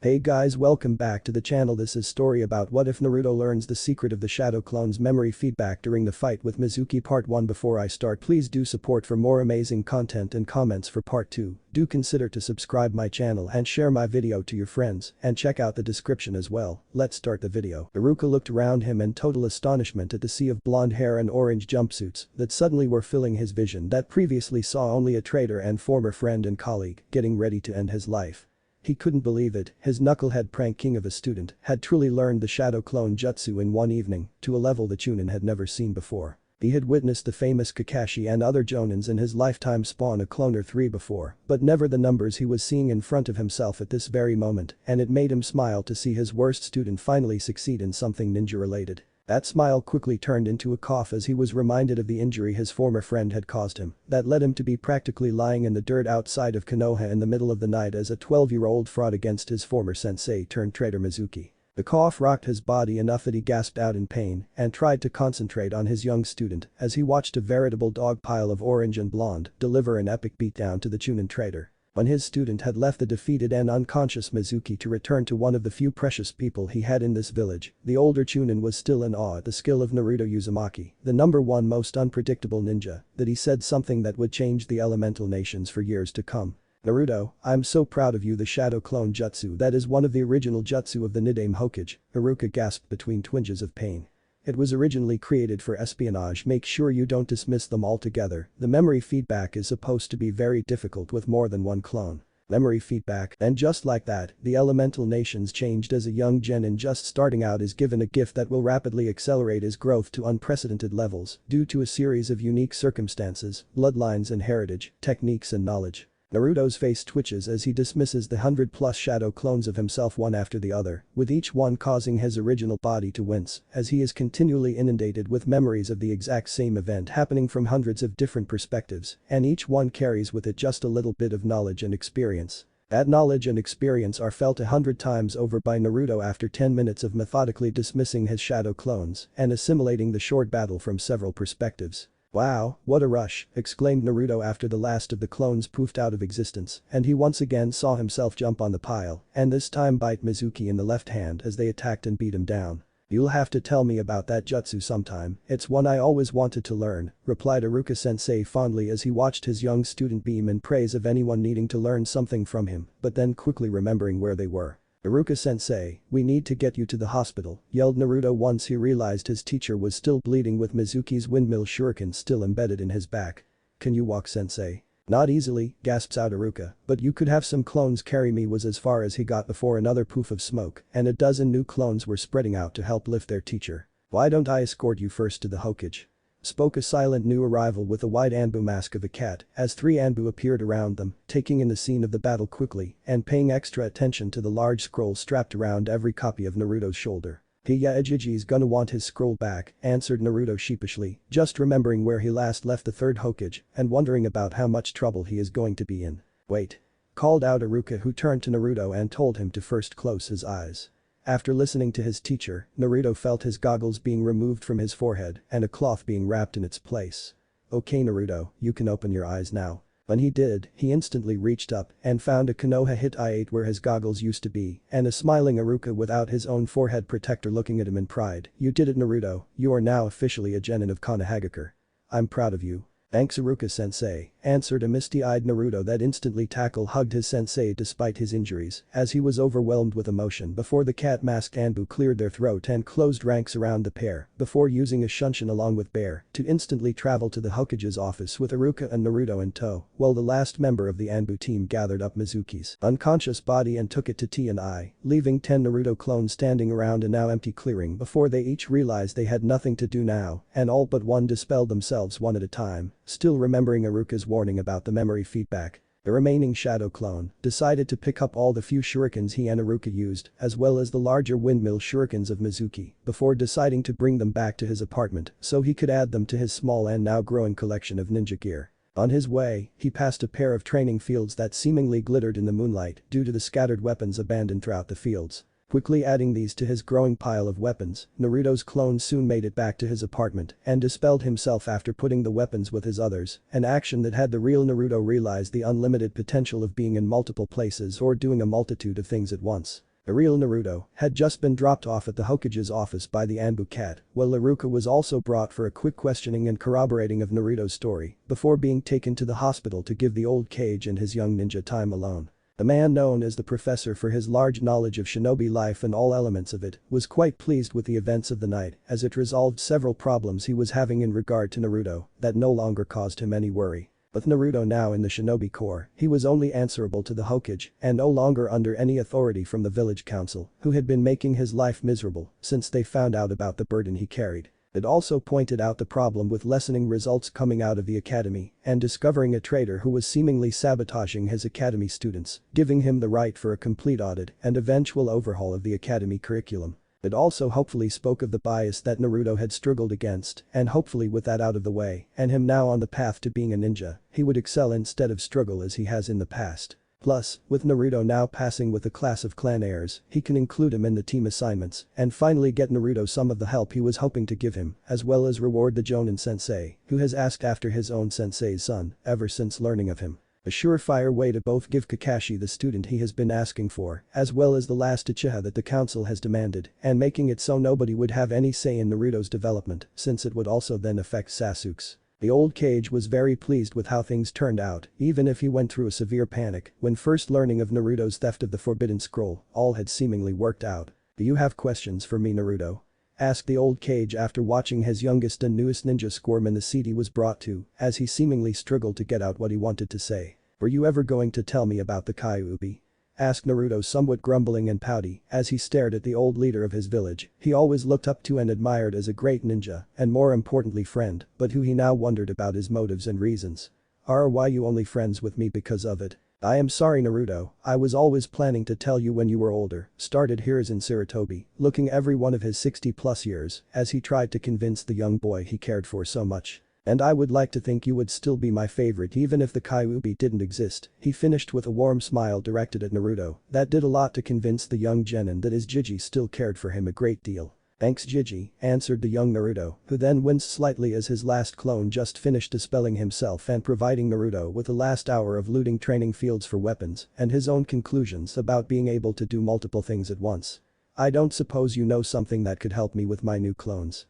Hey guys, welcome back to the channel. This is story about what if Naruto learns the secret of the Shadow Clone's memory feedback during the fight with Mizuki. Part 1. Before I start, please do support for more amazing content and comments for part 2. Do consider to subscribe my channel and share my video to your friends and check out the description as well. Let's start the video. Iruka looked around him in total astonishment at the sea of blonde hair and orange jumpsuits that suddenly were filling his vision that previously saw only a traitor and former friend and colleague getting ready to end his life. He couldn't believe it, his knucklehead prank king of a student had truly learned the Shadow Clone Jutsu in one evening to a level the Chunin had never seen before. He had witnessed the famous Kakashi and other Jonins in his lifetime spawn a clone or three before, but never the numbers he was seeing in front of himself at this very moment, and it made him smile to see his worst student finally succeed in something ninja-related. That smile quickly turned into a cough as he was reminded of the injury his former friend had caused him that led him to be practically lying in the dirt outside of Konoha in the middle of the night as a 12-year-old fought against his former sensei turned traitor Mizuki. The cough rocked his body enough that he gasped out in pain and tried to concentrate on his young student as he watched a veritable dog pile of orange and blonde deliver an epic beatdown to the Chunin traitor. When his student had left the defeated and unconscious Mizuki to return to one of the few precious people he had in this village, the older Chunin was still in awe at the skill of Naruto Uzumaki, the #1 most unpredictable ninja, that he said something that would change the elemental nations for years to come. "Naruto, I'm so proud of you. The Shadow Clone Jutsu that is one of the original jutsu of the Nidaime Hokage," Iruka gasped between twinges of pain. "It was originally created for espionage. Make sure you don't dismiss them altogether. The memory feedback is supposed to be very difficult with more than one clone." Memory feedback. And just like that, the elemental nations changed as a young genin just starting out is given a gift that will rapidly accelerate his growth to unprecedented levels due to a series of unique circumstances, bloodlines and heritage, techniques and knowledge. Naruto's face twitches as he dismisses the 100+ shadow clones of himself one after the other, with each one causing his original body to wince as he is continually inundated with memories of the exact same event happening from hundreds of different perspectives, and each one carries with it just a little bit of knowledge and experience. That knowledge and experience are felt 100 times over by Naruto after 10 minutes of methodically dismissing his shadow clones and assimilating the short battle from several perspectives. "Wow, what a rush," exclaimed Naruto after the last of the clones poofed out of existence and he once again saw himself jump on the pile and this time bite Mizuki in the left hand as they attacked and beat him down. "You'll have to tell me about that jutsu sometime, it's one I always wanted to learn," replied Iruka-sensei fondly as he watched his young student beam in praise of anyone needing to learn something from him, but then quickly remembering where they were. "Iruka-sensei, we need to get you to the hospital," yelled Naruto once he realized his teacher was still bleeding with Mizuki's windmill shuriken still embedded in his back. "Can you walk, sensei?" "Not easily," gasps out Iruka, "but you could have some clones carry me," was as far as he got before another poof of smoke and a dozen new clones were spreading out to help lift their teacher. "Why don't I escort you first to the Hokage?" Spoke a silent new arrival with a white Anbu mask of a cat as 3 Anbu appeared around them, taking in the scene of the battle quickly and paying extra attention to the large scroll strapped around every copy of Naruto's shoulder. "Yeah, Ejiji's gonna want his scroll back," answered Naruto sheepishly, just remembering where he last left the 3rd Hokage and wondering about how much trouble he is going to be in. "Wait," called out Iruka, who turned to Naruto and told him to first close his eyes. After listening to his teacher, Naruto felt his goggles being removed from his forehead and a cloth being wrapped in its place. "Okay Naruto, you can open your eyes now." When he did, he instantly reached up and found a Konoha hit I-8 where his goggles used to be and a smiling Iruka without his own forehead protector looking at him in pride. "You did it Naruto, you are now officially a genin of Konohagakure. I'm proud of you." "Thanks Iruka-sensei," answered a misty-eyed Naruto that instantly hugged his sensei despite his injuries as he was overwhelmed with emotion before the cat-masked Anbu cleared their throat and closed ranks around the pair before using a shunshin along with Bear to instantly travel to the Hokage's office with Iruka and Naruto in tow while the last member of the Anbu team gathered up Mizuki's unconscious body and took it to T&I, leaving 10 Naruto clones standing around a now empty clearing before they each realized they had nothing to do now and all but one dispelled themselves one at a time. Still remembering Iruka's warning about the memory feedback, the remaining shadow clone decided to pick up all the few shurikens he and Iruka used as well as the larger windmill shurikens of Mizuki before deciding to bring them back to his apartment so he could add them to his small and now growing collection of ninja gear. On his way, he passed a pair of training fields that seemingly glittered in the moonlight due to the scattered weapons abandoned throughout the fields. Quickly adding these to his growing pile of weapons, Naruto's clone soon made it back to his apartment and dispelled himself after putting the weapons with his others, an action that had the real Naruto realize the unlimited potential of being in multiple places or doing a multitude of things at once. The real Naruto had just been dropped off at the Hokage's office by the Anbu cat, while Iruka was also brought for a quick questioning and corroborating of Naruto's story before being taken to the hospital to give the old Kage and his young ninja time alone. The man known as the professor for his large knowledge of shinobi life and all elements of it was quite pleased with the events of the night as it resolved several problems he was having in regard to Naruto that no longer caused him any worry. With Naruto now in the shinobi corps, he was only answerable to the Hokage and no longer under any authority from the village council, who had been making his life miserable since they found out about the burden he carried. It also pointed out the problem with lessening results coming out of the academy and discovering a traitor who was seemingly sabotaging his academy students, giving him the right for a complete audit and eventual overhaul of the academy curriculum. It also hopefully spoke of the bias that Naruto had struggled against, and hopefully with that out of the way and him now on the path to being a ninja, he would excel instead of struggle as he has in the past. Plus, with Naruto now passing with a class of clan heirs, he can include him in the team assignments and finally get Naruto some of the help he was hoping to give him, as well as reward the Jonin sensei, who has asked after his own sensei's son ever since learning of him. A surefire way to both give Kakashi the student he has been asking for, as well as the last Uchiha that the council has demanded, and making it so nobody would have any say in Naruto's development, since it would also then affect Sasuke's. The old Kage was very pleased with how things turned out, even if he went through a severe panic when first learning of Naruto's theft of the Forbidden Scroll, all had seemingly worked out. "Do you have questions for me, Naruto?" asked the old Kage after watching his youngest and newest ninja squirm in the seat he was brought to, as he seemingly struggled to get out what he wanted to say. "Were you ever going to tell me about the Kyuubi?" asked Naruto somewhat grumbling and pouty as he stared at the old leader of his village he always looked up to and admired as a great ninja and more importantly friend, but who he now wondered about his motives and reasons. "Why you only friends with me because of it? I am sorry Naruto, I was always planning to tell you when you were older," started Hiruzen Sarutobi, looking every one of his 60+ years as he tried to convince the young boy he cared for so much. "And I would like to think you would still be my favorite even if the Kyuubi didn't exist," he finished with a warm smile directed at Naruto that did a lot to convince the young genin that his Jiji still cared for him a great deal. "Thanks Jiji," answered the young Naruto, who then winced slightly as his last clone just finished dispelling himself and providing Naruto with the last hour of looting training fields for weapons and his own conclusions about being able to do multiple things at once. "I don't suppose you know something that could help me with my new clones?"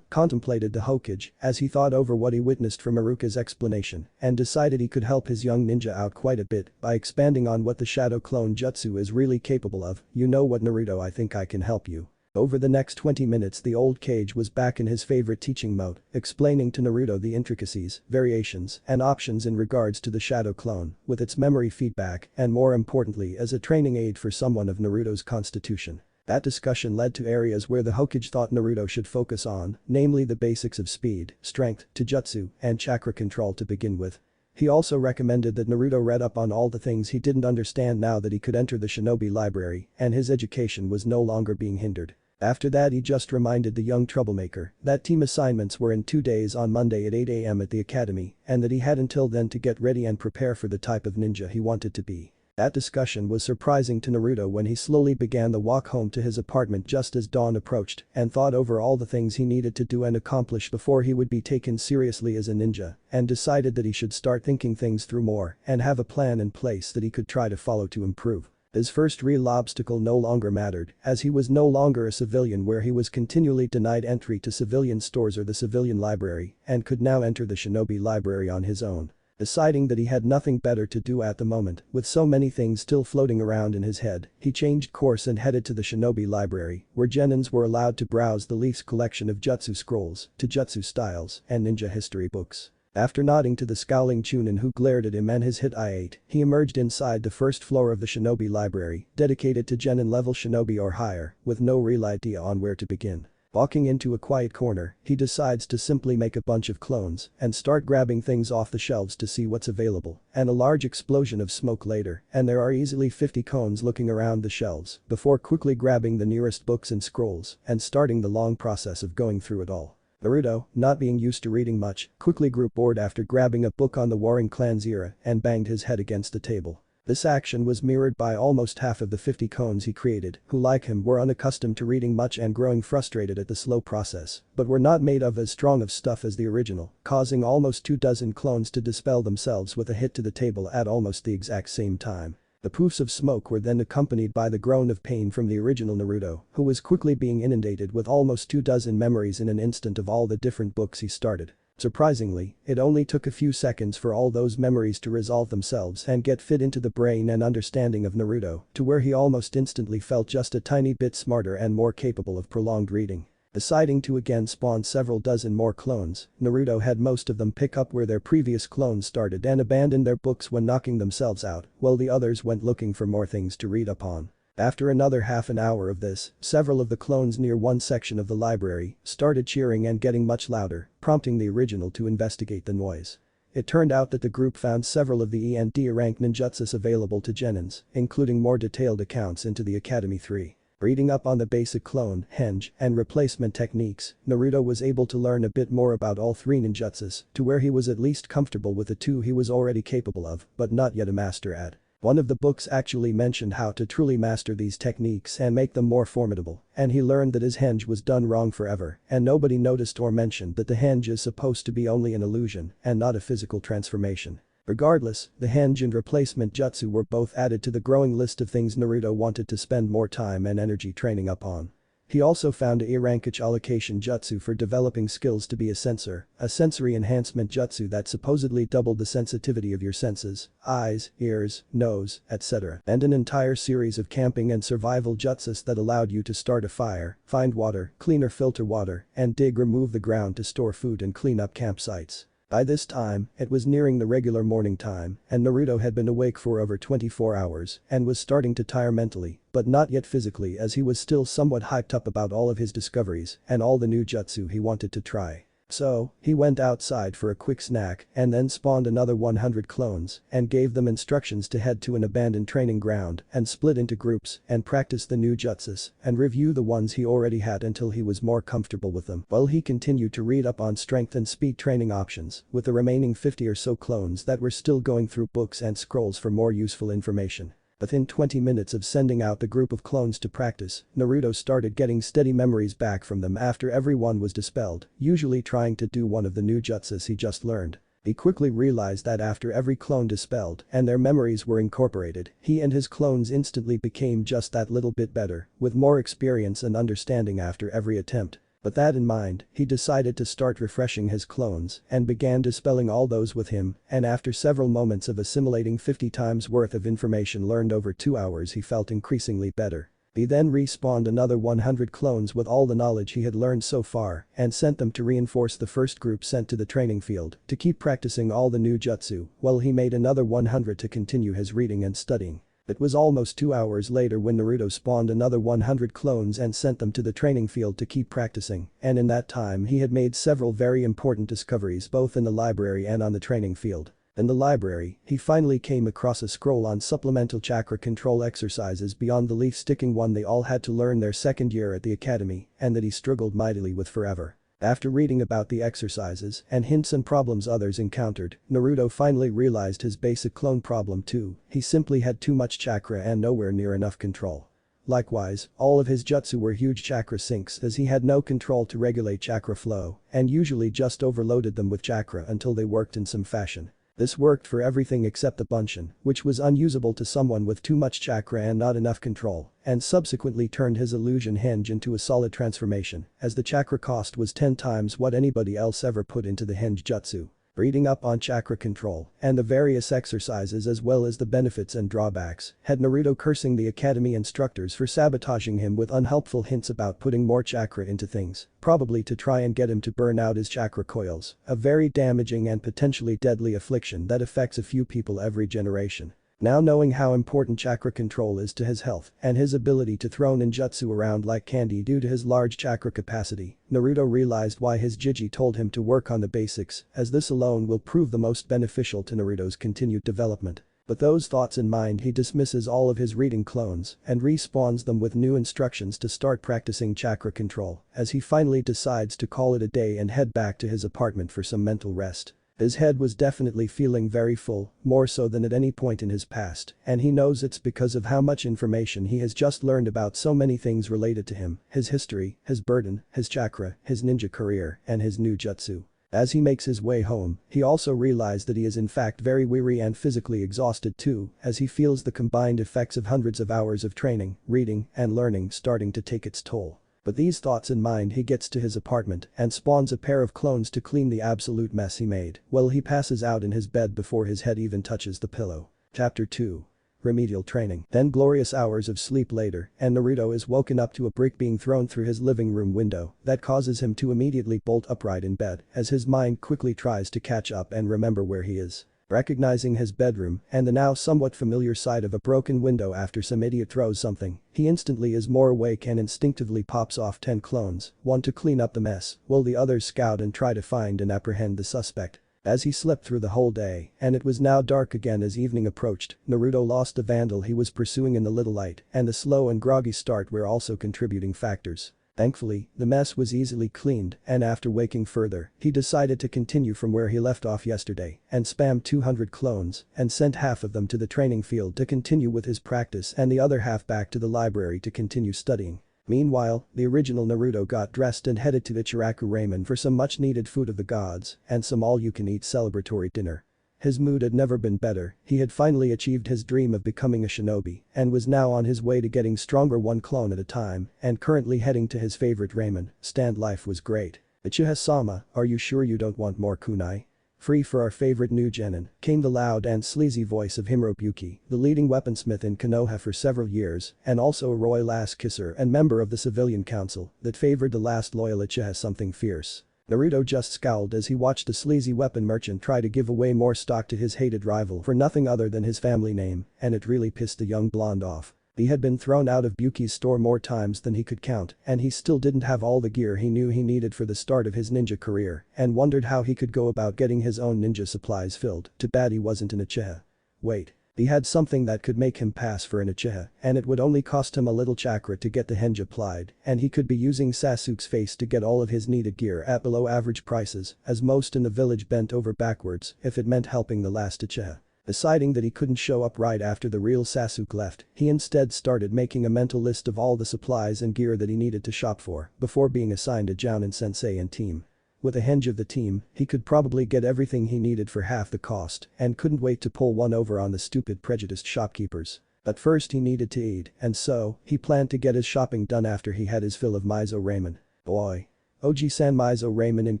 Contemplated the Hokage as he thought over what he witnessed from Iruka's explanation and decided he could help his young ninja out quite a bit by expanding on what the shadow clone jutsu is really capable of. "You know what Naruto, I think I can help you." Over the next 20 minutes the old Kage was back in his favorite teaching mode, explaining to Naruto the intricacies, variations, and options in regards to the shadow clone, with its memory feedback and more importantly as a training aid for someone of Naruto's constitution. That discussion led to areas where the Hokage thought Naruto should focus on, namely the basics of speed, strength, taijutsu, and chakra control to begin with. He also recommended that Naruto read up on all the things he didn't understand now that he could enter the shinobi library and his education was no longer being hindered. After that he just reminded the young troublemaker that team assignments were in 2 days on Monday at 8 AM at the academy and that he had until then to get ready and prepare for the type of ninja he wanted to be. That discussion was surprising to Naruto when he slowly began the walk home to his apartment just as dawn approached and thought over all the things he needed to do and accomplish before he would be taken seriously as a ninja and decided that he should start thinking things through more and have a plan in place that he could try to follow to improve. His first real obstacle no longer mattered as he was no longer a civilian where he was continually denied entry to civilian stores or the civilian library and could now enter the shinobi library on his own. Deciding that he had nothing better to do at the moment, with so many things still floating around in his head, he changed course and headed to the shinobi library, where genins were allowed to browse the Leaf's collection of jutsu scrolls, taijutsu styles, and ninja history books. After nodding to the scowling Chunin who glared at him and his hit I-8, he emerged inside the first floor of the shinobi library, dedicated to genin level shinobi or higher, with no real idea on where to begin. Walking into a quiet corner, he decides to simply make a bunch of clones and start grabbing things off the shelves to see what's available, and a large explosion of smoke later, and there are easily 50 cones looking around the shelves before quickly grabbing the nearest books and scrolls and starting the long process of going through it all. Naruto, not being used to reading much, quickly grew bored after grabbing a book on the Warring Clans era and banged his head against the table. This action was mirrored by almost half of the 50 cones he created, who like him were unaccustomed to reading much and growing frustrated at the slow process, but were not made of as strong of stuff as the original, causing almost 2 dozen clones to dispel themselves with a hit to the table at almost the exact same time. The poofs of smoke were then accompanied by the groan of pain from the original Naruto, who was quickly being inundated with almost 24 memories in an instant of all the different books he started. Surprisingly, it only took a few seconds for all those memories to resolve themselves and get fit into the brain and understanding of Naruto, to where he almost instantly felt just a tiny bit smarter and more capable of prolonged reading. Deciding to again spawn several dozen more clones, Naruto had most of them pick up where their previous clones started and abandon their books when knocking themselves out, while the others went looking for more things to read upon. After another half an hour of this, several of the clones near one section of the library started cheering and getting much louder, prompting the original to investigate the noise. It turned out that the group found several of the E and D rank ninjutsus available to genins, including more detailed accounts into the Academy 3. Reading up on the basic clone, henge, and replacement techniques, Naruto was able to learn a bit more about all three ninjutsus, to where he was at least comfortable with the two he was already capable of, but not yet a master at. One of the books actually mentioned how to truly master these techniques and make them more formidable, and he learned that his henge was done wrong forever, and nobody noticed or mentioned that the henge is supposed to be only an illusion and not a physical transformation. Regardless, the henge and replacement jutsu were both added to the growing list of things Naruto wanted to spend more time and energy training up on. He also found a rankish allocation jutsu for developing skills to be a sensor, a sensory enhancement jutsu that supposedly doubled the sensitivity of your senses, eyes, ears, nose, etc. And an entire series of camping and survival jutsus that allowed you to start a fire, find water, clean or filter water, and remove the ground to store food and clean up campsites. By this time, it was nearing the regular morning time, and Naruto had been awake for over 24 hours and was starting to tire mentally, but not yet physically, as he was still somewhat hyped up about all of his discoveries and all the new jutsu he wanted to try. So, he went outside for a quick snack and then spawned another 100 clones and gave them instructions to head to an abandoned training ground and split into groups and practice the new jutsus and review the ones he already had until he was more comfortable with them, while he continued to read up on strength and speed training options with the remaining 50 or so clones that were still going through books and scrolls for more useful information. Within 20 minutes of sending out the group of clones to practice, Naruto started getting steady memories back from them after everyone was dispelled, usually trying to do one of the new jutsus he just learned. He quickly realized that after every clone dispelled and their memories were incorporated, he and his clones instantly became just that little bit better, with more experience and understanding after every attempt. With that in mind, he decided to start refreshing his clones and began dispelling all those with him, and after several moments of assimilating 50 times worth of information learned over 2 hours, he felt increasingly better. He then respawned another 100 clones with all the knowledge he had learned so far and sent them to reinforce the first group sent to the training field to keep practicing all the new jutsu, while he made another 100 to continue his reading and studying. It was almost 2 hours later when Naruto spawned another 100 clones and sent them to the training field to keep practicing, and in that time he had made several very important discoveries both in the library and on the training field. In the library, he finally came across a scroll on supplemental chakra control exercises beyond the leaf-sticking one they all had to learn their second year at the academy and that he struggled mightily with forever. After reading about the exercises and hints and problems others encountered, Naruto finally realized his basic clone problem too: he simply had too much chakra and nowhere near enough control. Likewise, all of his jutsu were huge chakra sinks as he had no control to regulate chakra flow and usually just overloaded them with chakra until they worked in some fashion. This worked for everything except the Bunshin, which was unusable to someone with too much chakra and not enough control, and subsequently turned his illusion henge into a solid transformation, as the chakra cost was 10 times what anybody else ever put into the henge jutsu. Reading up on chakra control and the various exercises as well as the benefits and drawbacks had Naruto cursing the academy instructors for sabotaging him with unhelpful hints about putting more chakra into things, probably to try and get him to burn out his chakra coils, a very damaging and potentially deadly affliction that affects a few people every generation. Now knowing how important chakra control is to his health and his ability to throw ninjutsu around like candy due to his large chakra capacity, Naruto realized why his Jiji told him to work on the basics, as this alone will prove the most beneficial to Naruto's continued development. With those thoughts in mind, he dismisses all of his reading clones and respawns them with new instructions to start practicing chakra control, as he finally decides to call it a day and head back to his apartment for some mental rest. His head was definitely feeling very full, more so than at any point in his past, and he knows it's because of how much information he has just learned about so many things related to him: his history, his burden, his chakra, his ninja career, and his new jutsu. As he makes his way home, he also realizes that he is in fact very weary and physically exhausted too, as he feels the combined effects of hundreds of hours of training, reading, and learning starting to take its toll. But these thoughts in mind, he gets to his apartment and spawns a pair of clones to clean the absolute mess he made. Well, he passes out in his bed before his head even touches the pillow. Chapter 2. Remedial training. Then glorious hours of sleep later, and Naruto is woken up to a brick being thrown through his living room window that causes him to immediately bolt upright in bed as his mind quickly tries to catch up and remember where he is. Recognizing his bedroom and the now somewhat familiar sight of a broken window after some idiot throws something, he instantly is more awake and instinctively pops off 10 clones, one to clean up the mess, while the others scout and try to find and apprehend the suspect. As he slept through the whole day, and it was now dark again as evening approached, Naruto lost the vandal he was pursuing in the little light, and the slow and groggy start were also contributing factors. Thankfully, the mess was easily cleaned, and after waking further, he decided to continue from where he left off yesterday and spammed 200 clones and sent half of them to the training field to continue with his practice and the other half back to the library to continue studying. Meanwhile, the original Naruto got dressed and headed to Ichiraku Ramen for some much needed food of the gods and some all-you-can-eat celebratory dinner. His mood had never been better, he had finally achieved his dream of becoming a shinobi and was now on his way to getting stronger one clone at a time and currently heading to his favorite ramen stand. Life was great. Uchiha-sama, are you sure you don't want more kunai? Free for our favorite new genin, came the loud and sleazy voice of Himuro, the leading weaponsmith in Konoha for several years and also a royal ass-kisser and member of the civilian council that favored the last loyal Uchiha something fierce. Naruto just scowled as he watched the sleazy weapon merchant try to give away more stock to his hated rival for nothing other than his family name, and it really pissed the young blonde off. He had been thrown out of Buki's store more times than he could count, and he still didn't have all the gear he knew he needed for the start of his ninja career and wondered how he could go about getting his own ninja supplies filled. Too bad he wasn't an Uchiha. Wait. He had something that could make him pass for an Uchiha, and it would only cost him a little chakra to get the henge applied, and he could be using Sasuke's face to get all of his needed gear at below average prices, as most in the village bent over backwards if it meant helping the last Uchiha. Deciding that he couldn't show up right after the real Sasuke left, he instead started making a mental list of all the supplies and gear that he needed to shop for before being assigned a Jounin sensei and team. With a henge of the team, he could probably get everything he needed for half the cost and couldn't wait to pull one over on the stupid prejudiced shopkeepers. But first he needed to eat, and so, he planned to get his shopping done after he had his fill of miso ramen. Boy. Oji-san, miso ramen and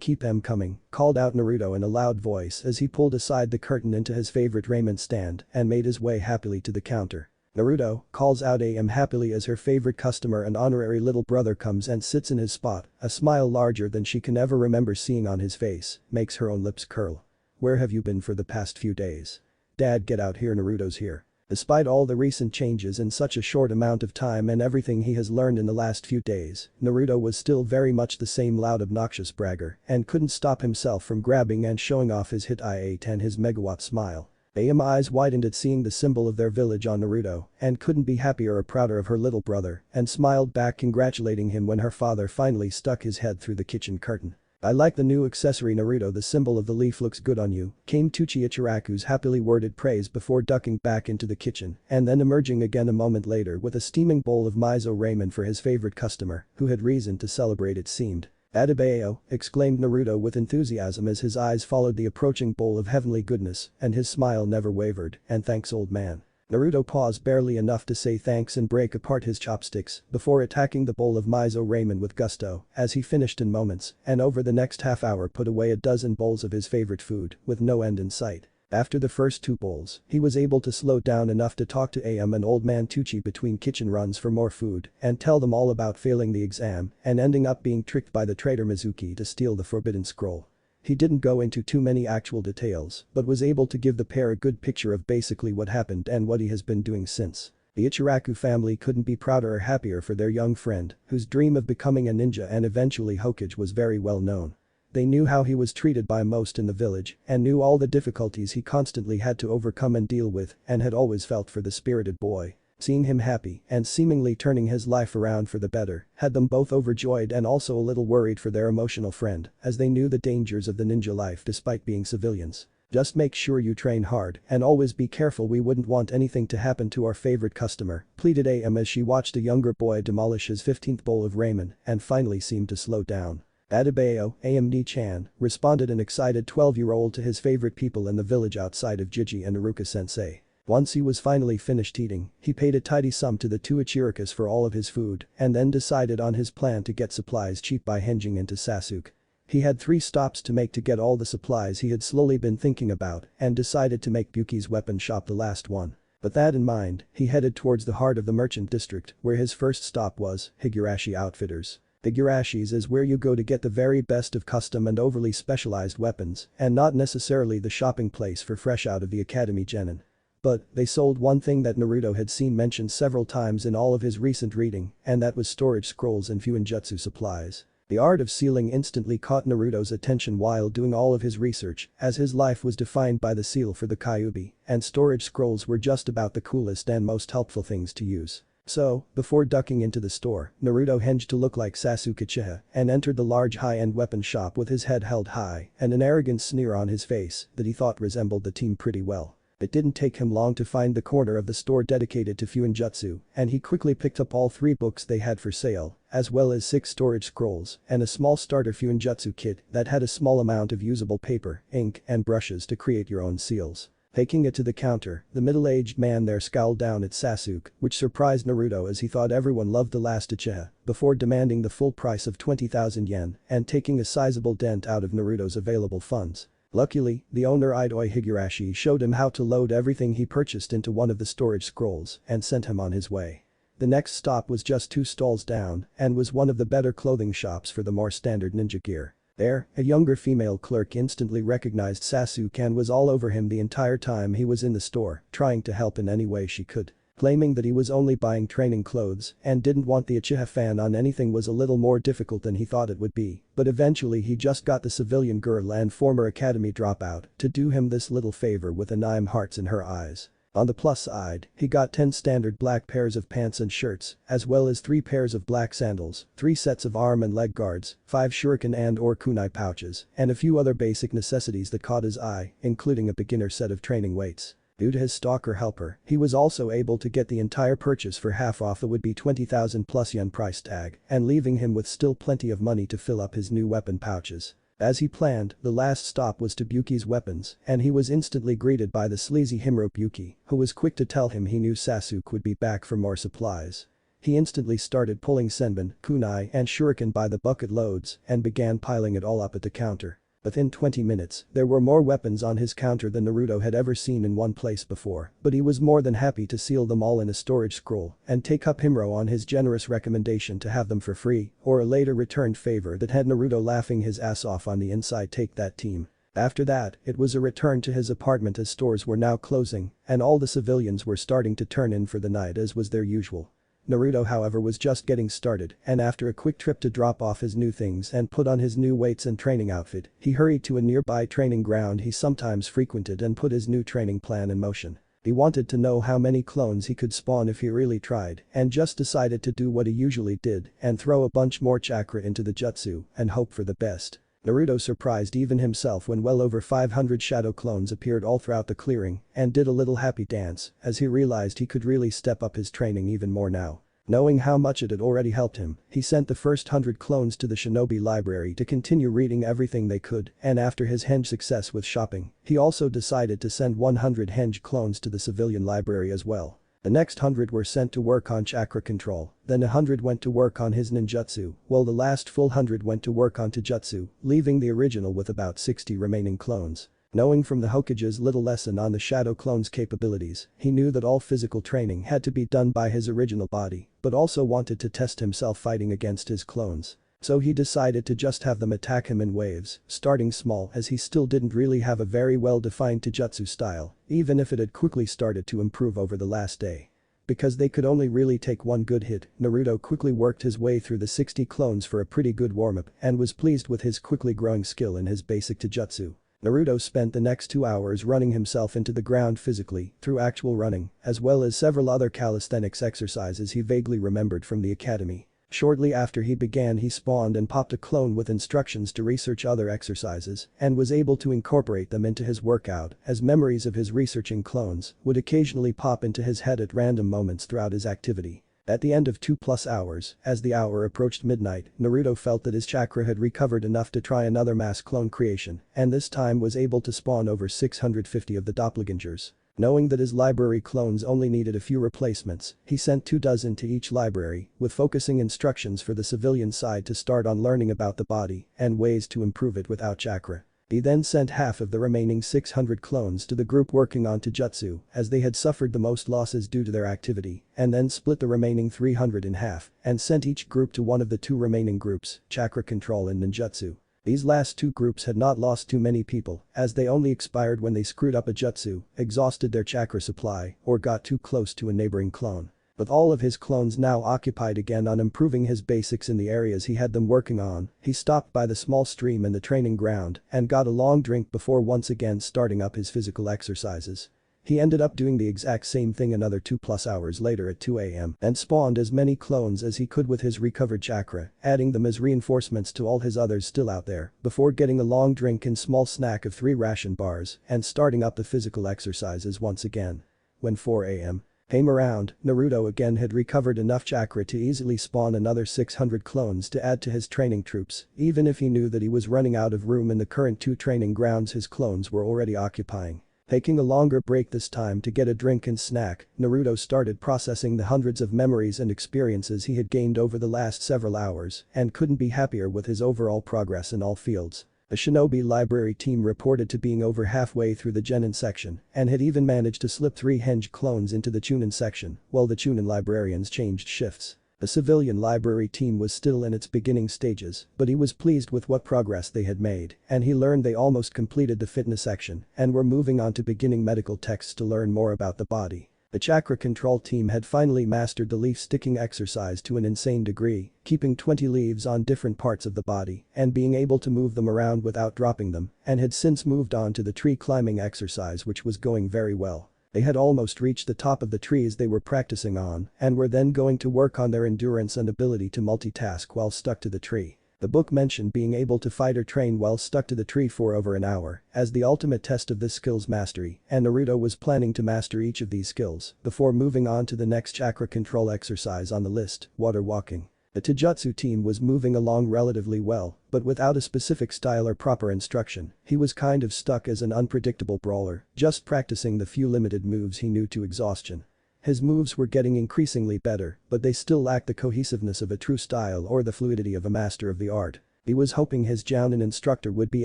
keep them coming, called out Naruto in a loud voice as he pulled aside the curtain into his favorite ramen stand and made his way happily to the counter. Naruto calls out AM happily as her favorite customer and honorary little brother comes and sits in his spot, a smile larger than she can ever remember seeing on his face, makes her own lips curl. Where have you been for the past few days? Dad, get out here, Naruto's here. Despite all the recent changes in such a short amount of time and everything he has learned in the last few days, Naruto was still very much the same loud obnoxious bragger and couldn't stop himself from grabbing and showing off his hit I-8 and his megawatt smile. AM eyes widened at seeing the symbol of their village on Naruto and couldn't be happier or prouder of her little brother and smiled back congratulating him when her father finally stuck his head through the kitchen curtain. I like the new accessory, Naruto, the symbol of the leaf looks good on you, came Tuchi Ichiraku's happily worded praise before ducking back into the kitchen and then emerging again a moment later with a steaming bowl of miso ramen for his favorite customer, who had reason to celebrate it seemed. Adebayo, exclaimed Naruto with enthusiasm as his eyes followed the approaching bowl of heavenly goodness and his smile never wavered, and thanks old man. Naruto paused barely enough to say thanks and break apart his chopsticks before attacking the bowl of miso ramen with gusto as he finished in moments and over the next half hour put away a dozen bowls of his favorite food with no end in sight. After the first 2 bowls, he was able to slow down enough to talk to AM and old man Tucci between kitchen runs for more food and tell them all about failing the exam and ending up being tricked by the traitor Mizuki to steal the forbidden scroll. He didn't go into too many actual details, but was able to give the pair a good picture of basically what happened and what he has been doing since. The Ichiraku family couldn't be prouder or happier for their young friend, whose dream of becoming a ninja and eventually Hokage was very well known. They knew how he was treated by most in the village and knew all the difficulties he constantly had to overcome and deal with and had always felt for the spirited boy. Seeing him happy and seemingly turning his life around for the better had them both overjoyed and also a little worried for their emotional friend as they knew the dangers of the ninja life despite being civilians. Just make sure you train hard and always be careful, we wouldn't want anything to happen to our favorite customer, pleaded AM as she watched a younger boy demolish his 15th bowl of ramen and finally seemed to slow down. Adebayo, AMD-chan, responded an excited 12-year-old to his favorite people in the village outside of Jiji and Iruka-sensei. Once he was finally finished eating, he paid a tidy sum to the two Ichirikas for all of his food and then decided on his plan to get supplies cheap by hinging into Sasuke. He had 3 stops to make to get all the supplies he had slowly been thinking about and decided to make Buki's weapon shop the last one. With that in mind, he headed towards the heart of the merchant district where his first stop was, Higurashi Outfitters. Higurashi's is where you go to get the very best of custom and overly specialized weapons and not necessarily the shopping place for fresh out of the academy genin. But, they sold one thing that Naruto had seen mentioned several times in all of his recent reading, and that was storage scrolls and Fuinjutsu supplies. The art of sealing instantly caught Naruto's attention while doing all of his research, as his life was defined by the seal for the Kyuubi, and storage scrolls were just about the coolest and most helpful things to use. So, before ducking into the store, Naruto hinged to look like Sasuke Uchiha and entered the large high-end weapon shop with his head held high and an arrogant sneer on his face that he thought resembled the team pretty well. It didn't take him long to find the corner of the store dedicated to Fuinjutsu, and he quickly picked up all 3 books they had for sale, as well as 6 storage scrolls and a small starter Fuinjutsu kit that had a small amount of usable paper, ink, and brushes to create your own seals. Taking it to the counter, the middle-aged man there scowled down at Sasuke, which surprised Naruto as he thought everyone loved the last Uchiha, before demanding the full price of 20,000 yen and taking a sizable dent out of Naruto's available funds. Luckily, the owner Idoi Higurashi showed him how to load everything he purchased into one of the storage scrolls and sent him on his way. The next stop was just 2 stalls down and was one of the better clothing shops for the more standard ninja gear. There, a younger female clerk instantly recognized Sasuke and was all over him the entire time he was in the store, trying to help in any way she could. Claiming that he was only buying training clothes and didn't want the Uchiha fan on anything was a little more difficult than he thought it would be, but eventually he just got the civilian girl and former academy dropout to do him this little favor with anime hearts in her eyes. On the plus side, he got 10 standard black pairs of pants and shirts, as well as 3 pairs of black sandals, 3 sets of arm and leg guards, 5 shuriken and/or kunai pouches, and a few other basic necessities that caught his eye, including a beginner set of training weights. Due to his stalker helper, he was also able to get the entire purchase for half off the would-be 20,000 plus yen price tag, and leaving him with still plenty of money to fill up his new weapon pouches. As he planned, the last stop was to Buki's weapons, and he was instantly greeted by the sleazy Himuro Buki, who was quick to tell him he knew Sasuke would be back for more supplies. He instantly started pulling senbon, kunai, and shuriken by the bucket loads and began piling it all up at the counter. Within 20 minutes, there were more weapons on his counter than Naruto had ever seen in one place before, but he was more than happy to seal them all in a storage scroll and take up Himuro on his generous recommendation to have them for free, or a later returned favor that had Naruto laughing his ass off on the inside. Take that, team. After that, it was a return to his apartment as stores were now closing and all the civilians were starting to turn in for the night as was their usual. Naruto however was just getting started and after a quick trip to drop off his new things and put on his new weights and training outfit, he hurried to a nearby training ground he sometimes frequented and put his new training plan in motion. He wanted to know how many clones he could spawn if he really tried and just decided to do what he usually did and throw a bunch more chakra into the jutsu and hope for the best. Naruto surprised even himself when well over 500 shadow clones appeared all throughout the clearing and did a little happy dance as he realized he could really step up his training even more now. Knowing how much it had already helped him, he sent the first 100 clones to the shinobi library to continue reading everything they could, and after his henge success with shopping, he also decided to send 100 henge clones to the civilian library as well. The next 100 were sent to work on chakra control, then 100 went to work on his ninjutsu, while the last full 100 went to work on taijutsu, leaving the original with about 60 remaining clones. Knowing from the Hokage's little lesson on the shadow clone's capabilities, he knew that all physical training had to be done by his original body, but also wanted to test himself fighting against his clones. So he decided to just have them attack him in waves, starting small as he still didn't really have a very well-defined taijutsu style, even if it had quickly started to improve over the last day. Because they could only really take one good hit, Naruto quickly worked his way through the 60 clones for a pretty good warm-up and was pleased with his quickly growing skill in his basic taijutsu. Naruto spent the next 2 hours running himself into the ground physically through actual running, as well as several other calisthenics exercises he vaguely remembered from the academy. Shortly after he began he spawned and popped a clone with instructions to research other exercises and was able to incorporate them into his workout as memories of his researching clones would occasionally pop into his head at random moments throughout his activity. At the end of 2+ hours, as the hour approached midnight, Naruto felt that his chakra had recovered enough to try another mass clone creation, and this time was able to spawn over 650 of the doppelgangers. Knowing that his library clones only needed a few replacements, he sent 24 to each library, with focusing instructions for the civilian side to start on learning about the body and ways to improve it without chakra. He then sent half of the remaining 600 clones to the group working on Taijutsu, as they had suffered the most losses due to their activity, and then split the remaining 300 in half and sent each group to one of the two remaining groups, Chakra Control and Ninjutsu. These last two groups had not lost too many people, as they only expired when they screwed up a jutsu, exhausted their chakra supply, or got too close to a neighboring clone. With all of his clones now occupied again on improving his basics in the areas he had them working on, he stopped by the small stream in the training ground and got a long drink before once again starting up his physical exercises. He ended up doing the exact same thing another 2+ hours later at 2 AM and spawned as many clones as he could with his recovered chakra, adding them as reinforcements to all his others still out there, before getting a long drink and small snack of 3 ration bars and starting up the physical exercises once again. When 4 AM came around, Naruto again had recovered enough chakra to easily spawn another 600 clones to add to his training troops, even if he knew that he was running out of room in the current 2 training grounds his clones were already occupying. Taking a longer break this time to get a drink and snack, Naruto started processing the hundreds of memories and experiences he had gained over the last several hours and couldn't be happier with his overall progress in all fields. The Shinobi library team reported to being over halfway through the Genin section and had even managed to slip 3 henge clones into the Chunin section, while the Chunin librarians changed shifts. The civilian library team was still in its beginning stages, but he was pleased with what progress they had made, and he learned they almost completed the fitness section and were moving on to beginning medical texts to learn more about the body. The chakra control team had finally mastered the leaf sticking exercise to an insane degree, keeping 20 leaves on different parts of the body and being able to move them around without dropping them, and had since moved on to the tree climbing exercise, which was going very well. They had almost reached the top of the trees they were practicing on and were then going to work on their endurance and ability to multitask while stuck to the tree. The book mentioned being able to fight or train while stuck to the tree for over an hour as the ultimate test of this skill's mastery, and Naruto was planning to master each of these skills before moving on to the next chakra control exercise on the list, water walking. The Taijutsu team was moving along relatively well, but without a specific style or proper instruction, he was kind of stuck as an unpredictable brawler, just practicing the few limited moves he knew to exhaustion. His moves were getting increasingly better, but they still lacked the cohesiveness of a true style or the fluidity of a master of the art. He was hoping his Jounin instructor would be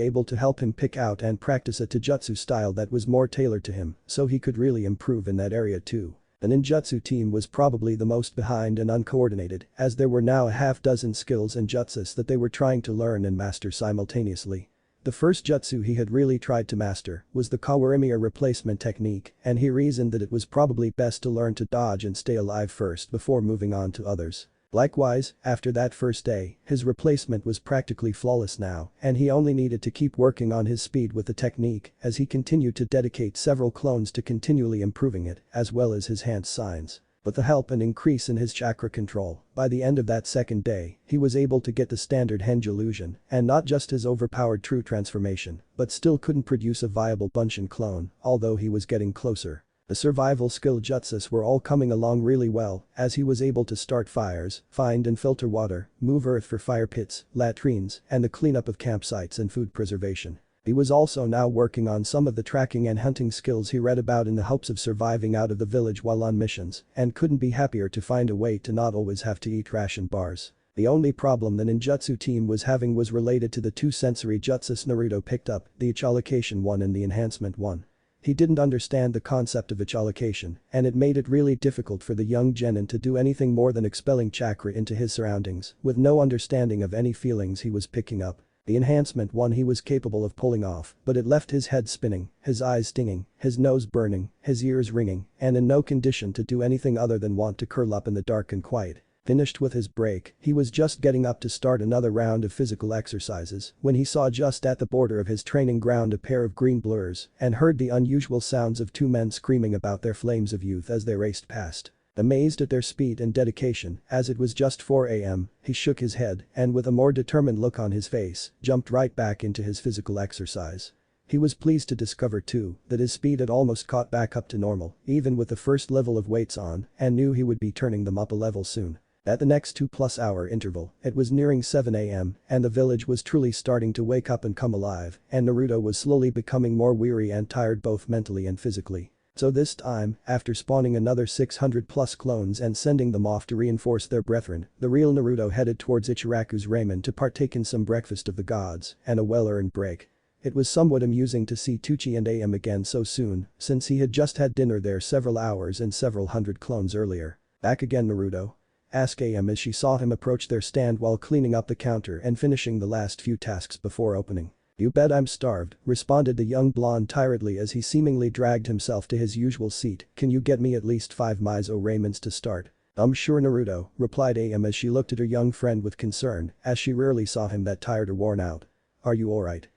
able to help him pick out and practice a Taijutsu style that was more tailored to him, so he could really improve in that area too. The ninjutsu team was probably the most behind and uncoordinated, as there were now a half dozen skills and jutsus that they were trying to learn and master simultaneously. The first jutsu he had really tried to master was the Kawarimiya replacement technique, and he reasoned that it was probably best to learn to dodge and stay alive first before moving on to others. Likewise, after that first day, his replacement was practically flawless now, and he only needed to keep working on his speed with the technique as he continued to dedicate several clones to continually improving it, as well as his hand signs. With the help and increase in his chakra control, by the end of that second day, he was able to get the standard henge illusion, and not just his overpowered true transformation, but still couldn't produce a viable Bunshin clone, although he was getting closer. The survival skill jutsus were all coming along really well, as he was able to start fires, find and filter water, move earth for fire pits, latrines, and the cleanup of campsites and food preservation. He was also now working on some of the tracking and hunting skills he read about in the hopes of surviving out of the village while on missions, and couldn't be happier to find a way to not always have to eat ration bars. The only problem the ninjutsu team was having was related to the 2 sensory jutsus Naruto picked up, the echolocation one and the enhancement one. He didn't understand the concept of echolocation, and it made it really difficult for the young genin to do anything more than expelling chakra into his surroundings, with no understanding of any feelings he was picking up. The enhancement one he was capable of pulling off, but it left his head spinning, his eyes stinging, his nose burning, his ears ringing, and in no condition to do anything other than want to curl up in the dark and quiet. Finished with his break, he was just getting up to start another round of physical exercises when he saw just at the border of his training ground a pair of green blurs and heard the unusual sounds of 2 men screaming about their flames of youth as they raced past. Amazed at their speed and dedication, as it was just 4 AM, he shook his head and with a more determined look on his face, jumped right back into his physical exercise. He was pleased to discover too that his speed had almost caught back up to normal, even with the first level of weights on, and knew he would be turning them up a level soon. At the next 2+ hour interval, it was nearing 7 am, and the village was truly starting to wake up and come alive, and Naruto was slowly becoming more weary and tired both mentally and physically. So this time, after spawning another 600+ clones and sending them off to reinforce their brethren, the real Naruto headed towards Ichiraku's ramen to partake in some breakfast of the gods and a well-earned break. It was somewhat amusing to see Tucci and AM again so soon, since he had just had dinner there several hours and several hundred clones earlier. "Back again, Naruto?" asked AM as she saw him approach their stand while cleaning up the counter and finishing the last few tasks before opening. "You bet I'm starved," responded the young blonde tiredly as he seemingly dragged himself to his usual seat. "Can you get me at least 5 miso ramens to start?" Sure Naruto," replied AM as she looked at her young friend with concern, as she rarely saw him that tired or worn out. "Are you alright?"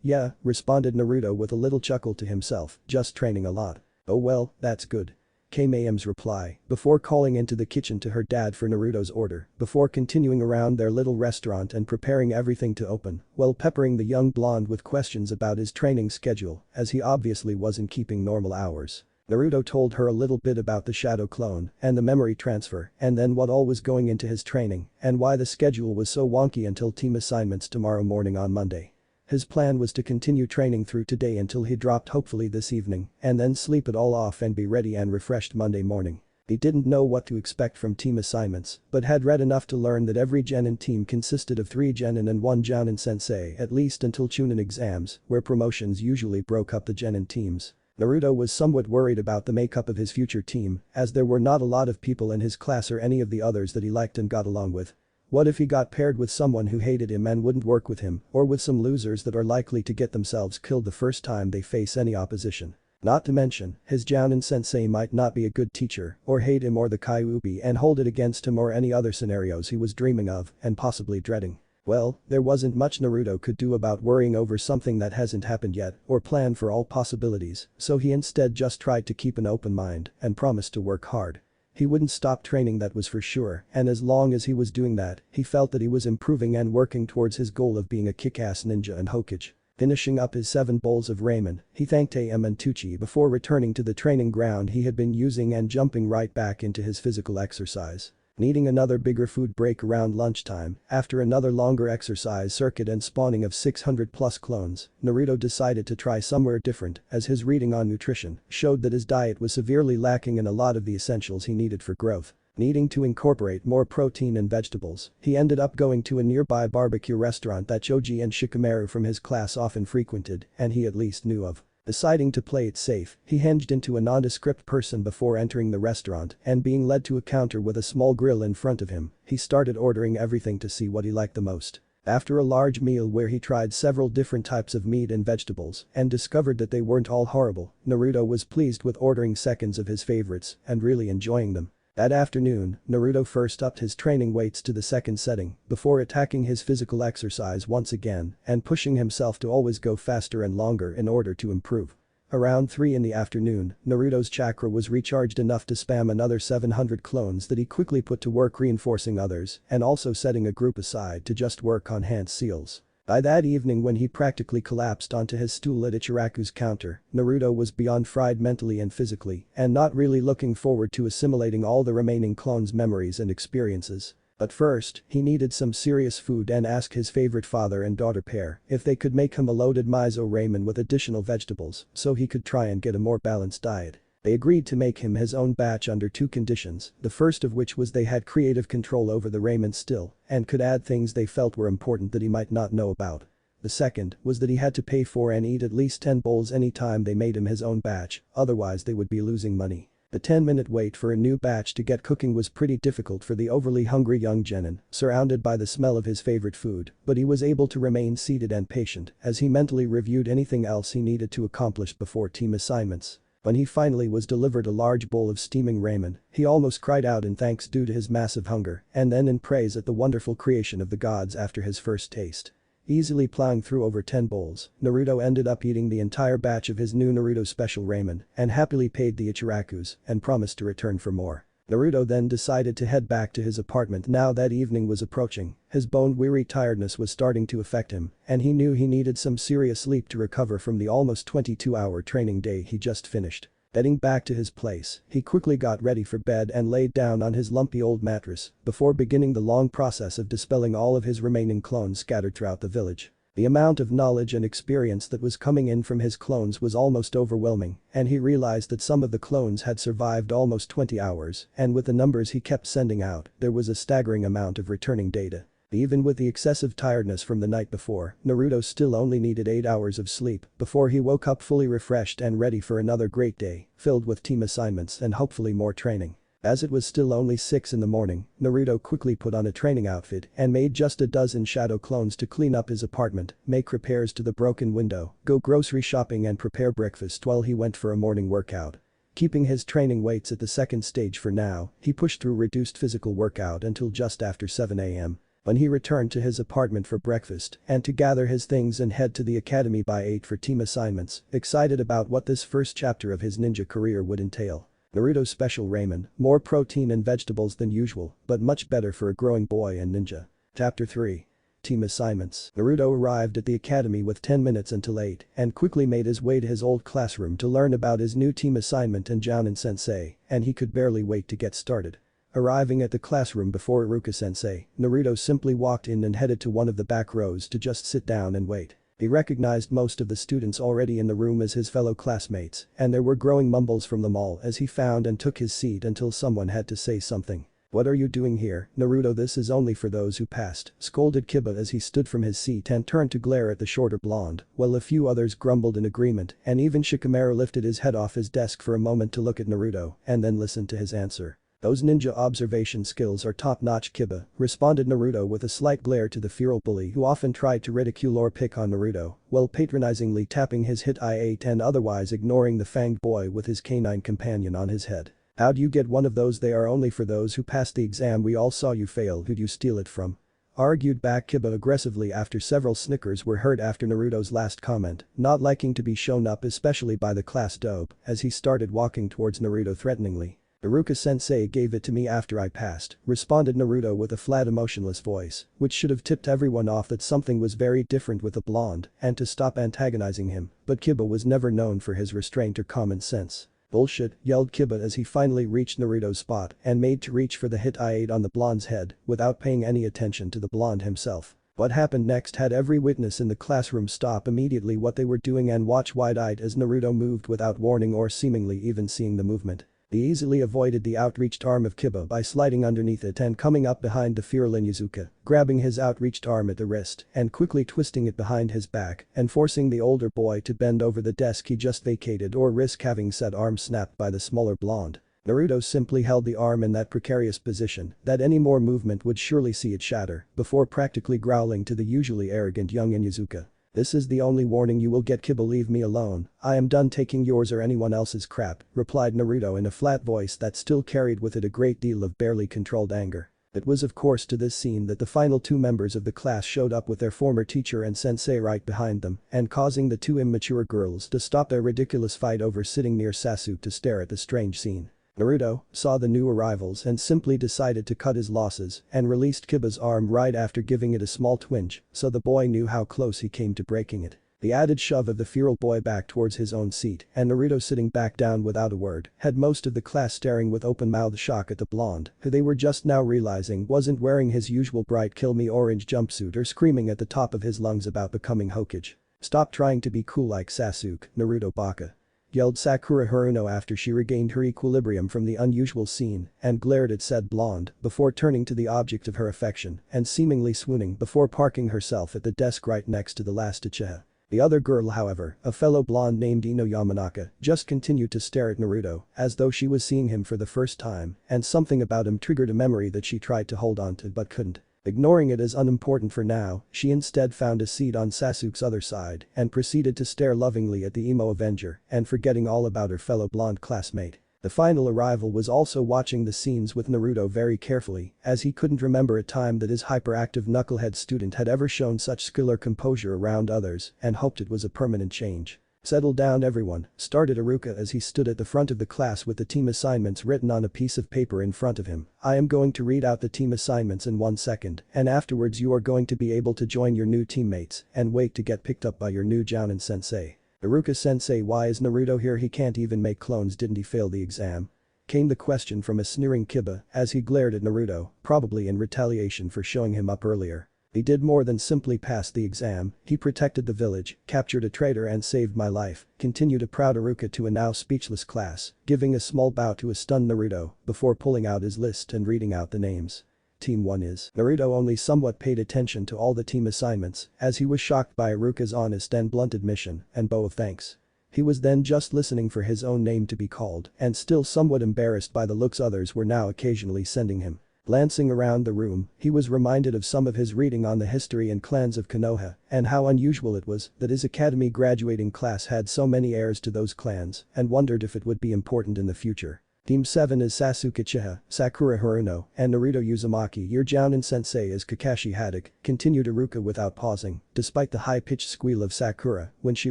Yeah," responded Naruto with a little chuckle to himself, "just training a lot." "Oh well, that's good," came AM's reply, before calling into the kitchen to her dad for Naruto's order, before continuing around their little restaurant and preparing everything to open, while peppering the young blonde with questions about his training schedule, as he obviously wasn't keeping normal hours. Naruto told her a little bit about the shadow clone and the memory transfer, and then what all was going into his training, and why the schedule was so wonky until team assignments tomorrow morning on Monday. His plan was to continue training through today until he dropped hopefully this evening, and then sleep it all off and be ready and refreshed Monday morning. He didn't know what to expect from team assignments, but had read enough to learn that every Genin team consisted of 3 Genin and 1 Jounin sensei at least until Chunin exams, where promotions usually broke up the Genin teams. Naruto was somewhat worried about the makeup of his future team, as there were not a lot of people in his class or any of the others that he liked and got along with. What if he got paired with someone who hated him and wouldn't work with him, or with some losers that are likely to get themselves killed the first time they face any opposition? Not to mention, his Jounin sensei might not be a good teacher, or hate him or the Kyuubi and hold it against him, or any other scenarios he was dreaming of and possibly dreading. Well, there wasn't much Naruto could do about worrying over something that hasn't happened yet or plan for all possibilities, so he instead just tried to keep an open mind and promised to work hard. He wouldn't stop training, that was for sure, and as long as he was doing that, he felt that he was improving and working towards his goal of being a kick-ass ninja and Hokage. Finishing up his 7 bowls of ramen, he thanked AM and Tucci before returning to the training ground he had been using and jumping right back into his physical exercise. Needing another bigger food break around lunchtime, after another longer exercise circuit and spawning of 600+ clones, Naruto decided to try somewhere different as his reading on nutrition showed that his diet was severely lacking in a lot of the essentials he needed for growth. Needing to incorporate more protein and vegetables, he ended up going to a nearby barbecue restaurant that Choji and Shikamaru from his class often frequented and he at least knew of. Deciding to play it safe, he hinged into a nondescript person before entering the restaurant and being led to a counter with a small grill in front of him, he started ordering everything to see what he liked the most. After a large meal where he tried several different types of meat and vegetables and discovered that they weren't all horrible, Naruto was pleased with ordering seconds of his favorites and really enjoying them. That afternoon, Naruto first upped his training weights to the 2nd setting before attacking his physical exercise once again and pushing himself to always go faster and longer in order to improve. Around 3 in the afternoon, Naruto's chakra was recharged enough to spam another 700 clones that he quickly put to work reinforcing others and also setting a group aside to just work on hand seals. By that evening, when he practically collapsed onto his stool at Ichiraku's counter, Naruto was beyond fried mentally and physically and not really looking forward to assimilating all the remaining clones' memories and experiences. But first, he needed some serious food and asked his favorite father and daughter pair if they could make him a loaded miso ramen with additional vegetables so he could try and get a more balanced diet. They agreed to make him his own batch under 2 conditions, the first of which was they had creative control over the ramen still and could add things they felt were important that he might not know about. The second was that he had to pay for and eat at least 10 bowls anytime they made him his own batch, otherwise they would be losing money. The 10-minute wait for a new batch to get cooking was pretty difficult for the overly hungry young genin, surrounded by the smell of his favorite food, but he was able to remain seated and patient as he mentally reviewed anything else he needed to accomplish before team assignments. When he finally was delivered a large bowl of steaming ramen, he almost cried out in thanks due to his massive hunger and then in praise at the wonderful creation of the gods after his first taste. Easily plowing through over 10 bowls, Naruto ended up eating the entire batch of his new Naruto special ramen and happily paid the Ichirakus and promised to return for more. Naruto then decided to head back to his apartment now that evening was approaching. His bone-weary tiredness was starting to affect him, and he knew he needed some serious sleep to recover from the almost 22-hour training day he just finished. Heading back to his place, he quickly got ready for bed and laid down on his lumpy old mattress before beginning the long process of dispelling all of his remaining clones scattered throughout the village. The amount of knowledge and experience that was coming in from his clones was almost overwhelming, and he realized that some of the clones had survived almost 20 hours, and with the numbers he kept sending out, there was a staggering amount of returning data. Even with the excessive tiredness from the night before, Naruto still only needed 8 hours of sleep before he woke up fully refreshed and ready for another great day, filled with team assignments and hopefully more training. As it was still only 6 in the morning, Naruto quickly put on a training outfit and made just a dozen shadow clones to clean up his apartment, make repairs to the broken window, go grocery shopping and prepare breakfast while he went for a morning workout. Keeping his training weights at the second stage for now, he pushed through reduced physical workout until just after 7 am. When he returned to his apartment for breakfast and to gather his things and head to the academy by 8 for team assignments, excited about what this first chapter of his ninja career would entail. Naruto's special ramen, more protein and vegetables than usual, but much better for a growing boy and ninja. Chapter 3. Team assignments. Naruto arrived at the academy with 10 minutes until 8 and quickly made his way to his old classroom to learn about his new team assignment and Jounin sensei, and he could barely wait to get started. Arriving at the classroom before Iruka-sensei, Naruto simply walked in and headed to one of the back rows to just sit down and wait. He recognized most of the students already in the room as his fellow classmates, and there were growing mumbles from them all as he found and took his seat until someone had to say something. "What are you doing here, Naruto? This is only for those who passed," scolded Kiba as he stood from his seat and turned to glare at the shorter blonde, while a few others grumbled in agreement and even Shikamaru lifted his head off his desk for a moment to look at Naruto and then listen to his answer. "Those ninja observation skills are top-notch, Kiba," responded Naruto with a slight glare to the feral bully who often tried to ridicule or pick on Naruto, while patronizingly tapping his hit I-8 and otherwise ignoring the fanged boy with his canine companion on his head. "How'd you get one of those? They are only for those who passed the exam. We all saw you fail. Who'd you steal it from?" Argued back Kiba aggressively after several snickers were heard after Naruto's last comment, not liking to be shown up especially by the class dope, as he started walking towards Naruto threateningly. "Iruka-sensei gave it to me after I passed," responded Naruto with a flat emotionless voice, which should have tipped everyone off that something was very different with the blonde and to stop antagonizing him, but Kiba was never known for his restraint or common sense. "Bullshit," yelled Kiba as he finally reached Naruto's spot and made to reach for the hit I-8 on the blonde's head without paying any attention to the blonde himself. What happened next had every witness in the classroom stop immediately what they were doing and watch wide-eyed as Naruto moved without warning or seemingly even seeing the movement. He easily avoided the outreached arm of Kiba by sliding underneath it and coming up behind the feral Inuzuka, grabbing his outreached arm at the wrist and quickly twisting it behind his back and forcing the older boy to bend over the desk he just vacated or risk having said arm snapped by the smaller blonde. Naruto simply held the arm in that precarious position that any more movement would surely see it shatter before practically growling to the usually arrogant young Inuzuka. "This is the only warning you will get, Kiba. Leave me alone. I am done taking yours or anyone else's crap," replied Naruto in a flat voice that still carried with it a great deal of barely controlled anger. It was of course to this scene that the final 2 members of the class showed up with their former teacher and sensei right behind them and causing the 2 immature girls to stop their ridiculous fight over sitting near Sasuke to stare at the strange scene. Naruto saw the new arrivals and simply decided to cut his losses and released Kiba's arm right after giving it a small twinge so the boy knew how close he came to breaking it. The added shove of the feral boy back towards his own seat and Naruto sitting back down without a word had most of the class staring with open-mouthed shock at the blonde, who they were just now realizing wasn't wearing his usual bright kill me orange jumpsuit or screaming at the top of his lungs about becoming Hokage. "Stop trying to be cool like Sasuke, Naruto baka," yelled Sakura Haruno after she regained her equilibrium from the unusual scene and glared at said blonde before turning to the object of her affection and seemingly swooning before parking herself at the desk right next to the last Uchiha. The other girl, however, a fellow blonde named Ino Yamanaka, just continued to stare at Naruto as though she was seeing him for the first time and something about him triggered a memory that she tried to hold on to but couldn't. Ignoring it as unimportant for now, she instead found a seat on Sasuke's other side and proceeded to stare lovingly at the emo Avenger and forgetting all about her fellow blonde classmate. The final arrival was also watching the scenes with Naruto very carefully as he couldn't remember a time that his hyperactive knucklehead student had ever shown such skill or composure around others and hoped it was a permanent change. "Settle down everyone," started Iruka as he stood at the front of the class with the team assignments written on a piece of paper in front of him. "I am going to read out the team assignments in 1 second, and afterwards you are going to be able to join your new teammates and wait to get picked up by your new Jounin sensei." "Iruka-sensei, why is Naruto here? He can't even make clones, didn't he fail the exam?" Came the question from a sneering Kiba as he glared at Naruto, probably in retaliation for showing him up earlier. "He did more than simply pass the exam, he protected the village, captured a traitor and saved my life," continued a proud Iruka to a now speechless class, giving a small bow to a stunned Naruto before pulling out his list and reading out the names. Team 1 is. Naruto only somewhat paid attention to all the team assignments as he was shocked by Iruka's honest and blunt admission and bow of thanks. He was then just listening for his own name to be called and still somewhat embarrassed by the looks others were now occasionally sending him. Glancing around the room, he was reminded of some of his reading on the history and clans of Konoha and how unusual it was that his academy graduating class had so many heirs to those clans and wondered if it would be important in the future. Team 7 is Sasuke Uchiha, Sakura Haruno, and Naruto Uzumaki. Your Jounin sensei is Kakashi Haddock, continued Iruka without pausing, despite the high-pitched squeal of Sakura when she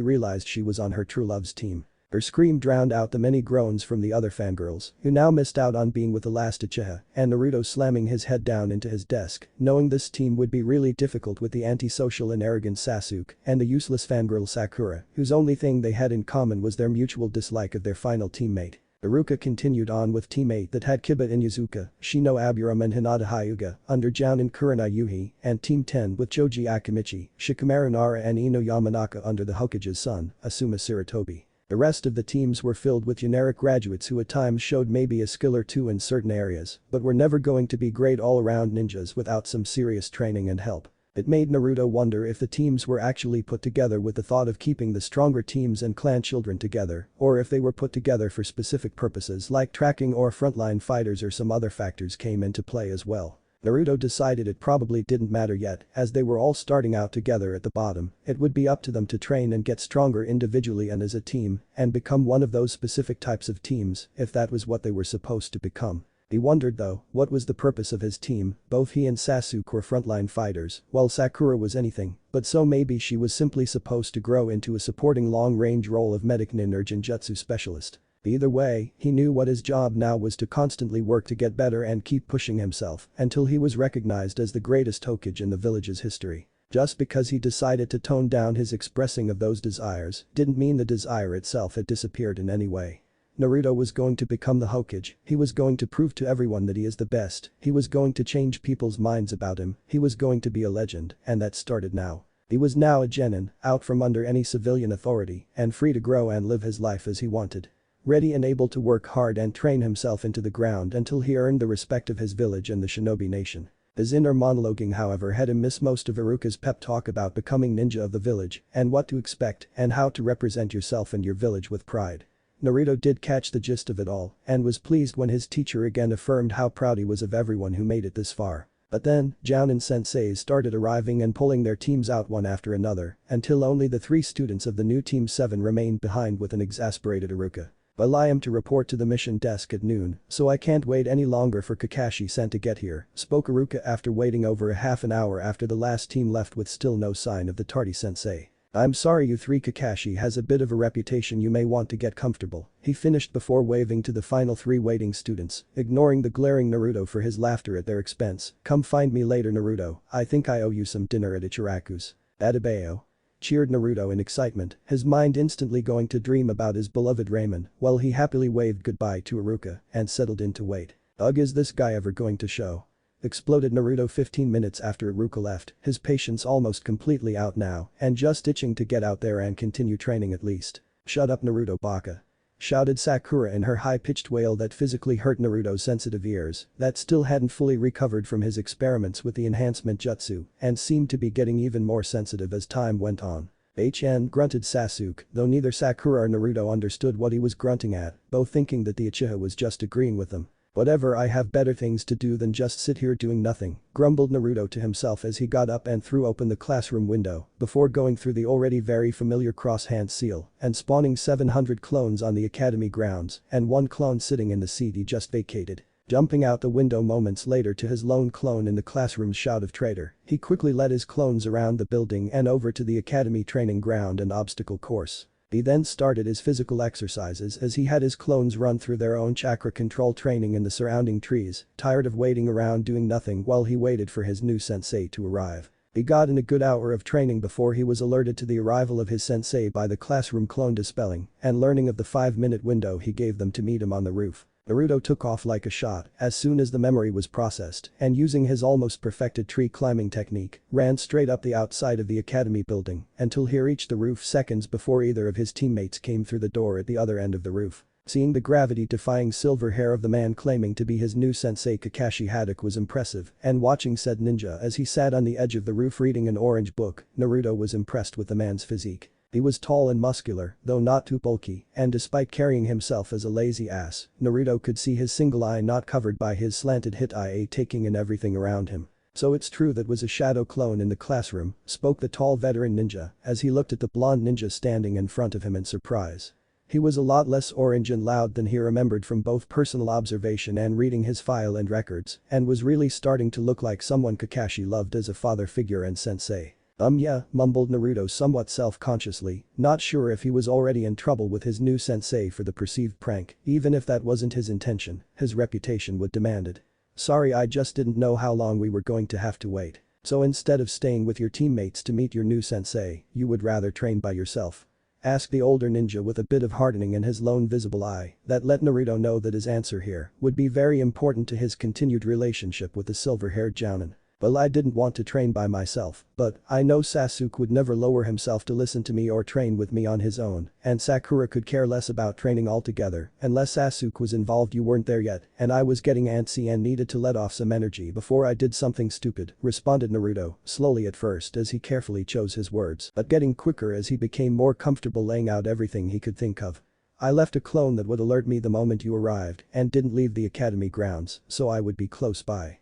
realized she was on her true love's team. Her scream drowned out the many groans from the other fangirls, who now missed out on being with the last Uchiha, and Naruto slamming his head down into his desk, knowing this team would be really difficult with the antisocial and arrogant Sasuke and the useless fangirl Sakura, whose only thing they had in common was their mutual dislike of their final teammate. Iruka continued on with Team 8 that had Kiba Inuzuka, Shino Aburame and Hinata Hyuga, under Jounin Kurina Yuhi, and Team 10 with Choji Akimichi, Shikamaru Nara and Ino Yamanaka under the Hokage's son, Asuma Sarutobi. The rest of the teams were filled with generic graduates who at times showed maybe a skill or two in certain areas, but were never going to be great all-around ninjas without some serious training and help. It made Naruto wonder if the teams were actually put together with the thought of keeping the stronger teams and clan children together, or if they were put together for specific purposes like tracking or frontline fighters or some other factors came into play as well. Naruto decided it probably didn't matter yet, as they were all starting out together at the bottom. It would be up to them to train and get stronger individually and as a team, and become one of those specific types of teams, if that was what they were supposed to become. He wondered though, what was the purpose of his team? Both he and Sasuke were frontline fighters, while Sakura was anything, but so maybe she was simply supposed to grow into a supporting long-range role of medic nin or genjutsu specialist. Either way, he knew what his job now was to constantly work to get better and keep pushing himself until he was recognized as the greatest Hokage in the village's history. Just because he decided to tone down his expressing of those desires didn't mean the desire itself had disappeared in any way. Naruto was going to become the Hokage, he was going to prove to everyone that he is the best, he was going to change people's minds about him, he was going to be a legend, and that started now. He was now a genin, out from under any civilian authority, and free to grow and live his life as he wanted. Ready and able to work hard and train himself into the ground until he earned the respect of his village and the shinobi nation. His inner monologuing however had him miss most of Iruka's pep talk about becoming ninja of the village and what to expect and how to represent yourself and your village with pride. Naruto did catch the gist of it all and was pleased when his teacher again affirmed how proud he was of everyone who made it this far. But then, Jounin senseis started arriving and pulling their teams out one after another until only the 3 students of the new Team 7 remained behind with an exasperated Iruka. "Well, I am to report to the mission desk at noon, so I can't wait any longer for Kakashi-san to get here," spoke Iruka after waiting over a half an hour after the last team left with still no sign of the tardy sensei. "I'm sorry you 3, Kakashi has a bit of a reputation, you may want to get comfortable," he finished before waving to the final 3 waiting students, ignoring the glaring Naruto for his laughter at their expense. "Come find me later, Naruto, I think I owe you some dinner at Ichiraku's." "Adebayo," cheered Naruto in excitement, his mind instantly going to dream about his beloved ramen while he happily waved goodbye to Iruka and settled in to wait. "Ugh, is this guy ever going to show?" Exploded Naruto 15 minutes after Iruka left, his patience almost completely out now and just itching to get out there and continue training at least. "Shut up, Naruto baka," shouted Sakura in her high-pitched wail that physically hurt Naruto's sensitive ears that still hadn't fully recovered from his experiments with the enhancement jutsu and seemed to be getting even more sensitive as time went on. "HN," grunted Sasuke, though neither Sakura or Naruto understood what he was grunting at, both thinking that the Uchiha was just agreeing with them. "Whatever, I have better things to do than just sit here doing nothing," grumbled Naruto to himself as he got up and threw open the classroom window before going through the already very familiar cross-hand seal and spawning 700 clones on the academy grounds and 1 clone sitting in the seat he just vacated. Jumping out the window moments later to his lone clone in the classroom's shout of traitor, he quickly led his clones around the building and over to the academy training ground and obstacle course. He then started his physical exercises as he had his clones run through their own chakra control training in the surrounding trees, tired of waiting around doing nothing while he waited for his new sensei to arrive. He got in a good hour of training before he was alerted to the arrival of his sensei by the classroom clone dispelling and learning of the 5-minute window he gave them to meet him on the roof. Naruto took off like a shot as soon as the memory was processed and using his almost perfected tree climbing technique, ran straight up the outside of the academy building until he reached the roof seconds before either of his teammates came through the door at the other end of the roof. Seeing the gravity-defying silver hair of the man claiming to be his new sensei Kakashi Haddock was impressive, and watching said ninja as he sat on the edge of the roof reading an orange book, Naruto was impressed with the man's physique. He was tall and muscular, though not too bulky, and despite carrying himself as a lazy ass, Naruto could see his single eye not covered by his slanted hit eye taking in everything around him. So it's true that was a shadow clone in the classroom, spoke the tall veteran ninja as he looked at the blonde ninja standing in front of him in surprise. He was a lot less orange and loud than he remembered from both personal observation and reading his file and records, and was really starting to look like someone Kakashi loved as a father figure and sensei. Yeah, mumbled Naruto somewhat self-consciously, not sure if he was already in trouble with his new sensei for the perceived prank, even if that wasn't his intention, his reputation would demand it. Sorry, I just didn't know how long we were going to have to wait. So instead of staying with your teammates to meet your new sensei, you would rather train by yourself? Asked the older ninja with a bit of hardening in his lone visible eye that let Naruto know that his answer here would be very important to his continued relationship with the silver-haired jounin. Well, I didn't want to train by myself, but I know Sasuke would never lower himself to listen to me or train with me on his own, and Sakura could care less about training altogether unless Sasuke was involved. You weren't there yet, and I was getting antsy and needed to let off some energy before I did something stupid, responded Naruto, slowly at first as he carefully chose his words, but getting quicker as he became more comfortable laying out everything he could think of. I left a clone that would alert me the moment you arrived and didn't leave the academy grounds, so I would be close by.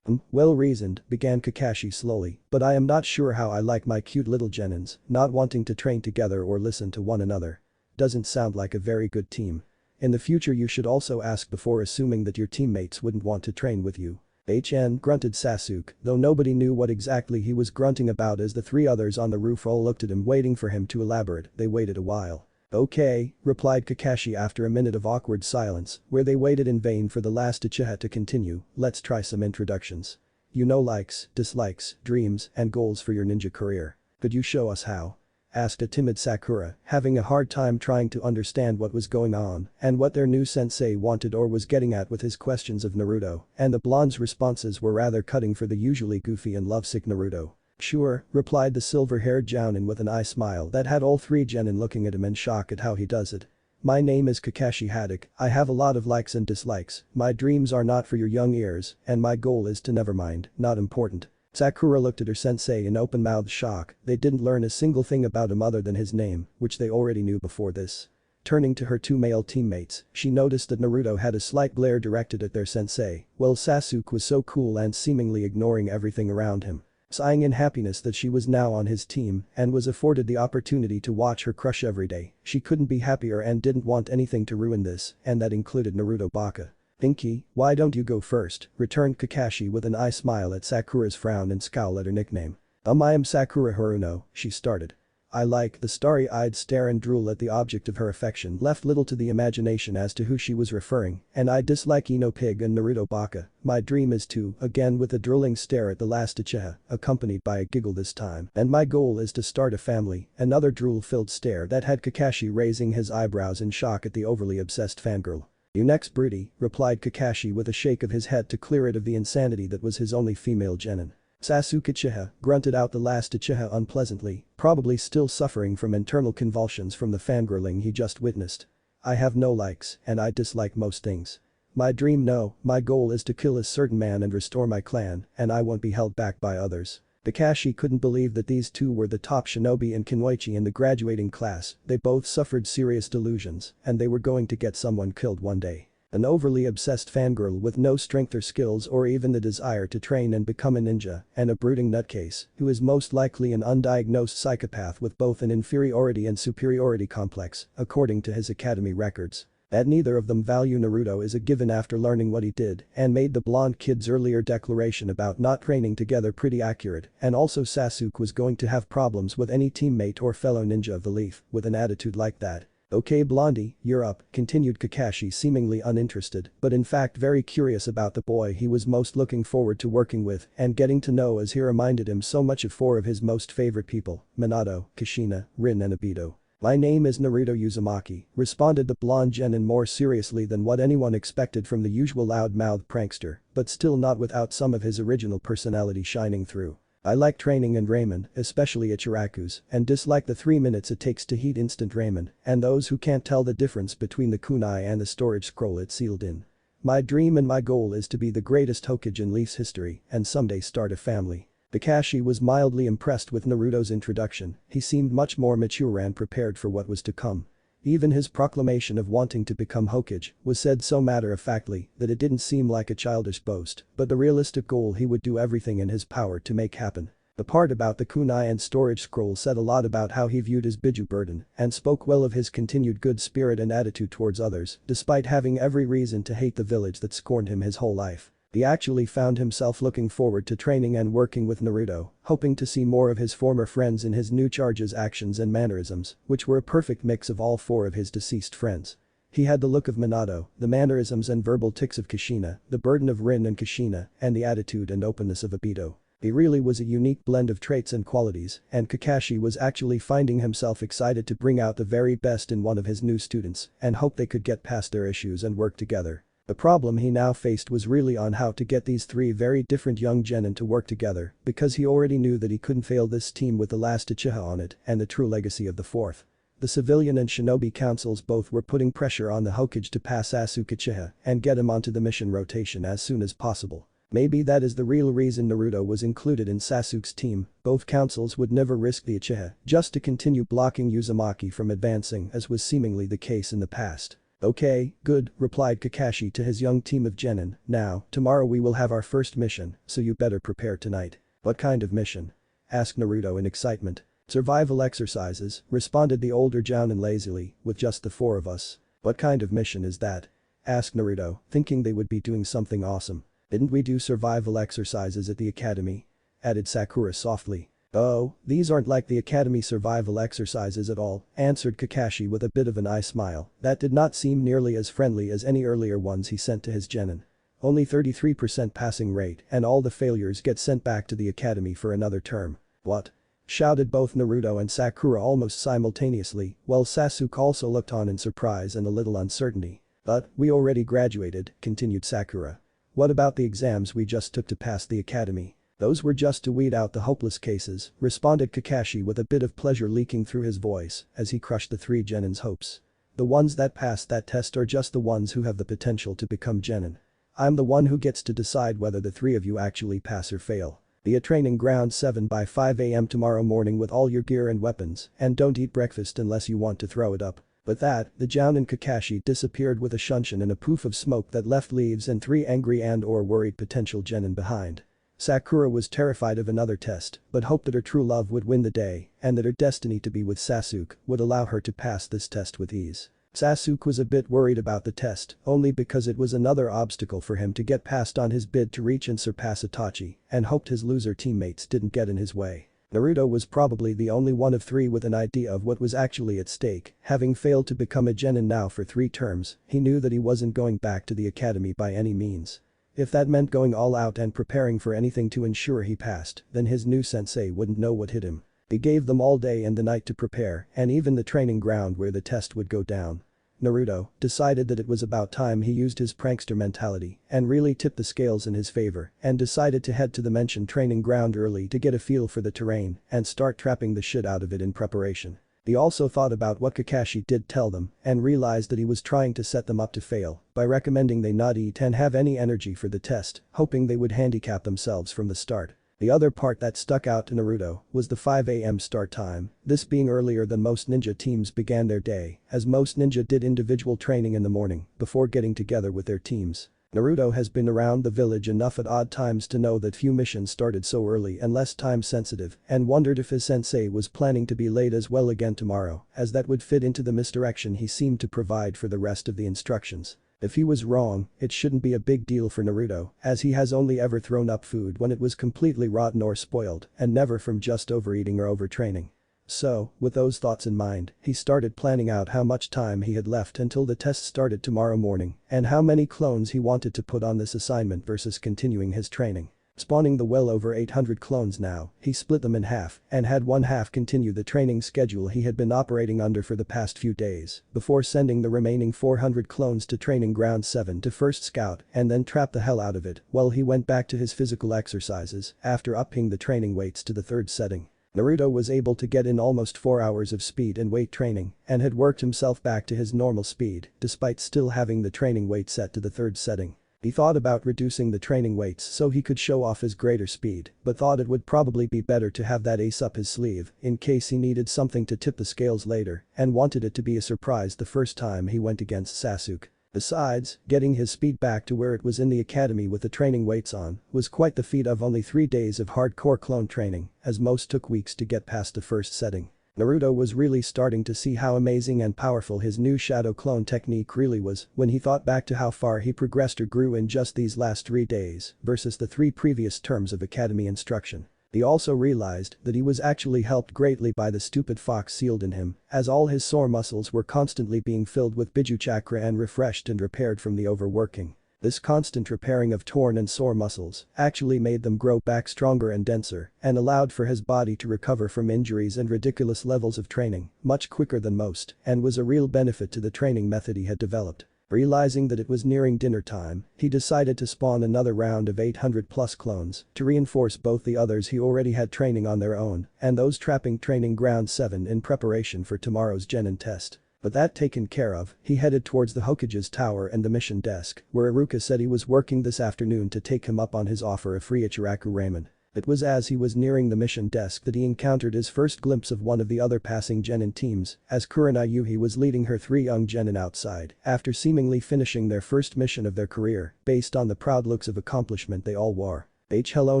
Well reasoned, began Kakashi slowly, but I am not sure how I like my cute little genins, not wanting to train together or listen to one another. Doesn't sound like a very good team. In the future you should also ask before assuming that your teammates wouldn't want to train with you. Grunted Sasuke, though nobody knew what exactly he was grunting about as the three others on the roof all looked at him waiting for him to elaborate. They waited a while. Okay, replied Kakashi after a minute of awkward silence, where they waited in vain for the last Uchiha to continue. Let's try some introductions. You know, likes, dislikes, dreams, and goals for your ninja career. Could you show us how? Asked a timid Sakura, having a hard time trying to understand what was going on and what their new sensei wanted or was getting at with his questions of Naruto, and the blonde's responses were rather cutting for the usually goofy and lovesick Naruto. Sure, replied the silver-haired jounin with an eye smile that had all three genin looking at him in shock at how he does it. My name is Kakashi Haddock, I have a lot of likes and dislikes, my dreams are not for your young ears, and my goal is to never mind, not important. Sakura looked at her sensei in open-mouthed shock. They didn't learn a single thing about him other than his name, which they already knew before this. Turning to her two male teammates, she noticed that Naruto had a slight glare directed at their sensei, while Sasuke was so cool and seemingly ignoring everything around him. Sighing in happiness that she was now on his team and was afforded the opportunity to watch her crush every day, she couldn't be happier and didn't want anything to ruin this, and that included Naruto Baka. Pinky, why don't you go first? Returned Kakashi with an eye smile at Sakura's frown and scowl at her nickname. I am Sakura Haruno, she started. I like the starry-eyed stare and drool at the object of her affection left little to the imagination as to who she was referring, and I dislike Ino Pig and Naruto Baka. My dream is to, again with a drooling stare at the last Uchiha, accompanied by a giggle this time, and my goal is to start a family. Another drool-filled stare that had Kakashi raising his eyebrows in shock at the overly obsessed fangirl. You next, broody, replied Kakashi with a shake of his head to clear it of the insanity that was his only female genin. Sasuke Uchiha, grunted out the last Uchiha unpleasantly, probably still suffering from internal convulsions from the fangirling he just witnessed. I have no likes, and I dislike most things. My dream, no, my goal is to kill a certain man and restore my clan, and I won't be held back by others. Kakashi couldn't believe that these two were the top shinobi in Kunoichi in the graduating class. They both suffered serious delusions, and they were going to get someone killed one day. An overly obsessed fangirl with no strength or skills or even the desire to train and become a ninja, and a brooding nutcase who is most likely an undiagnosed psychopath with both an inferiority and superiority complex, according to his academy records. That neither of them value Naruto is a given after learning what he did and made the blonde kid's earlier declaration about not training together pretty accurate, and also Sasuke was going to have problems with any teammate or fellow ninja of the Leaf with an attitude like that. Okay Blondie, you're up, continued Kakashi seemingly uninterested but in fact very curious about the boy he was most looking forward to working with and getting to know, as he reminded him so much of four of his most favorite people, Minato, Kushina, Rin and Obito. My name is Naruto Uzumaki, responded the blonde genin more seriously than what anyone expected from the usual loud-mouthed prankster, but still not without some of his original personality shining through. I like training and ramen, especially Ichiraku's, and dislike the 3 minutes it takes to heat instant ramen, and those who can't tell the difference between the kunai and the storage scroll it's sealed in. My dream and my goal is to be the greatest Hokage in Leaf's history and someday start a family. Kakashi was mildly impressed with Naruto's introduction, he seemed much more mature and prepared for what was to come. Even his proclamation of wanting to become Hokage was said so matter-of-factly that it didn't seem like a childish boast, but the realistic goal he would do everything in his power to make happen. The part about the kunai and storage scroll said a lot about how he viewed his Biju burden and spoke well of his continued good spirit and attitude towards others, despite having every reason to hate the village that scorned him his whole life. He actually found himself looking forward to training and working with Naruto, hoping to see more of his former friends in his new charge's actions and mannerisms, which were a perfect mix of all four of his deceased friends. He had the look of Minato, the mannerisms and verbal tics of Kushina, the burden of Rin and Kushina, and the attitude and openness of Obito. He really was a unique blend of traits and qualities, and Kakashi was actually finding himself excited to bring out the very best in one of his new students and hope they could get past their issues and work together. The problem he now faced was really on how to get these three very different young genin to work together, because he already knew that he couldn't fail this team with the last Uchiha on it and the true legacy of the fourth. The civilian and shinobi councils both were putting pressure on the Hokage to pass Sasuke Uchiha and get him onto the mission rotation as soon as possible. Maybe that is the real reason Naruto was included in Sasuke's team, both councils would never risk the Uchiha just to continue blocking Uzumaki from advancing, as was seemingly the case in the past. Okay, good, replied Kakashi to his young team of genin, now, tomorrow we will have our first mission, so you better prepare tonight. What kind of mission? Asked Naruto in excitement. Survival exercises, responded the older jounin lazily, with just the four of us. What kind of mission is that? Asked Naruto, thinking they would be doing something awesome. Didn't we do survival exercises at the academy? Added Sakura softly. Oh, these aren't like the academy survival exercises at all, answered Kakashi with a bit of an eye smile that did not seem nearly as friendly as any earlier ones he sent to his genin. Only 33% passing rate and all the failures get sent back to the academy for another term. What? Shouted both Naruto and Sakura almost simultaneously, while Sasuke also looked on in surprise and a little uncertainty. But, we already graduated, continued Sakura. What about the exams we just took to pass the academy? Those were just to weed out the hopeless cases, responded Kakashi with a bit of pleasure leaking through his voice as he crushed the three genin's hopes. The ones that passed that test are just the ones who have the potential to become genin. I'm the one who gets to decide whether the three of you actually pass or fail. Be at training ground 7 by 5 AM tomorrow morning with all your gear and weapons, and don't eat breakfast unless you want to throw it up. With that, the jounin Kakashi disappeared with a shunshin and a poof of smoke that left leaves and three angry and/or worried potential genin behind. Sakura was terrified of another test, but hoped that her true love would win the day and that her destiny to be with Sasuke would allow her to pass this test with ease. Sasuke was a bit worried about the test, only because it was another obstacle for him to get past on his bid to reach and surpass Itachi, and hoped his loser teammates didn't get in his way. Naruto was probably the only one of three with an idea of what was actually at stake, having failed to become a genin now for 3 terms, he knew that he wasn't going back to the academy by any means. If that meant going all out and preparing for anything to ensure he passed, then his new sensei wouldn't know what hit him. He gave them all day and the night to prepare, and even the training ground where the test would go down. Naruto decided that it was about time he used his prankster mentality and really tipped the scales in his favor and decided to head to the mentioned training ground early to get a feel for the terrain and start trapping the shit out of it in preparation. He also thought about what Kakashi did tell them and realized that he was trying to set them up to fail by recommending they not eat and have any energy for the test, hoping they would handicap themselves from the start. The other part that stuck out to Naruto was the 5 AM start time, this being earlier than most ninja teams began their day, as most ninja did individual training in the morning before getting together with their teams. Naruto has been around the village enough at odd times to know that few missions started so early and less time sensitive, and wondered if his sensei was planning to be late as well again tomorrow, as that would fit into the misdirection he seemed to provide for the rest of the instructions. If he was wrong, it shouldn't be a big deal for Naruto, as he has only ever thrown up food when it was completely rotten or spoiled, and never from just overeating or overtraining. So, with those thoughts in mind, he started planning out how much time he had left until the test started tomorrow morning, and how many clones he wanted to put on this assignment versus continuing his training. Spawning the well over 800 clones now, he split them in half and had one half continue the training schedule he had been operating under for the past few days, before sending the remaining 400 clones to training ground 7 to first scout and then trap the hell out of it while he went back to his physical exercises after upping the training weights to the third setting. Naruto was able to get in almost 4 hours of speed and weight training and had worked himself back to his normal speed despite still having the training weight set to the third setting. He thought about reducing the training weights so he could show off his greater speed, but thought it would probably be better to have that ace up his sleeve in case he needed something to tip the scales later and wanted it to be a surprise the first time he went against Sasuke. Besides, getting his speed back to where it was in the academy with the training weights on was quite the feat of only 3 days of hardcore clone training, as most took weeks to get past the first setting. Naruto was really starting to see how amazing and powerful his new shadow clone technique really was when he thought back to how far he progressed or grew in just these last 3 days versus the 3 previous terms of academy instruction. He also realized that he was actually helped greatly by the stupid fox sealed in him, as all his sore muscles were constantly being filled with Biju chakra and refreshed and repaired from the overworking. This constant repairing of torn and sore muscles actually made them grow back stronger and denser and allowed for his body to recover from injuries and ridiculous levels of training much quicker than most and was a real benefit to the training method he had developed. Realizing that it was nearing dinner time, he decided to spawn another round of 800 plus clones to reinforce both the others he already had training on their own and those trapping training ground 7 in preparation for tomorrow's Genin test. But that taken care of, he headed towards the Hokage's tower and the mission desk, where Iruka said he was working this afternoon to take him up on his offer of free Ichiraku ramen. It was as he was nearing the mission desk that he encountered his first glimpse of one of the other passing Genin teams, as Kurenai Yuhi was leading her 3 young Genin outside after seemingly finishing their first mission of their career based on the proud looks of accomplishment they all wore. Hello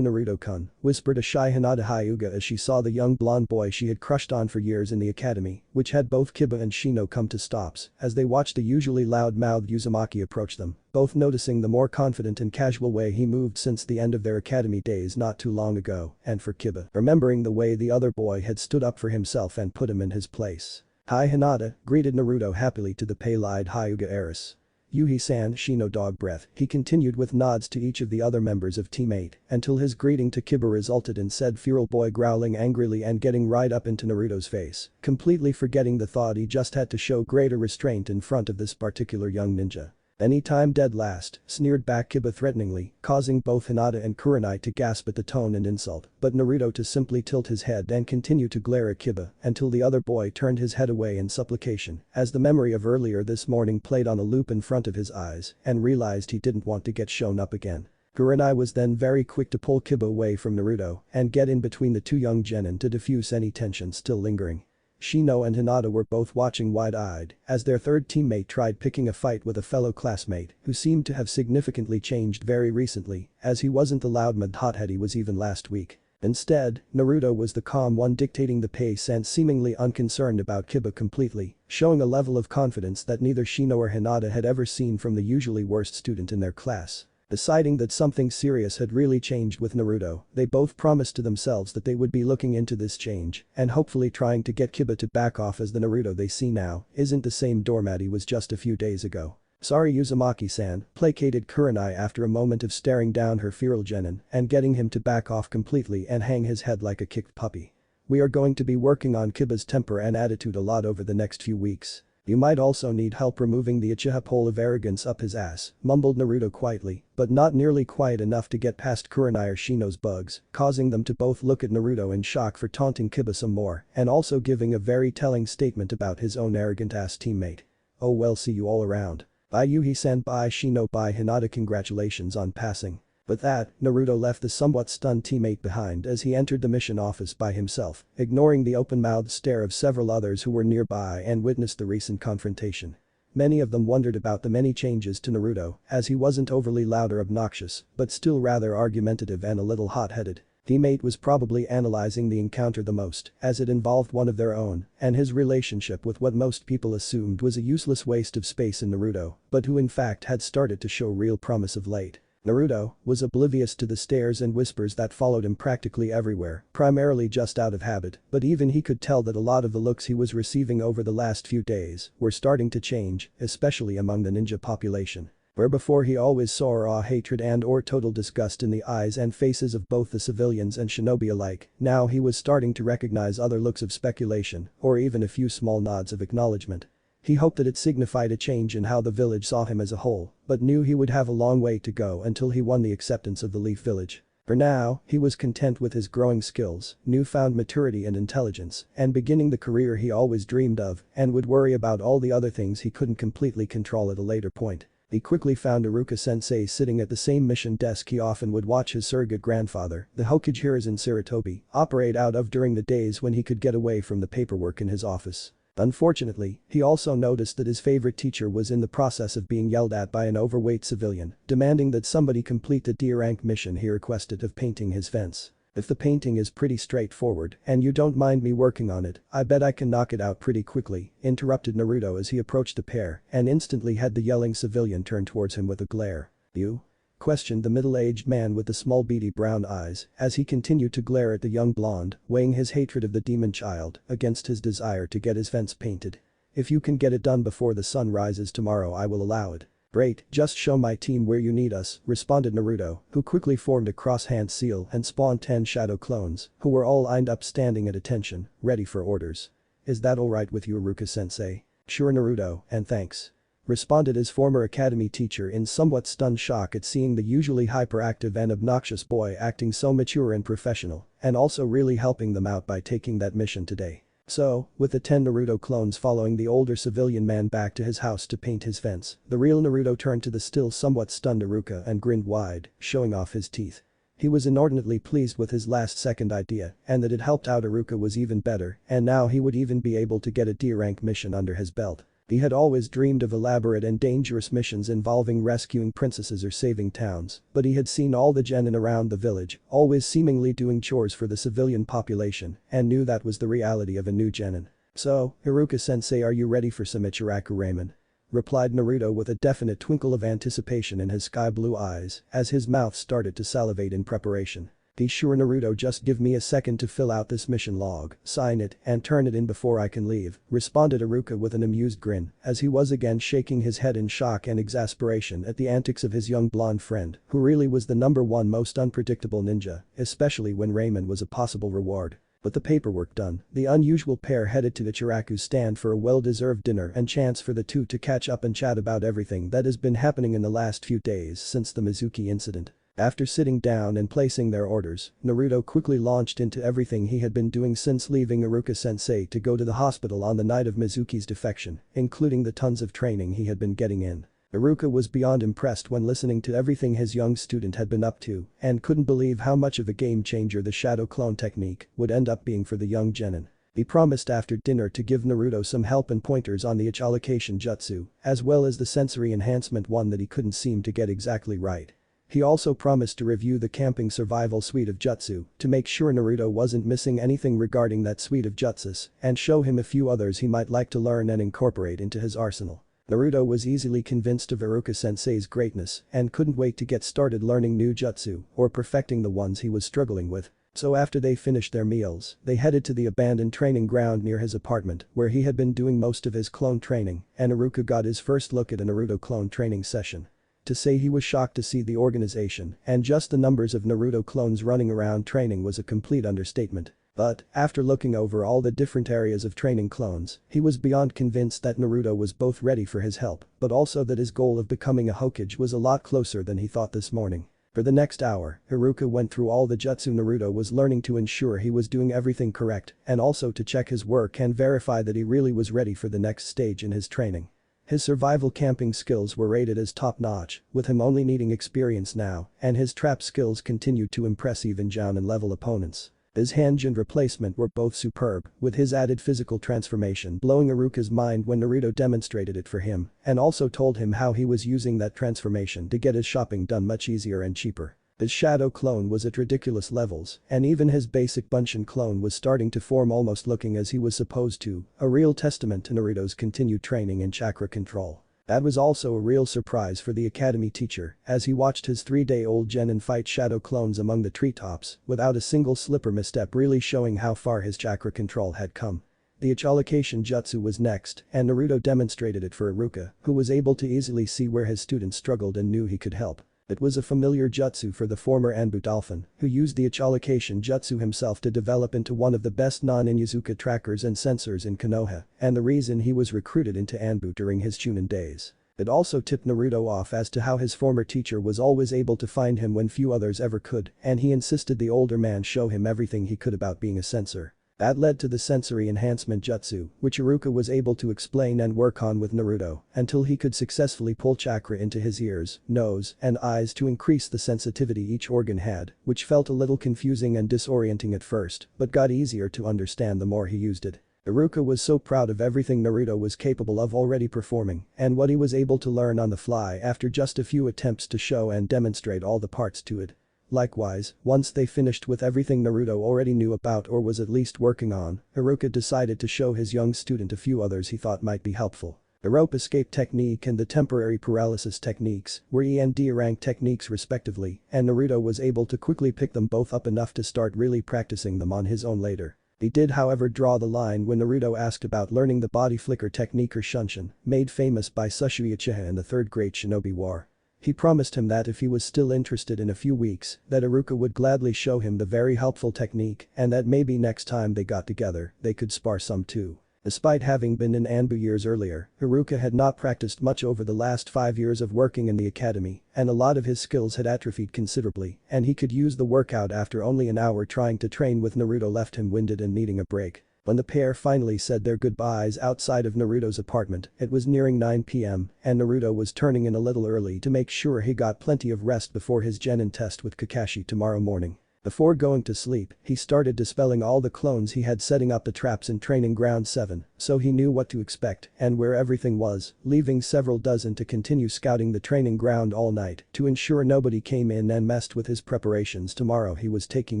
Naruto-kun, whispered a shy Hinata Hyuga as she saw the young blonde boy she had crushed on for years in the academy, which had both Kiba and Shino come to stops as they watched the usually loud-mouthed Uzumaki approach them, both noticing the more confident and casual way he moved since the end of their academy days not too long ago, and for Kiba, remembering the way the other boy had stood up for himself and put him in his place. Hi Hinata, greeted Naruto happily to the pale-eyed Hyuga heiress. Yuhi-san, Shino dog breath, he continued with nods to each of the other members of Team 8 until his greeting to Kiba resulted in said feral boy growling angrily and getting right up into Naruto's face, completely forgetting the thought he just had to show greater restraint in front of this particular young ninja. Any time dead last, sneered back Kiba threateningly, causing both Hinata and Kurenai to gasp at the tone and insult, but Naruto to simply tilt his head and continue to glare at Kiba until the other boy turned his head away in supplication as the memory of earlier this morning played on a loop in front of his eyes and realized he didn't want to get shown up again. Kurenai was then very quick to pull Kiba away from Naruto and get in between the 2 young genin to diffuse any tension still lingering. Shino and Hinata were both watching wide-eyed as their third teammate tried picking a fight with a fellow classmate who seemed to have significantly changed very recently as he wasn't the loudmouthed hothead he was even last week. Instead, Naruto was the calm one dictating the pace and seemingly unconcerned about Kiba completely, showing a level of confidence that neither Shino or Hinata had ever seen from the usually worst student in their class. Deciding that something serious had really changed with Naruto, they both promised to themselves that they would be looking into this change and hopefully trying to get Kiba to back off as the Naruto they see now isn't the same doormat he was just a few days ago. Sorry Uzumaki-san, placated Kurenai after a moment of staring down her feral genin and getting him to back off completely and hang his head like a kicked puppy. We are going to be working on Kiba's temper and attitude a lot over the next few weeks. You might also need help removing the Uchiha pole of arrogance up his ass, mumbled Naruto quietly, but not nearly quiet enough to get past Kurenai or Shino's bugs, causing them to both look at Naruto in shock for taunting Kiba some more and also giving a very telling statement about his own arrogant-ass teammate. Oh well, see you all around. Bye Yuhi-san, bye Shino, bye Hinata, congratulations on passing. With that, Naruto left the somewhat stunned teammate behind as he entered the mission office by himself, ignoring the open-mouthed stare of several others who were nearby and witnessed the recent confrontation. Many of them wondered about the many changes to Naruto, as he wasn't overly loud or obnoxious, but still rather argumentative and a little hot-headed. Teammate was probably analyzing the encounter the most, as it involved one of their own, and his relationship with what most people assumed was a useless waste of space in Naruto, but who in fact had started to show real promise of late. Naruto was oblivious to the stares and whispers that followed him practically everywhere, primarily just out of habit, but even he could tell that a lot of the looks he was receiving over the last few days were starting to change, especially among the ninja population. Where before he always saw raw hatred and/or total disgust in the eyes and faces of both the civilians and shinobi alike, now he was starting to recognize other looks of speculation, or even a few small nods of acknowledgement. He hoped that it signified a change in how the village saw him as a whole, but knew he would have a long way to go until he won the acceptance of the Leaf Village. For now, he was content with his growing skills, newfound maturity and intelligence, and beginning the career he always dreamed of, and would worry about all the other things he couldn't completely control at a later point. He quickly found Iruka-sensei sitting at the same mission desk he often would watch his surrogate grandfather, the Hokage Hiruzen Sarutobi, operate out of during the days when he could get away from the paperwork in his office. Unfortunately, he also noticed that his favorite teacher was in the process of being yelled at by an overweight civilian, demanding that somebody complete the D-rank mission he requested of painting his fence. If the painting is pretty straightforward and you don't mind me working on it, I bet I can knock it out pretty quickly, interrupted Naruto as he approached the pair and instantly had the yelling civilian turn towards him with a glare. You? Questioned the middle-aged man with the small beady brown eyes as he continued to glare at the young blonde, weighing his hatred of the demon child against his desire to get his fence painted. If you can get it done before the sun rises tomorrow I will allow it. Great, just show my team where you need us, responded Naruto, who quickly formed a cross-hand seal and spawned 10 shadow clones, who were all lined up standing at attention, ready for orders. Is that alright with you, Iruka-sensei? Sure Naruto, and thanks. Responded his former academy teacher in somewhat stunned shock at seeing the usually hyperactive and obnoxious boy acting so mature and professional, and also really helping them out by taking that mission today. So, with the 10 Naruto clones following the older civilian man back to his house to paint his fence, the real Naruto turned to the still somewhat stunned Iruka and grinned wide, showing off his teeth. He was inordinately pleased with his last-second idea, and that it helped out Iruka was even better, and now he would even be able to get a D-rank mission under his belt. He had always dreamed of elaborate and dangerous missions involving rescuing princesses or saving towns, but he had seen all the genin around the village, always seemingly doing chores for the civilian population, and knew that was the reality of a new genin. So, Iruka-sensei, are you ready for some Ichiraku ramen? Replied Naruto with a definite twinkle of anticipation in his sky-blue eyes as his mouth started to salivate in preparation. Be sure Naruto, just give me a second to fill out this mission log, sign it, and turn it in before I can leave, responded Iruka with an amused grin as he was again shaking his head in shock and exasperation at the antics of his young blonde friend, who really was the #1 most unpredictable ninja, especially when ramen was a possible reward. With the paperwork done, the unusual pair headed to Ichiraku's stand for a well-deserved dinner and chance for the two to catch up and chat about everything that has been happening in the last few days since the Mizuki incident. After sitting down and placing their orders, Naruto quickly launched into everything he had been doing since leaving Iruka-sensei to go to the hospital on the night of Mizuki's defection, including the tons of training he had been getting in. Iruka was beyond impressed when listening to everything his young student had been up to and couldn't believe how much of a game changer the shadow clone technique would end up being for the young genin. He promised after dinner to give Naruto some help and pointers on the allocation jutsu, as well as the sensory enhancement one that he couldn't seem to get exactly right. He also promised to review the camping survival suite of jutsu to make sure Naruto wasn't missing anything regarding that suite of jutsus and show him a few others he might like to learn and incorporate into his arsenal. Naruto was easily convinced of Iruka-sensei's greatness and couldn't wait to get started learning new jutsu or perfecting the ones he was struggling with. So after they finished their meals, they headed to the abandoned training ground near his apartment where he had been doing most of his clone training, and Iruka got his first look at a Naruto clone training session. To say he was shocked to see the organization and just the numbers of Naruto clones running around training was a complete understatement. But, after looking over all the different areas of training clones, he was beyond convinced that Naruto was both ready for his help, but also that his goal of becoming a Hokage was a lot closer than he thought this morning. For the next hour, Iruka went through all the jutsu Naruto was learning to ensure he was doing everything correct and also to check his work and verify that he really was ready for the next stage in his training. His survival camping skills were rated as top-notch, with him only needing experience now, and his trap skills continued to impress even Jounin level opponents. His hand-and replacement were both superb, with his added physical transformation blowing Iruka's mind when Naruto demonstrated it for him and also told him how he was using that transformation to get his shopping done much easier and cheaper. His shadow clone was at ridiculous levels, and even his basic Bunshin clone was starting to form almost looking as he was supposed to, a real testament to Naruto's continued training in chakra control. That was also a real surprise for the academy teacher as he watched his 3-day-old genin fight shadow clones among the treetops without a single slip or misstep, really showing how far his chakra control had come. The echolocation jutsu was next and Naruto demonstrated it for Iruka, who was able to easily see where his student struggled and knew he could help. It was a familiar jutsu for the former Anbu dolphin, who used the echolocation jutsu himself to develop into one of the best non-Inuzuka trackers and sensors in Konoha, and the reason he was recruited into Anbu during his Chunin days. It also tipped Naruto off as to how his former teacher was always able to find him when few others ever could, and he insisted the older man show him everything he could about being a sensor. That led to the sensory enhancement jutsu, which Iruka was able to explain and work on with Naruto until he could successfully pull chakra into his ears, nose, and eyes to increase the sensitivity each organ had, which felt a little confusing and disorienting at first, but got easier to understand the more he used it. Iruka was so proud of everything Naruto was capable of already performing and what he was able to learn on the fly after just a few attempts to show and demonstrate all the parts to it. Likewise, once they finished with everything Naruto already knew about or was at least working on, Iruka decided to show his young student a few others he thought might be helpful. The rope escape technique and the temporary paralysis techniques were E and D rank techniques respectively, and Naruto was able to quickly pick them both up enough to start really practicing them on his own later. He did however draw the line when Naruto asked about learning the body flicker technique or shunshin, made famous by Sasuke Uchiha in the Third Great Shinobi War. He promised him that if he was still interested in a few weeks, that Iruka would gladly show him the very helpful technique and that maybe next time they got together, they could spar some too. Despite having been in Anbu years earlier, Iruka had not practiced much over the last 5 years of working in the academy, and a lot of his skills had atrophied considerably, and he could use the workout after only an hour trying to train with Naruto left him winded and needing a break. When the pair finally said their goodbyes outside of Naruto's apartment, it was nearing 9 p.m. and Naruto was turning in a little early to make sure he got plenty of rest before his genin test with Kakashi tomorrow morning. Before going to sleep, he started dispelling all the clones he had setting up the traps in Training Ground 7, so he knew what to expect and where everything was, leaving several dozen to continue scouting the training ground all night to ensure nobody came in and messed with his preparations. Tomorrow he was taking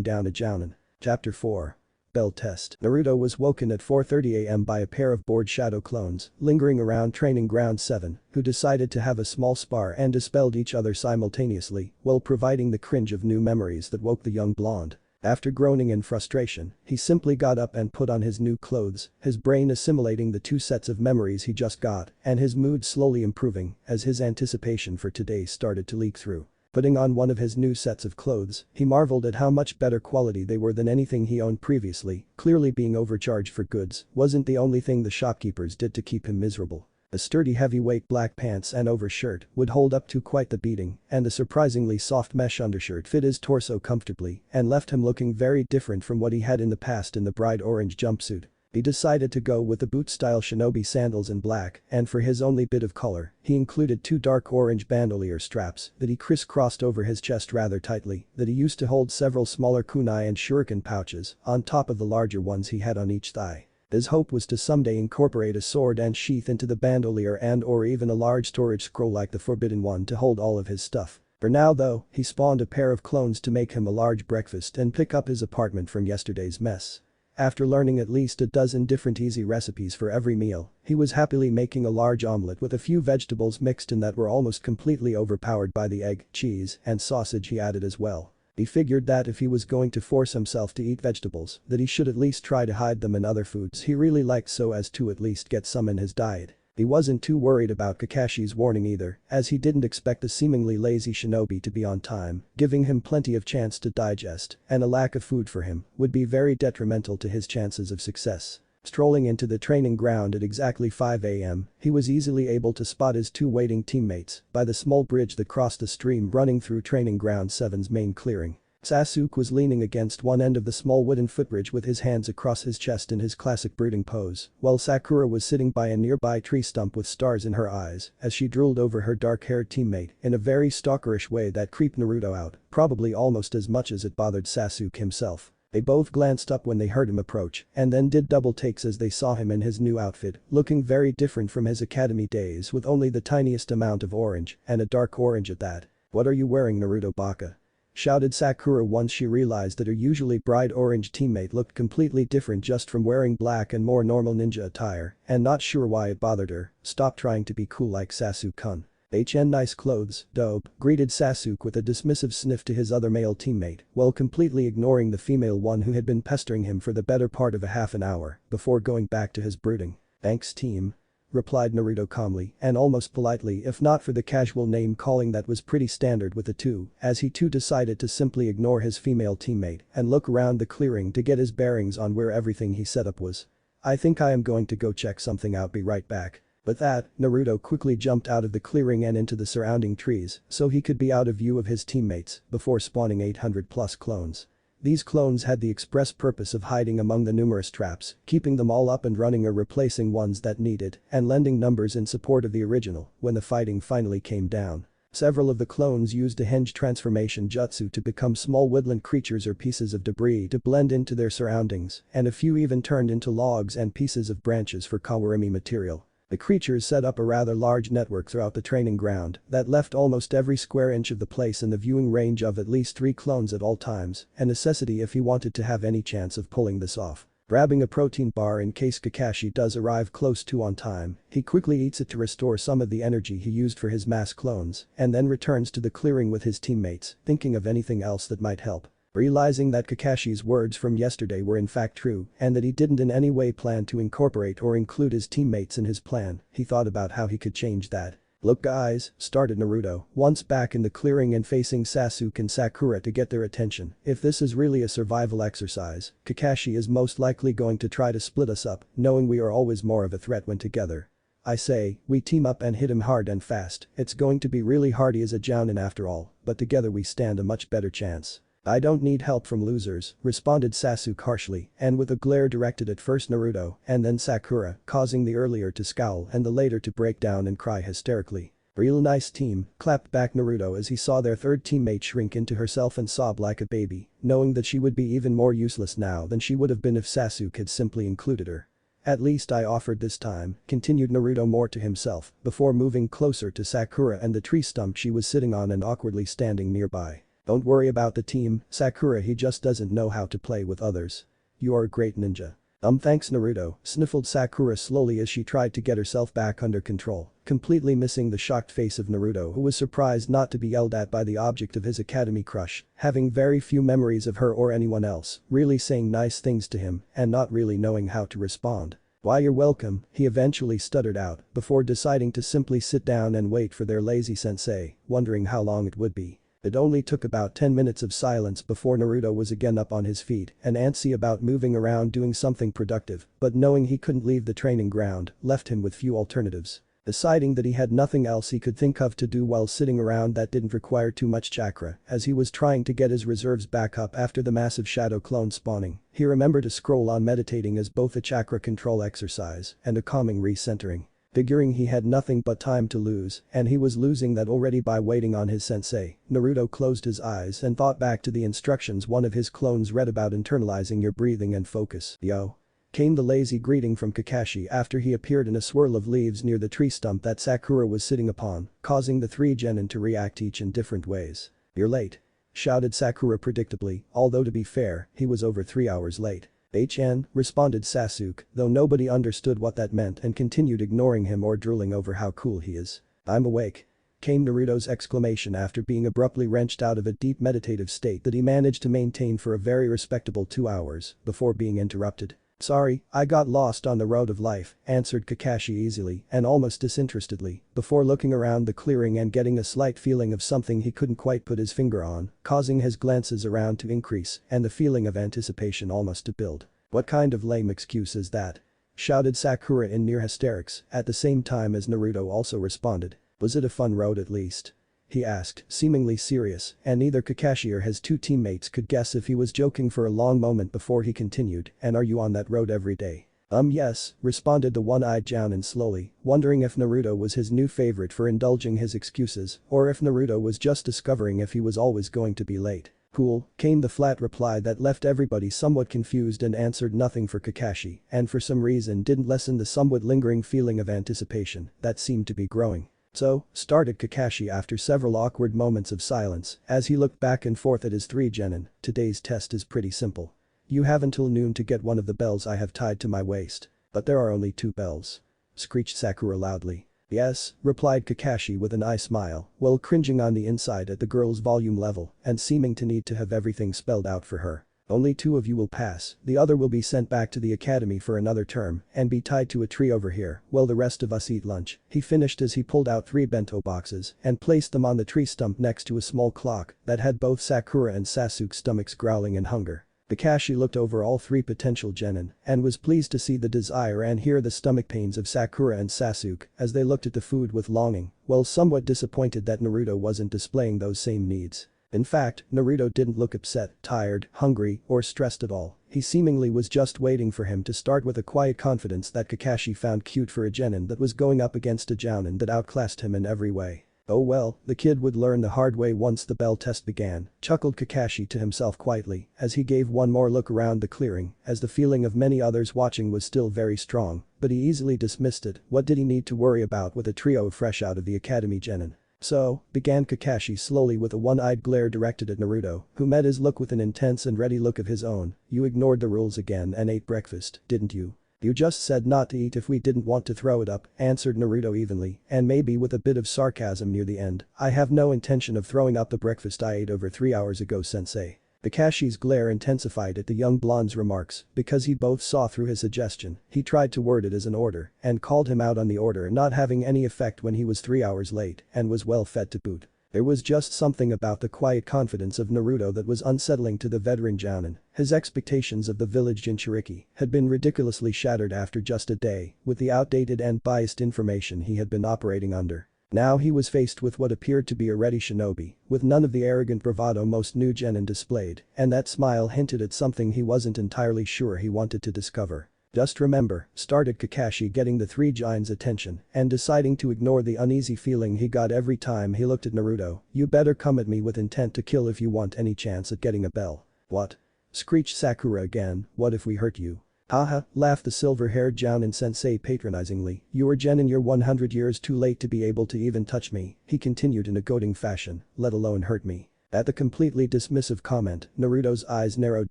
down a Jounin. Chapter 4. Bell Test. Naruto was woken at 4:30 am by a pair of bored shadow clones lingering around Training Ground 7 who decided to have a small spar and dispelled each other simultaneously while providing the cringe of new memories that woke the young blonde. After groaning in frustration, he simply got up and put on his new clothes, his brain assimilating the 2 sets of memories he just got and his mood slowly improving as his anticipation for today started to leak through. Putting on one of his new sets of clothes, he marveled at how much better quality they were than anything he owned previously, clearly being overcharged for goods wasn't the only thing the shopkeepers did to keep him miserable. The sturdy heavyweight black pants and overshirt would hold up to quite the beating, and the surprisingly soft mesh undershirt fit his torso comfortably and left him looking very different from what he had in the past in the bright orange jumpsuit. He decided to go with the boot-style shinobi sandals in black, and for his only bit of color, he included 2 dark orange bandolier straps that he crisscrossed over his chest rather tightly that he used to hold several smaller kunai and shuriken pouches on top of the larger ones he had on each thigh. His hope was to someday incorporate a sword and sheath into the bandolier and or even a large storage scroll like the Forbidden One to hold all of his stuff. For now though, he spawned a pair of clones to make him a large breakfast and pick up his apartment from yesterday's mess. After learning at least a dozen different easy recipes for every meal, he was happily making a large omelette with a few vegetables mixed in that were almost completely overpowered by the egg, cheese, and sausage he added as well. He figured that if he was going to force himself to eat vegetables, that he should at least try to hide them in other foods he really liked so as to at least get some in his diet. He wasn't too worried about Kakashi's warning either, as he didn't expect the seemingly lazy shinobi to be on time, giving him plenty of chance to digest, and a lack of food for him would be very detrimental to his chances of success. Strolling into the training ground at exactly 5 am, he was easily able to spot his 2 waiting teammates by the small bridge that crossed the stream running through Training Ground 7's main clearing. Sasuke was leaning against one end of the small wooden footbridge with his hands across his chest in his classic brooding pose, while Sakura was sitting by a nearby tree stump with stars in her eyes as she drooled over her dark-haired teammate in a very stalkerish way that creeped Naruto out, probably almost as much as it bothered Sasuke himself. They both glanced up when they heard him approach and then did double takes as they saw him in his new outfit, looking very different from his academy days with only the tiniest amount of orange and a dark orange at that. "What are you wearing, Naruto Baka?" shouted Sakura once she realized that her usually bright orange teammate looked completely different just from wearing black and more normal ninja attire, and not sure why it bothered her. "Stop trying to be cool like Sasuke-kun. Nice clothes, dope," greeted Sasuke with a dismissive sniff to his other male teammate, while completely ignoring the female one who had been pestering him for the better part of a half an hour before going back to his brooding. "Thanks team," replied Naruto calmly and almost politely, if not for the casual name calling that was pretty standard with the two, as he too decided to simply ignore his female teammate and look around the clearing to get his bearings on where everything he set up was. "I think I am going to go check something out, be right back." With that, Naruto quickly jumped out of the clearing and into the surrounding trees so he could be out of view of his teammates before spawning 800 plus clones. These clones had the express purpose of hiding among the numerous traps, keeping them all up and running or replacing ones that needed, and lending numbers in support of the original when the fighting finally came down. Several of the clones used a henge transformation jutsu to become small woodland creatures or pieces of debris to blend into their surroundings, and a few even turned into logs and pieces of branches for kawarimi material. The creatures set up a rather large network throughout the training ground that left almost every square inch of the place in the viewing range of at least 3 clones at all times, a necessity if he wanted to have any chance of pulling this off. Grabbing a protein bar in case Kakashi does arrive close to on time, he quickly eats it to restore some of the energy he used for his mass clones and then returns to the clearing with his teammates, thinking of anything else that might help. Realizing that Kakashi's words from yesterday were in fact true and that he didn't in any way plan to incorporate or include his teammates in his plan, he thought about how he could change that. "Look guys," started Naruto, once back in the clearing and facing Sasuke and Sakura to get their attention, "if this is really a survival exercise, Kakashi is most likely going to try to split us up, knowing we are always more of a threat when together. I say, we team up and hit him hard and fast, it's going to be really hardy as a jounin after all, but together we stand a much better chance." "I don't need help from losers," responded Sasuke harshly and with a glare directed at first Naruto and then Sakura, causing the earlier to scowl and the later to break down and cry hysterically. "Real nice team," clapped back Naruto as he saw their third teammate shrink into herself and sob like a baby, knowing that she would be even more useless now than she would have been if Sasuke had simply included her. "At least I offered this time," continued Naruto more to himself before moving closer to Sakura and the tree stump she was sitting on and awkwardly standing nearby. "Don't worry about the team, Sakura, he just doesn't know how to play with others. You are a great ninja." Thanks Naruto," sniffled Sakura slowly as she tried to get herself back under control, completely missing the shocked face of Naruto who was surprised not to be yelled at by the object of his academy crush, having very few memories of her or anyone else really saying nice things to him and not really knowing how to respond. "Why you're welcome," he eventually stuttered out before deciding to simply sit down and wait for their lazy sensei, wondering how long it would be. It only took about 10 minutes of silence before Naruto was again up on his feet and antsy about moving around doing something productive, but knowing he couldn't leave the training ground left him with few alternatives. Deciding that he had nothing else he could think of to do while sitting around that didn't require too much chakra as he was trying to get his reserves back up after the massive shadow clone spawning, he remembered to scroll on meditating as both a chakra control exercise and a calming recentering. Figuring he had nothing but time to lose, and he was losing that already by waiting on his sensei, Naruto closed his eyes and thought back to the instructions one of his clones read about internalizing your breathing and focus. "Yo." Came the lazy greeting from Kakashi after he appeared in a swirl of leaves near the tree stump that Sakura was sitting upon, causing the three genin to react each in different ways. "You're late," shouted Sakura predictably, although to be fair, he was over 3 hours late. "HN," responded Sasuke, though nobody understood what that meant and continued ignoring him or drooling over how cool he is. "I'm awake," came Naruto's exclamation after being abruptly wrenched out of a deep meditative state that he managed to maintain for a very respectable 2 hours before being interrupted. "Sorry, I got lost on the road of life," answered Kakashi easily and almost disinterestedly before looking around the clearing and getting a slight feeling of something he couldn't quite put his finger on, causing his glances around to increase and the feeling of anticipation almost to build. "What kind of lame excuse is that?" shouted Sakura in near hysterics at the same time as Naruto also responded. "Was it a fun road at least?" he asked, seemingly serious, and neither Kakashi or his two teammates could guess if he was joking for a long moment before he continued, "And are you on that road every day?" Yes," responded the one-eyed jounin slowly, wondering if Naruto was his new favorite for indulging his excuses or if Naruto was just discovering if he was always going to be late. Cool, came the flat reply that left everybody somewhat confused and answered nothing for Kakashi, and for some reason didn't lessen the somewhat lingering feeling of anticipation that seemed to be growing. So, started Kakashi after several awkward moments of silence as he looked back and forth at his three genin. Today's test is pretty simple. You have until noon to get one of the bells I have tied to my waist. But there are only 2 bells. Screeched Sakura loudly. Yes, replied Kakashi with an eye smile, while cringing on the inside at the girl's volume level and seeming to need to have everything spelled out for her. Only 2 of you will pass, the other will be sent back to the academy for another term and be tied to a tree over here while the rest of us eat lunch. He finished as he pulled out 3 bento boxes and placed them on the tree stump next to a small clock that had both Sakura and Sasuke's stomachs growling in hunger. Kakashi looked over all 3 potential genin and was pleased to see the desire and hear the stomach pains of Sakura and Sasuke as they looked at the food with longing, while somewhat disappointed that Naruto wasn't displaying those same needs. In fact, Naruto didn't look upset, tired, hungry, or stressed at all. He seemingly was just waiting for him to start with a quiet confidence that Kakashi found cute for a genin that was going up against a jounin that outclassed him in every way. Oh well, the kid would learn the hard way once the bell test began, chuckled Kakashi to himself quietly as he gave one more look around the clearing as the feeling of many others watching was still very strong, but he easily dismissed it. What did he need to worry about with a trio fresh out of the academy genin? So, began Kakashi slowly with a one-eyed glare directed at Naruto, who met his look with an intense and ready look of his own. You ignored the rules again and ate breakfast, didn't you? You just said not to eat if we didn't want to throw it up, answered Naruto evenly, and maybe with a bit of sarcasm near the end. I have no intention of throwing up the breakfast I ate over 3 hours ago, sensei. Kakashi's glare intensified at the young blonde's remarks because he both saw through his suggestion. He tried to word it as an order and called him out on the order not having any effect when he was 3 hours late and was well fed to boot. There was just something about the quiet confidence of Naruto that was unsettling to the veteran jounin. His expectations of the village Jinchuriki had been ridiculously shattered after just a day with the outdated and biased information he had been operating under. Now he was faced with what appeared to be a ready shinobi, with none of the arrogant bravado most new genin displayed, and that smile hinted at something he wasn't entirely sure he wanted to discover. Just remember, started Kakashi getting the 3 giants' attention and deciding to ignore the uneasy feeling he got every time he looked at Naruto. You better come at me with intent to kill if you want any chance at getting a bell. What? Screeched Sakura again, what if we hurt you? Haha, laughed the silver-haired jounin sensei patronizingly. You are genin, you're 100 years too late to be able to even touch me, he continued in a goading fashion, let alone hurt me. At the completely dismissive comment, Naruto's eyes narrowed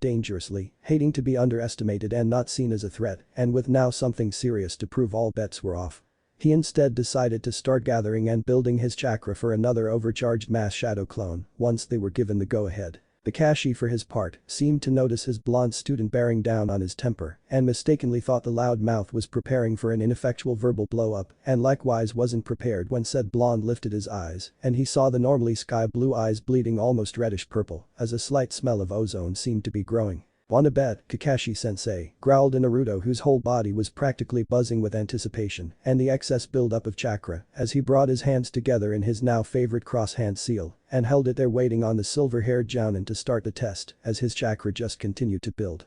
dangerously, hating to be underestimated and not seen as a threat, and with now something serious to prove all bets were off. He instead decided to start gathering and building his chakra for another overcharged mass shadow clone once they were given the go-ahead. Kakashi for his part seemed to notice his blonde student bearing down on his temper and mistakenly thought the loud mouth was preparing for an ineffectual verbal blow-up and likewise wasn't prepared when said blonde lifted his eyes and he saw the normally sky blue eyes bleeding almost reddish purple as a slight smell of ozone seemed to be growing. Wanna bet, Kakashi-sensei, growled Naruto whose whole body was practically buzzing with anticipation and the excess buildup of chakra as he brought his hands together in his now favorite cross-hand seal and held it there waiting on the silver-haired jounin to start the test as his chakra just continued to build.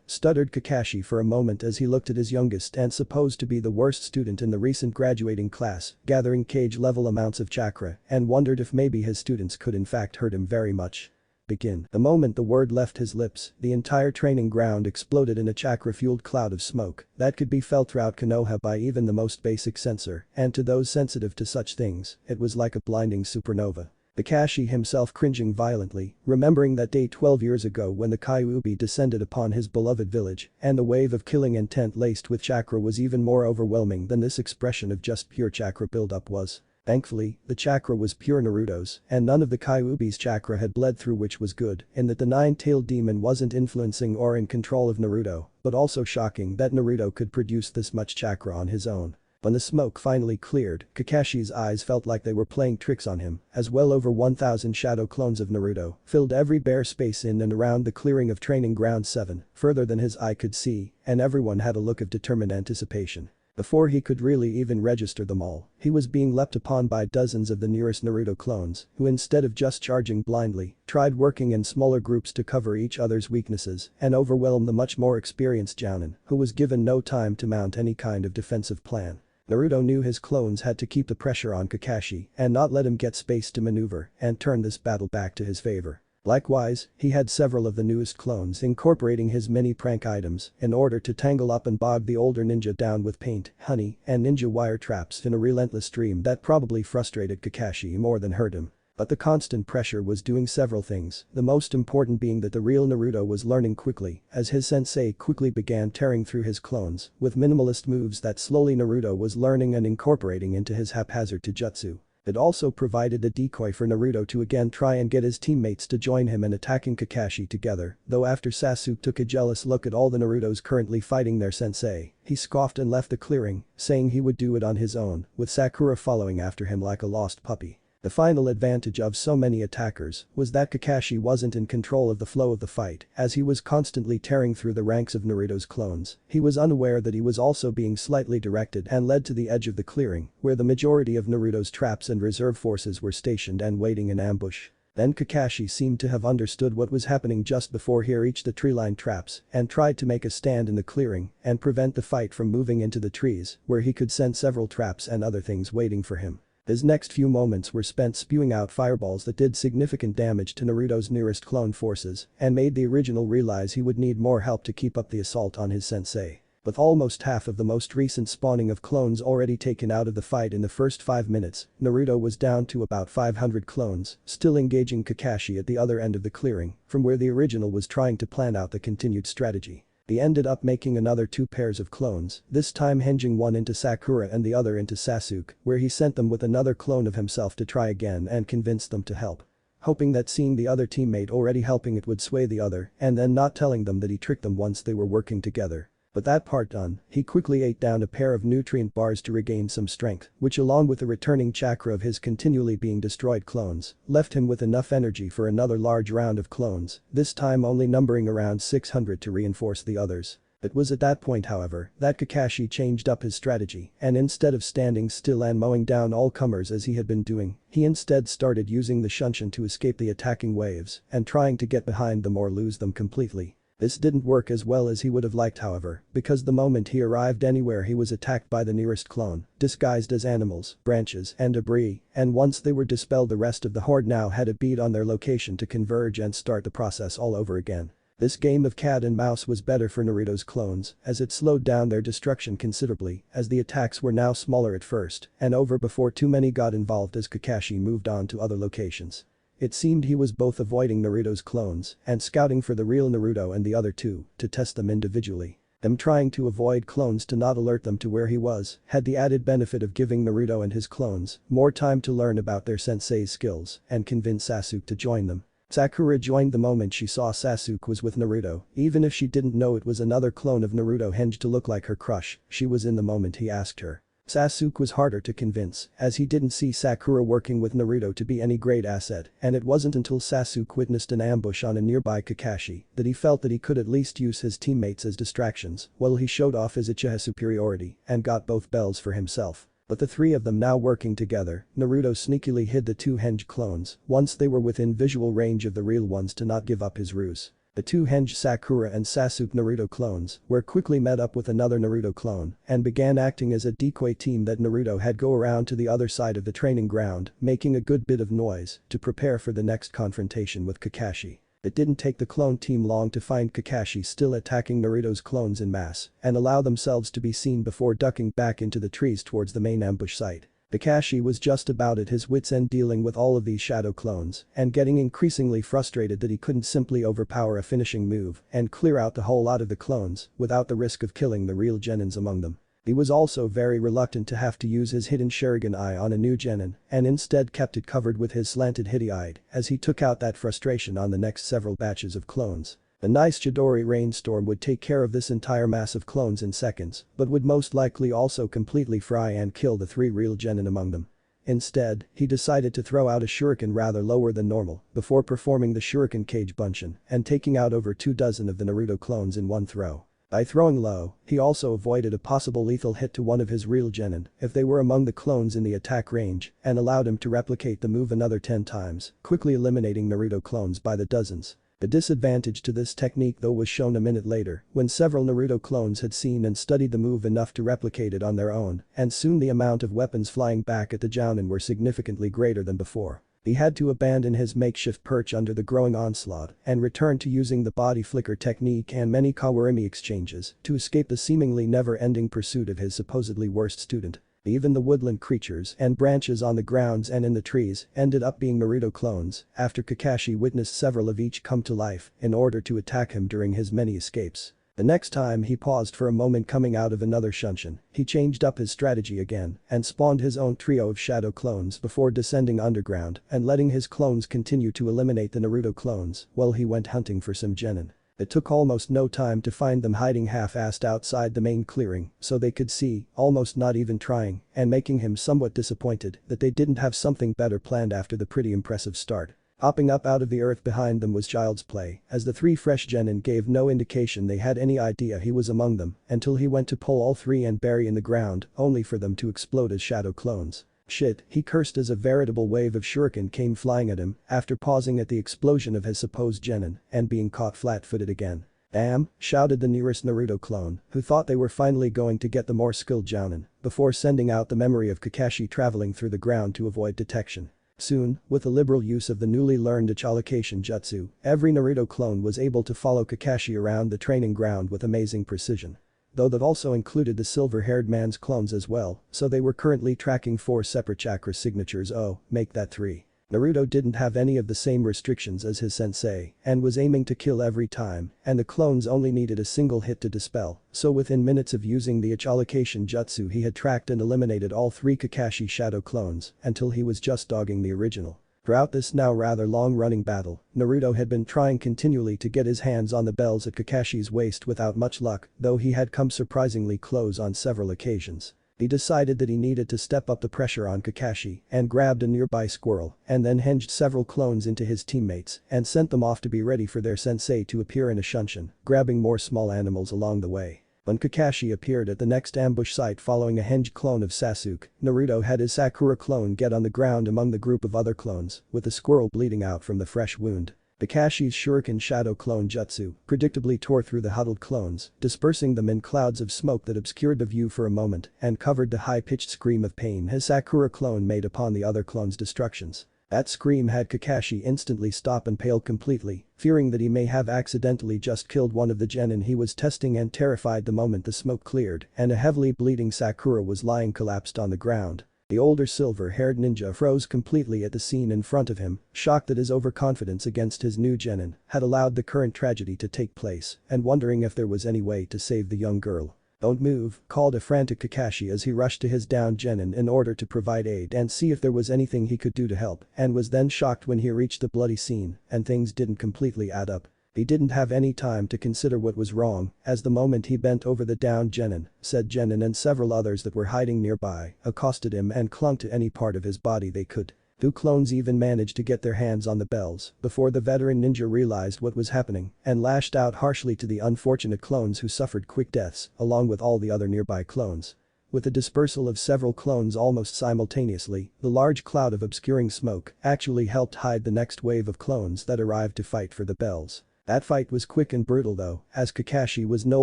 Stuttered Kakashi for a moment as he looked at his youngest and supposed to be the worst student in the recent graduating class, gathering cage-level amounts of chakra and wondered if maybe his students could in fact hurt him very much. Begin. The moment the word left his lips, the entire training ground exploded in a chakra-fueled cloud of smoke that could be felt throughout Konoha by even the most basic sensor, and to those sensitive to such things, it was like a blinding supernova. Kakashi himself cringing violently, remembering that day 12 years ago when the Kyuubi descended upon his beloved village, and the wave of killing intent laced with chakra was even more overwhelming than this expression of just pure chakra buildup was. Thankfully, the chakra was pure Naruto's, and none of the Kyuubi's chakra had bled through, which was good, in that the nine-tailed demon wasn't influencing or in control of Naruto, but also shocking that Naruto could produce this much chakra on his own. When the smoke finally cleared, Kakashi's eyes felt like they were playing tricks on him, as well over 1,000 shadow clones of Naruto filled every bare space in and around the clearing of Training Ground 7, further than his eye could see, and everyone had a look of determined anticipation. Before he could really even register them all, he was being leapt upon by dozens of the nearest Naruto clones, who instead of just charging blindly, tried working in smaller groups to cover each other's weaknesses and overwhelm the much more experienced jounin, who was given no time to mount any kind of defensive plan. Naruto knew his clones had to keep the pressure on Kakashi and not let him get space to maneuver and turn this battle back to his favor. Likewise, he had several of the newest clones incorporating his mini prank items in order to tangle up and bog the older ninja down with paint, honey, and ninja wire traps in a relentless stream that probably frustrated Kakashi more than hurt him. But the constant pressure was doing several things, the most important being that the real Naruto was learning quickly, as his sensei quickly began tearing through his clones with minimalist moves that slowly Naruto was learning and incorporating into his haphazard taijutsu. It also provided a decoy for Naruto to again try and get his teammates to join him in attacking Kakashi together, though after Sasuke took a jealous look at all the Narutos currently fighting their sensei, he scoffed and left the clearing, saying he would do it on his own, with Sakura following after him like a lost puppy. The final advantage of so many attackers was that Kakashi wasn't in control of the flow of the fight, as he was constantly tearing through the ranks of Naruto's clones. He was unaware that he was also being slightly directed and led to the edge of the clearing, where the majority of Naruto's traps and reserve forces were stationed and waiting in ambush. Then Kakashi seemed to have understood what was happening just before he reached the tree-lined traps and tried to make a stand in the clearing and prevent the fight from moving into the trees, where he could send several traps and other things waiting for him. His next few moments were spent spewing out fireballs that did significant damage to Naruto's nearest clone forces and made the original realize he would need more help to keep up the assault on his sensei. With almost half of the most recent spawning of clones already taken out of the fight in the first 5 minutes, Naruto was down to about 500 clones, still engaging Kakashi at the other end of the clearing, from where the original was trying to plan out the continued strategy. He ended up making another 2 pairs of clones, this time hinging one into Sakura and the other into Sasuke, where he sent them with another clone of himself to try again and convince them to help. Hoping that seeing the other teammate already helping it would sway the other, and then not telling them that he tricked them once they were working together. But that part done, he quickly ate down a pair of nutrient bars to regain some strength, which along with the returning chakra of his continually being destroyed clones, left him with enough energy for another large round of clones, this time only numbering around 600 to reinforce the others. It was at that point however, that Kakashi changed up his strategy and instead of standing still and mowing down all comers as he had been doing, he instead started using the Shunshin to escape the attacking waves and trying to get behind them or lose them completely. This didn't work as well as he would have liked however, because the moment he arrived anywhere he was attacked by the nearest clone, disguised as animals, branches, and debris, and once they were dispelled the rest of the horde now had a beat on their location to converge and start the process all over again. This game of cat and mouse was better for Naruto's clones, as it slowed down their destruction considerably, as the attacks were now smaller at first and over before too many got involved as Kakashi moved on to other locations. It seemed he was both avoiding Naruto's clones and scouting for the real Naruto and the other two to test them individually. Them trying to avoid clones to not alert them to where he was had the added benefit of giving Naruto and his clones more time to learn about their sensei's skills and convince Sasuke to join them. Sakura joined the moment she saw Sasuke was with Naruto, even if she didn't know it was another clone of Naruto hinged to look like her crush, she was in the moment he asked her. Sasuke was harder to convince, as he didn't see Sakura working with Naruto to be any great asset, and it wasn't until Sasuke witnessed an ambush on a nearby Kakashi that he felt that he could at least use his teammates as distractions while he showed off his Uchiha superiority and got both bells for himself. But the three of them now working together, Naruto sneakily hid the 2 henge clones once they were within visual range of the real ones to not give up his ruse. The 2 henge Sakura and Sasuke Naruto clones were quickly met up with another Naruto clone and began acting as a decoy team that Naruto had go around to the other side of the training ground, making a good bit of noise to prepare for the next confrontation with Kakashi. It didn't take the clone team long to find Kakashi still attacking Naruto's clones en masse and allow themselves to be seen before ducking back into the trees towards the main ambush site. Kakashi was just about at his wits' end dealing with all of these shadow clones and getting increasingly frustrated that he couldn't simply overpower a finishing move and clear out the whole lot of the clones without the risk of killing the real genins among them. He was also very reluctant to have to use his hidden Sharingan eye on a new genin and instead kept it covered with his slanted Hidi-eye as he took out that frustration on the next several batches of clones. A nice Chidori rainstorm would take care of this entire mass of clones in seconds, but would most likely also completely fry and kill the 3 real genin among them. Instead, he decided to throw out a shuriken rather lower than normal before performing the shuriken cage bunshin and taking out over 2 dozen of the Naruto clones in one throw. By throwing low, he also avoided a possible lethal hit to one of his real genin if they were among the clones in the attack range and allowed him to replicate the move another 10 times, quickly eliminating Naruto clones by the dozens. The disadvantage to this technique though was shown a minute later when several Naruto clones had seen and studied the move enough to replicate it on their own, and soon the amount of weapons flying back at the Jounin were significantly greater than before. He had to abandon his makeshift perch under the growing onslaught and return to using the body flicker technique and many kawarimi exchanges to escape the seemingly never-ending pursuit of his supposedly worst student. Even the woodland creatures and branches on the grounds and in the trees ended up being Naruto clones after Kakashi witnessed several of each come to life in order to attack him during his many escapes. The next time he paused for a moment coming out of another shunshin, he changed up his strategy again and spawned his own trio of shadow clones before descending underground and letting his clones continue to eliminate the Naruto clones while he went hunting for some genin. It took almost no time to find them hiding half-assed outside the main clearing so they could see, almost not even trying, and making him somewhat disappointed that they didn't have something better planned after the pretty impressive start. Popping up out of the earth behind them was child's play, as the three fresh genin gave no indication they had any idea he was among them until he went to pull all three and bury in the ground, only for them to explode as shadow clones. Shit, he cursed as a veritable wave of shuriken came flying at him after pausing at the explosion of his supposed genin and being caught flat-footed again. Damn, shouted the nearest Naruto clone, who thought they were finally going to get the more skilled jounin, before sending out the memory of Kakashi traveling through the ground to avoid detection. Soon, with the liberal use of the newly learned echolocation jutsu, every Naruto clone was able to follow Kakashi around the training ground with amazing precision. Though that also included the silver-haired man's clones as well, so they were currently tracking 4 separate chakra signatures. Oh, make that 3. Naruto didn't have any of the same restrictions as his sensei and was aiming to kill every time, and the clones only needed a single hit to dispel, so within minutes of using the echolocation jutsu he had tracked and eliminated all 3 Kakashi shadow clones until he was just dogging the original. Throughout this now rather long-running battle, Naruto had been trying continually to get his hands on the bells at Kakashi's waist without much luck, though he had come surprisingly close on several occasions. He decided that he needed to step up the pressure on Kakashi and grabbed a nearby squirrel and then hinged several clones into his teammates and sent them off to be ready for their sensei to appear in a shunshin, grabbing more small animals along the way. When Kakashi appeared at the next ambush site following a hinged clone of Sasuke, Naruto had his Sakura clone get on the ground among the group of other clones, with the squirrel bleeding out from the fresh wound. Kakashi's shuriken shadow clone jutsu predictably tore through the huddled clones, dispersing them in clouds of smoke that obscured the view for a moment and covered the high-pitched scream of pain his Sakura clone made upon the other clone's destructions. That scream had Kakashi instantly stop and pale completely, fearing that he may have accidentally just killed one of the genin he was testing and terrified the moment the smoke cleared and a heavily bleeding Sakura was lying collapsed on the ground. The older silver-haired ninja froze completely at the scene in front of him, shocked that his overconfidence against his new genin had allowed the current tragedy to take place and wondering if there was any way to save the young girl. "Don't move," called a frantic Kakashi as he rushed to his downed genin in order to provide aid and see if there was anything he could do to help, and was then shocked when he reached the bloody scene and things didn't completely add up. He didn't have any time to consider what was wrong, as the moment he bent over the downed genin, said genin and several others that were hiding nearby accosted him and clung to any part of his body they could. 2 clones even managed to get their hands on the bells before the veteran ninja realized what was happening and lashed out harshly to the unfortunate clones who suffered quick deaths along with all the other nearby clones. With the dispersal of several clones almost simultaneously, the large cloud of obscuring smoke actually helped hide the next wave of clones that arrived to fight for the bells. That fight was quick and brutal though, as Kakashi was no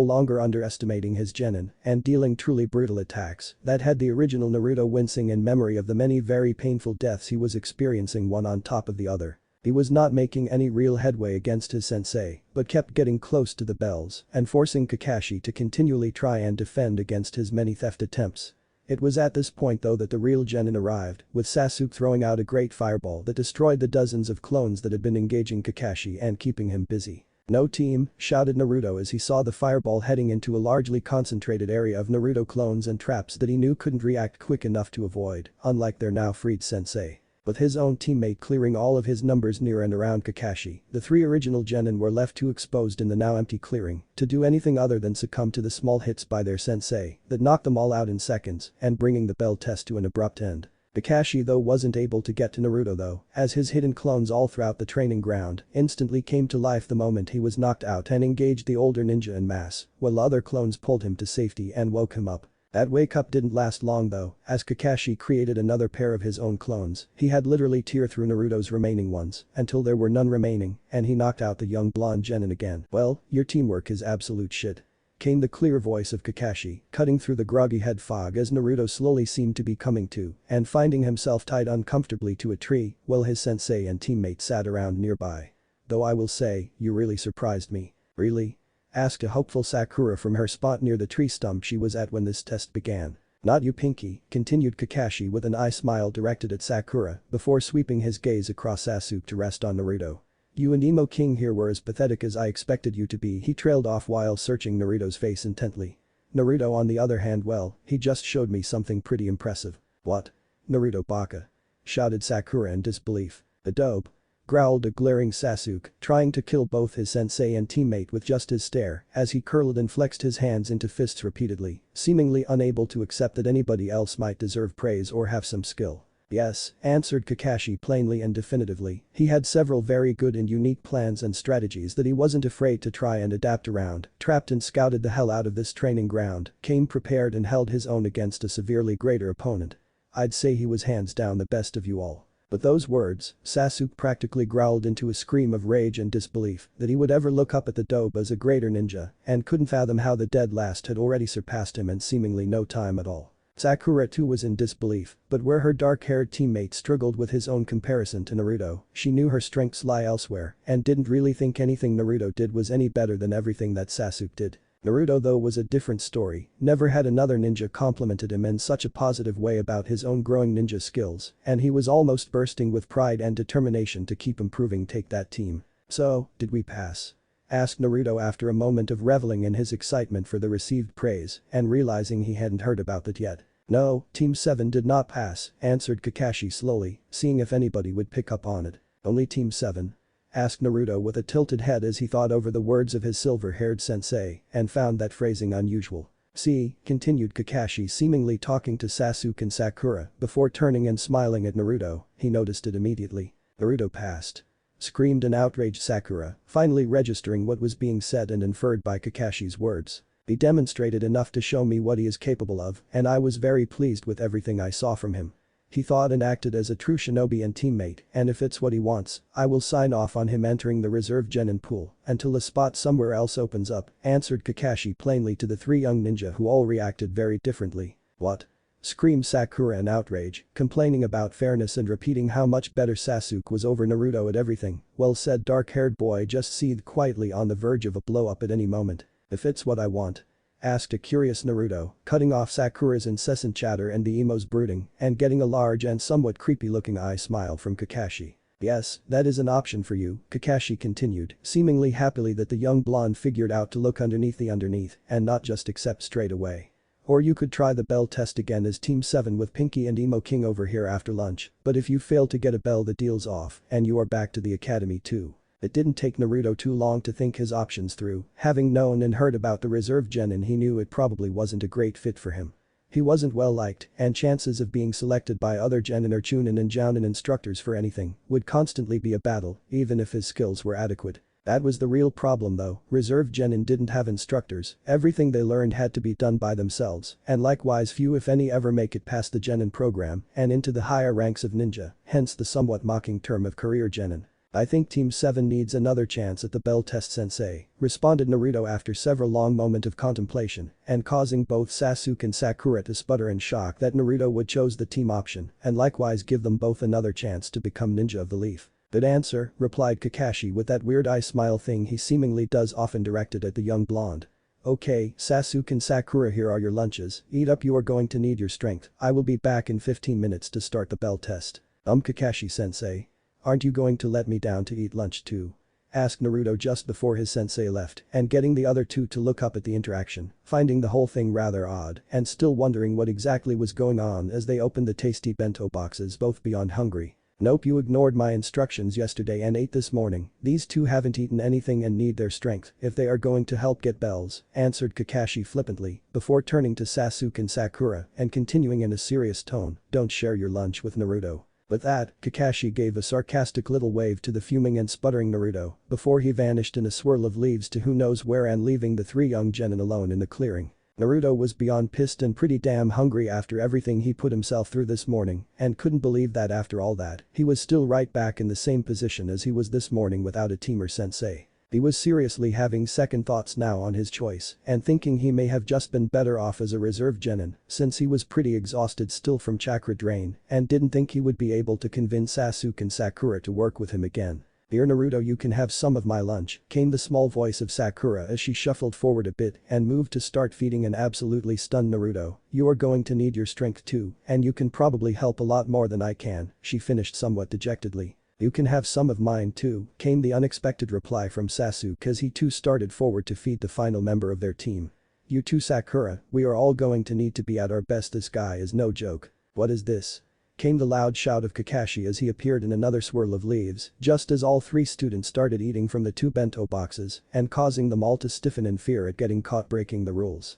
longer underestimating his genin and dealing truly brutal attacks that had the original Naruto wincing in memory of the many very painful deaths he was experiencing one on top of the other. He was not making any real headway against his sensei, but kept getting close to the bells and forcing Kakashi to continually try and defend against his many theft attempts. It was at this point though that the real genin arrived, with Sasuke throwing out a great fireball that destroyed the dozens of clones that had been engaging Kakashi and keeping him busy. "No team," shouted Naruto as he saw the fireball heading into a largely concentrated area of Naruto clones and traps that he knew couldn't react quick enough to avoid, unlike their now freed sensei. With his own teammate clearing all of his numbers near and around Kakashi, the 3 original genin were left too exposed in the now empty clearing to do anything other than succumb to the small hits by their sensei that knocked them all out in seconds and bringing the bell test to an abrupt end. Kakashi though wasn't able to get to Naruto though, as his hidden clones all throughout the training ground instantly came to life the moment he was knocked out and engaged the older ninja en masse, while other clones pulled him to safety and woke him up. That wake-up didn't last long though, as Kakashi created another pair of his own clones. He had literally tear through Naruto's remaining ones until there were none remaining and he knocked out the young blonde genin again. "Well, your teamwork is absolute shit." came the clear voice of Kakashi, cutting through the groggy head fog as Naruto slowly seemed to be coming to and finding himself tied uncomfortably to a tree while his sensei and teammates sat around nearby. Though I will say, you really surprised me. Really? Asked a hopeful Sakura from her spot near the tree stump she was at when this test began. Not you Pinky, continued Kakashi with an eye smile directed at Sakura before sweeping his gaze across Sasuke to rest on Naruto. You and Emo King here were as pathetic as I expected you to be, he trailed off while searching Naruto's face intently. Naruto on the other hand, well, he just showed me something pretty impressive. What? Naruto baka. Shouted Sakura in disbelief. A dope. Growled a glaring Sasuke, trying to kill both his sensei and teammate with just his stare as he curled and flexed his hands into fists repeatedly, seemingly unable to accept that anybody else might deserve praise or have some skill. Yes, answered Kakashi plainly and definitively, he had several very good and unique plans and strategies that he wasn't afraid to try and adapt around, trapped and scouted the hell out of this training ground, came prepared and held his own against a severely greater opponent. I'd say he was hands down the best of you all. But those words, Sasuke practically growled into a scream of rage and disbelief that he would ever look up at the dope as a greater ninja and couldn't fathom how the dead last had already surpassed him in seemingly no time at all. Sakura too was in disbelief, but where her dark-haired teammate struggled with his own comparison to Naruto, she knew her strengths lie elsewhere and didn't really think anything Naruto did was any better than everything that Sasuke did. Naruto though was a different story, never had another ninja complimented him in such a positive way about his own growing ninja skills, and he was almost bursting with pride and determination to keep improving. Take that team. So, did we pass? Asked Naruto after a moment of reveling in his excitement for the received praise and realizing he hadn't heard about that yet. No, Team 7 did not pass, answered Kakashi slowly, seeing if anybody would pick up on it. Only Team 7? Asked Naruto with a tilted head as he thought over the words of his silver-haired sensei and found that phrasing unusual. See, continued Kakashi seemingly talking to Sasuke and Sakura before turning and smiling at Naruto, he noticed it immediately. Naruto passed. Screamed an outraged Sakura, finally registering what was being said and inferred by Kakashi's words. He demonstrated enough to show me what he is capable of, and I was very pleased with everything I saw from him. He thought and acted as a true shinobi and teammate, and if it's what he wants, I will sign off on him entering the reserve genin pool until a spot somewhere else opens up, answered Kakashi plainly to the three young ninja who all reacted very differently. What? Screamed Sakura in outrage, complaining about fairness and repeating how much better Sasuke was over Naruto at everything. Well said, dark-haired boy just seethed quietly on the verge of a blow-up at any moment. If it's what I want? Asked a curious Naruto, cutting off Sakura's incessant chatter and the emo's brooding and getting a large and somewhat creepy-looking eye smile from Kakashi. Yes, that is an option for you, Kakashi continued, seemingly happily that the young blonde figured out to look underneath the underneath and not just accept straight away. Or you could try the bell test again as Team 7 with Pinky and Emo King over here after lunch, but if you fail to get a bell the deal's off and you are back to the academy too. It didn't take Naruto too long to think his options through, having known and heard about the reserve genin he knew it probably wasn't a great fit for him. He wasn't well liked and chances of being selected by other genin or chunin and jounin instructors for anything would constantly be a battle even if his skills were adequate. That was the real problem though, reserve genin didn't have instructors, everything they learned had to be done by themselves, and likewise few if any ever make it past the genin program and into the higher ranks of ninja, hence the somewhat mocking term of career genin. I think Team 7 needs another chance at the bell test sensei, responded Naruto after several long moments of contemplation and causing both Sasuke and Sakura to sputter in shock that Naruto would chose the team option and likewise give them both another chance to become ninja of the leaf. Good answer, replied Kakashi with that weird eye smile thing he seemingly does often directed at the young blonde. Okay, Sasuke and Sakura, here are your lunches, eat up, you are going to need your strength, I will be back in 15 minutes to start the bell test. Kakashi-sensei. Aren't you going to let me down to eat lunch too? Asked Naruto just before his sensei left and getting the other two to look up at the interaction, finding the whole thing rather odd and still wondering what exactly was going on as they opened the tasty bento boxes both beyond hungry. Nope, you ignored my instructions yesterday and ate this morning, these two haven't eaten anything and need their strength if they are going to help get bells, answered Kakashi flippantly before turning to Sasuke and Sakura and continuing in a serious tone, don't share your lunch with Naruto. With that, Kakashi gave a sarcastic little wave to the fuming and sputtering Naruto before he vanished in a swirl of leaves to who knows where and leaving the three young genin alone in the clearing. Naruto was beyond pissed and pretty damn hungry after everything he put himself through this morning and couldn't believe that after all that, he was still right back in the same position as he was this morning without a team or sensei. He was seriously having second thoughts now on his choice and thinking he may have just been better off as a reserve genin since he was pretty exhausted still from chakra drain and didn't think he would be able to convince Sasuke and Sakura to work with him again. "Dear Naruto, you can have some of my lunch," came the small voice of Sakura as she shuffled forward a bit and moved to start feeding an absolutely stunned Naruto. "You are going to need your strength too, and you can probably help a lot more than I can," she finished somewhat dejectedly. "You can have some of mine too," came the unexpected reply from Sasuke as he too started forward to feed the final member of their team. "You too, Sakura, we are all going to need to be at our best, this guy is no joke." "What is this?" came the loud shout of Kakashi as he appeared in another swirl of leaves, just as all three students started eating from the two bento boxes and causing them all to stiffen in fear at getting caught breaking the rules.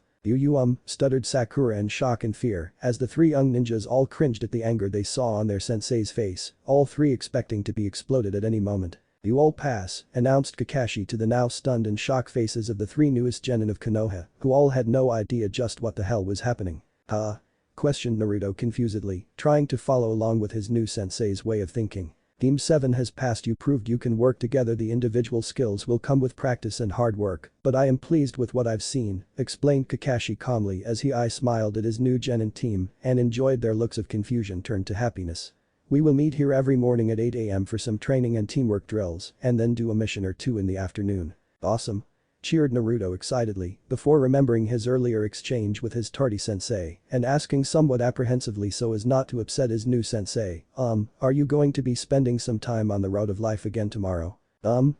Stuttered Sakura in shock and fear as the three young ninjas all cringed at the anger they saw on their sensei's face, all three expecting to be exploded at any moment. "You all pass," announced Kakashi to the now stunned and shocked faces of the three newest genin of Konoha, who all had no idea just what the hell was happening. "Huh?" questioned Naruto confusedly, trying to follow along with his new sensei's way of thinking. "Team 7 has passed, you proved you can work together, the individual skills will come with practice and hard work, but I am pleased with what I've seen," explained Kakashi calmly as he smiled at his new genin team and enjoyed their looks of confusion turned to happiness. "We will meet here every morning at 8 AM for some training and teamwork drills and then do a mission or two in the afternoon." "Awesome," cheered Naruto excitedly before remembering his earlier exchange with his tardy sensei and asking somewhat apprehensively so as not to upset his new sensei, "Are you going to be spending some time on the road of life again tomorrow?"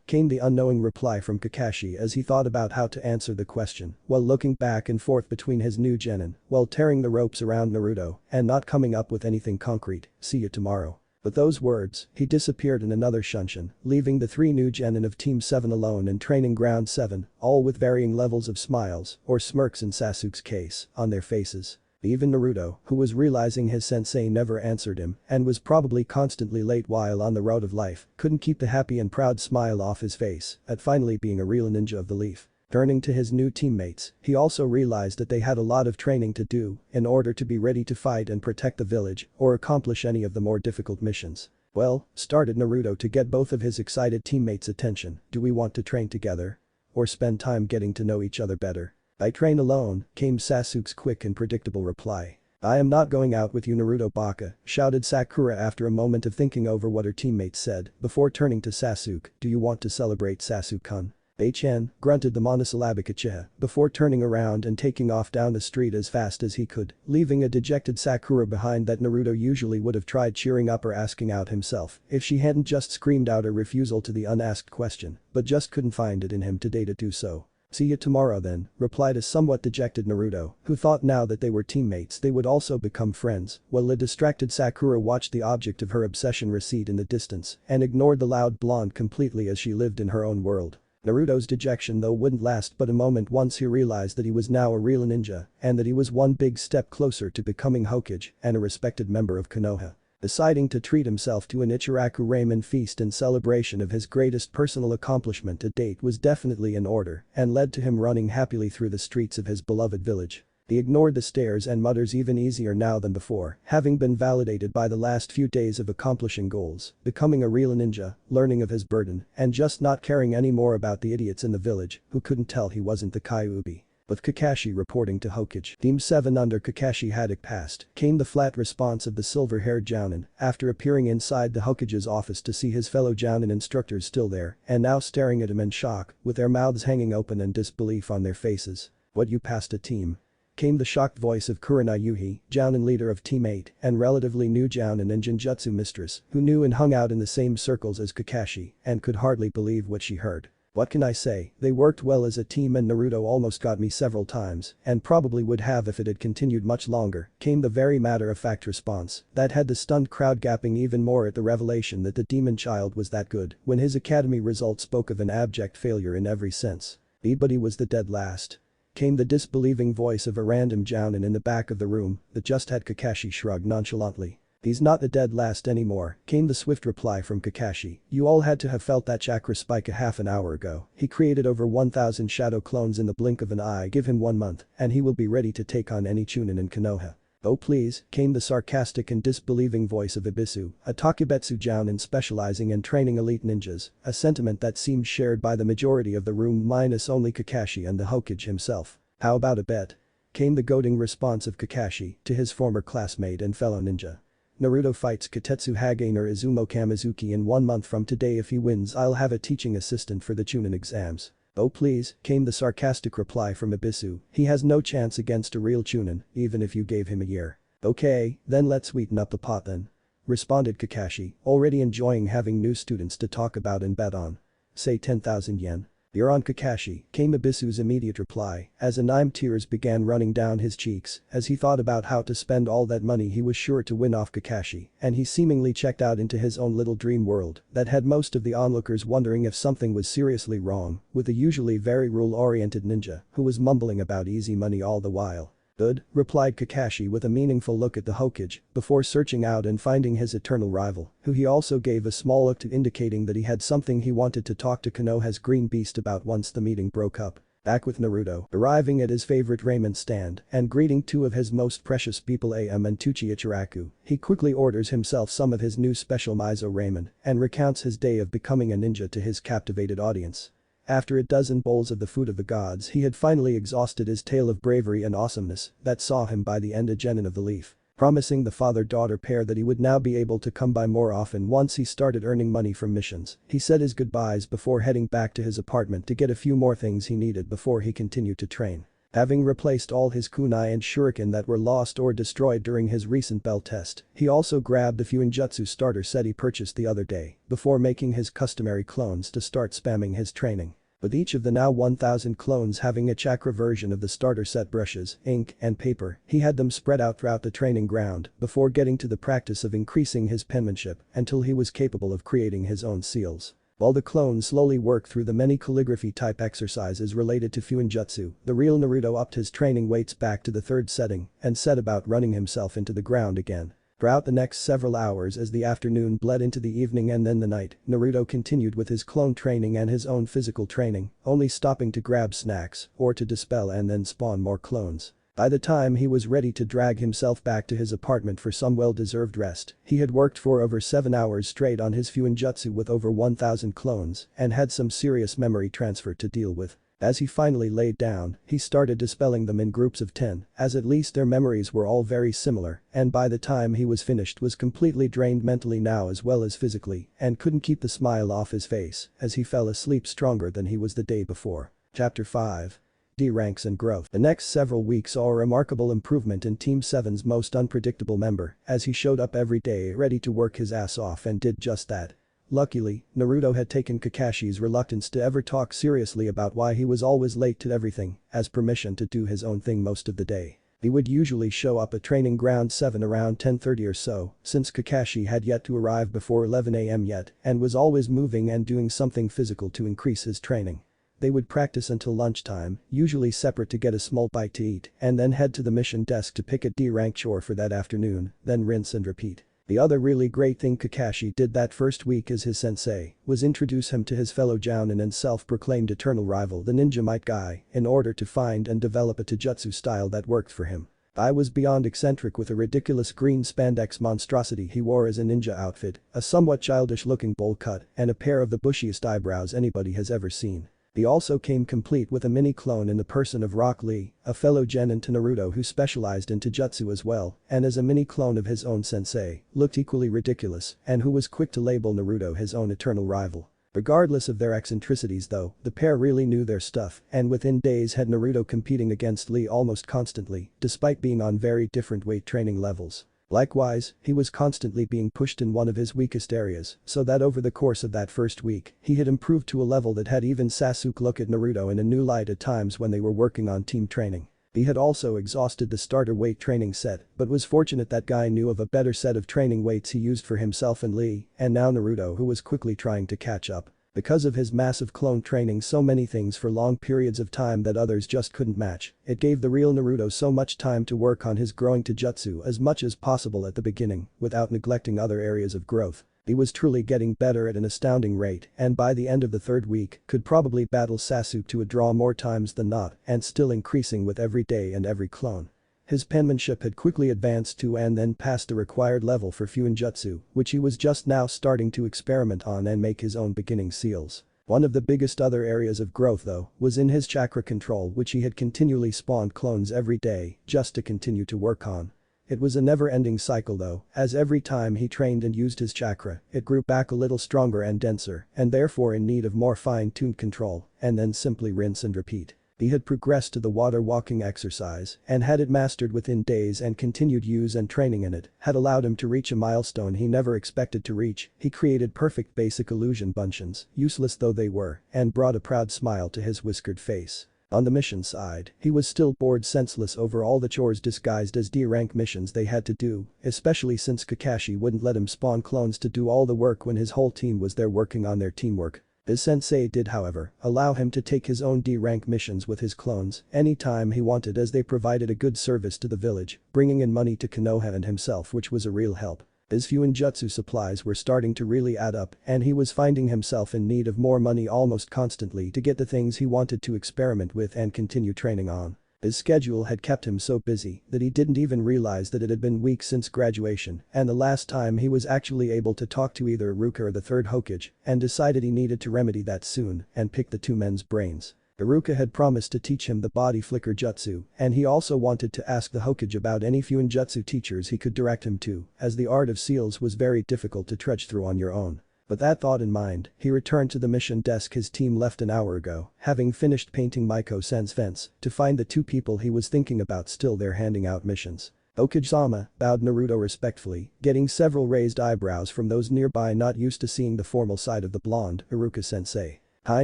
Came the unknowing reply from Kakashi as he thought about how to answer the question while looking back and forth between his new genin while tearing the ropes around Naruto and not coming up with anything concrete. "See you tomorrow." With those words, he disappeared in another shunshin, leaving the three new genin of Team 7 alone in Training Ground 7, all with varying levels of smiles, or smirks in Sasuke's case, on their faces. Even Naruto, who was realizing his sensei never answered him and was probably constantly late while on the road of life, couldn't keep the happy and proud smile off his face at finally being a real ninja of the leaf. Turning to his new teammates, he also realized that they had a lot of training to do in order to be ready to fight and protect the village or accomplish any of the more difficult missions. "Well," started Naruto to get both of his excited teammates' attention, "do we want to train together? Or spend time getting to know each other better?" "I train alone," came Sasuke's quick and predictable reply. "I am not going out with you, Naruto Baka," shouted Sakura after a moment of thinking over what her teammates said before turning to Sasuke. "Do you want to celebrate, Sasuke-kun?" "Chan," grunted the monosyllabic Uchiha before turning around and taking off down the street as fast as he could, leaving a dejected Sakura behind that Naruto usually would have tried cheering up or asking out himself if she hadn't just screamed out a refusal to the unasked question, but just couldn't find it in him today to do so. "See you tomorrow then," replied a somewhat dejected Naruto, who thought now that they were teammates they would also become friends, while a distracted Sakura watched the object of her obsession recede in the distance and ignored the loud blonde completely as she lived in her own world. Naruto's dejection though wouldn't last but a moment once he realized that he was now a real ninja and that he was one big step closer to becoming Hokage and a respected member of Konoha. Deciding to treat himself to an Ichiraku ramen feast in celebration of his greatest personal accomplishment to date was definitely in order and led to him running happily through the streets of his beloved village. He ignored the stares and mutters even easier now than before, having been validated by the last few days of accomplishing goals, becoming a real ninja, learning of his burden, and just not caring any more about the idiots in the village who couldn't tell he wasn't the Kyuubi. With Kakashi reporting to Hokage, Team 7 under Kakashi had passed, came the flat response of the silver-haired Jounin after appearing inside the Hokage's office to see his fellow Jounin instructors still there and now staring at him in shock, with their mouths hanging open and disbelief on their faces. "What, you passed a team?" came the shocked voice of Kurina Yuhi, Jounin leader of Team 8 and relatively new Jounin and Jinjutsu mistress, who knew and hung out in the same circles as Kakashi and could hardly believe what she heard. "What can I say, they worked well as a team and Naruto almost got me several times and probably would have if it had continued much longer," came the very matter-of-fact response that had the stunned crowd gapping even more at the revelation that the demon child was that good when his academy results spoke of an abject failure in every sense. But he was the dead last," came the disbelieving voice of a random Jounin in the back of the room that just had Kakashi shrug nonchalantly. "He's not the dead last anymore," came the swift reply from Kakashi. "You all had to have felt that chakra spike a half an hour ago. He created over 1,000 shadow clones in the blink of an eye. Give him 1 month and he will be ready to take on any Chunin in Konoha." "Oh please," came the sarcastic and disbelieving voice of Ibisu, a Takebetsu jounin specializing in training elite ninjas, a sentiment that seemed shared by the majority of the room minus only Kakashi and the Hokage himself. "How about a bet?" Came the goading response of Kakashi to his former classmate and fellow ninja. "Naruto fights Katetsu Hagainer Izumo Kamizuki in 1 month from today. If he wins, I'll have a teaching assistant for the Chunin exams." "Oh please," came the sarcastic reply from Ibisu, "he has no chance against a real Chunin, even if you gave him a year." "Okay, then let's sweeten up the pot then," responded Kakashi, already enjoying having new students to talk about and bet on. "Say 10,000 yen. "You're on, Kakashi," came Ibisu's immediate reply, as anime tears began running down his cheeks as he thought about how to spend all that money he was sure to win off Kakashi, and he seemingly checked out into his own little dream world that had most of the onlookers wondering if something was seriously wrong with the usually very rule-oriented ninja who was mumbling about easy money all the while. "Good," replied Kakashi with a meaningful look at the Hokage before searching out and finding his eternal rival, who he also gave a small look to indicating that he had something he wanted to talk to Konoha's green beast about once the meeting broke up. Back with Naruto, arriving at his favorite ramen stand and greeting two of his most precious people Am and Tuchi Ichiraku, he quickly orders himself some of his new special miso ramen and recounts his day of becoming a ninja to his captivated audience. After a dozen bowls of the food of the gods, he had finally exhausted his tale of bravery and awesomeness that saw him by the end a genin of the leaf, promising the father-daughter pair that he would now be able to come by more often once he started earning money from missions. He said his goodbyes before heading back to his apartment to get a few more things he needed before he continued to train. Having replaced all his kunai and shuriken that were lost or destroyed during his recent bell test, he also grabbed the Fuinjutsu starter set he purchased the other day before making his customary clones to start spamming his training. With each of the now 1000 clones having a chakra version of the starter set brushes, ink, and paper, he had them spread out throughout the training ground before getting to the practice of increasing his penmanship until he was capable of creating his own seals. While the clones slowly worked through the many calligraphy-type exercises related to Fuinjutsu, the real Naruto upped his training weights back to the 3rd setting and set about running himself into the ground again. Throughout the next several hours as the afternoon bled into the evening and then the night, Naruto continued with his clone training and his own physical training, only stopping to grab snacks or to dispel and then spawn more clones. By the time he was ready to drag himself back to his apartment for some well-deserved rest, he had worked for over 7 hours straight on his Fuinjutsu with over 1000 clones and had some serious memory transfer to deal with. As he finally laid down, he started dispelling them in groups of 10, as at least their memories were all very similar, and by the time he was finished was completely drained mentally now as well as physically and couldn't keep the smile off his face as he fell asleep stronger than he was the day before. Chapter 5. D ranks and growth. The next several weeks saw a remarkable improvement in Team 7's most unpredictable member as he showed up every day ready to work his ass off and did just that. Luckily, Naruto had taken Kakashi's reluctance to ever talk seriously about why he was always late to everything as permission to do his own thing most of the day. He would usually show up at training ground 7 around 10:30 or so, since Kakashi had yet to arrive before 11 AM yet and was always moving and doing something physical to increase his training. They would practice until lunchtime, usually separate to get a small bite to eat, and then head to the mission desk to pick a D-rank chore for that afternoon, then rinse and repeat. The other really great thing Kakashi did that first week as his sensei was introduce him to his fellow jounin and self-proclaimed eternal rival the Ninja Might Guy in order to find and develop a taijutsu style that worked for him. I was beyond eccentric with a ridiculous green spandex monstrosity he wore as a ninja outfit, a somewhat childish-looking bowl cut, and a pair of the bushiest eyebrows anybody has ever seen. He also came complete with a mini-clone in the person of Rock Lee, a fellow genin to Naruto who specialized in taijutsu as well, and as a mini-clone of his own sensei, looked equally ridiculous, and who was quick to label Naruto his own eternal rival. Regardless of their eccentricities though, the pair really knew their stuff and within days had Naruto competing against Lee almost constantly, despite being on very different weight training levels. Likewise, he was constantly being pushed in one of his weakest areas, so that over the course of that first week, he had improved to a level that had even Sasuke look at Naruto in a new light at times when they were working on team training. He had also exhausted the starter weight training set, but was fortunate that Guy knew of a better set of training weights he used for himself and Lee, and now Naruto who was quickly trying to catch up. Because of his massive clone training so many things for long periods of time that others just couldn't match, it gave the real Naruto so much time to work on his growing taijutsu as much as possible at the beginning without neglecting other areas of growth. He was truly getting better at an astounding rate and by the end of the 3rd week could probably battle Sasuke to a draw more times than not and still increasing with every day and every clone. His penmanship had quickly advanced to and then passed the required level for Fuinjutsu, which he was just now starting to experiment on and make his own beginning seals. One of the biggest other areas of growth though was in his chakra control, which he had continually spawned clones every day just to continue to work on. It was a never-ending cycle though, as every time he trained and used his chakra, it grew back a little stronger and denser and therefore in need of more fine-tuned control, and then simply rinse and repeat. He had progressed to the water walking exercise and had it mastered within days, and continued use and training in it had allowed him to reach a milestone he never expected to reach. He created perfect basic illusion buncheons, useless though they were, and brought a proud smile to his whiskered face. On the mission side, he was still bored senseless over all the chores disguised as D-rank missions they had to do, especially since Kakashi wouldn't let him spawn clones to do all the work when his whole team was there working on their teamwork. His sensei did however allow him to take his own D-rank missions with his clones anytime he wanted, as they provided a good service to the village, bringing in money to Konoha and himself, which was a real help. His Fuinjutsu supplies were starting to really add up and he was finding himself in need of more money almost constantly to get the things he wanted to experiment with and continue training on. His schedule had kept him so busy that he didn't even realize that it had been weeks since graduation and the last time he was actually able to talk to either Iruka or the third Hokage, and decided he needed to remedy that soon and pick the two men's brains. Iruka had promised to teach him the body flicker jutsu, and he also wanted to ask the Hokage about any Fuinjutsu teachers he could direct him to, as the art of seals was very difficult to trudge through on your own. With that thought in mind, he returned to the mission desk his team left an hour ago, having finished painting Maiko-sen's fence, to find the two people he was thinking about still there handing out missions. Okage-sama, bowed Naruto respectfully, getting several raised eyebrows from those nearby not used to seeing the formal side of the blonde, Iruka-sensei. Hi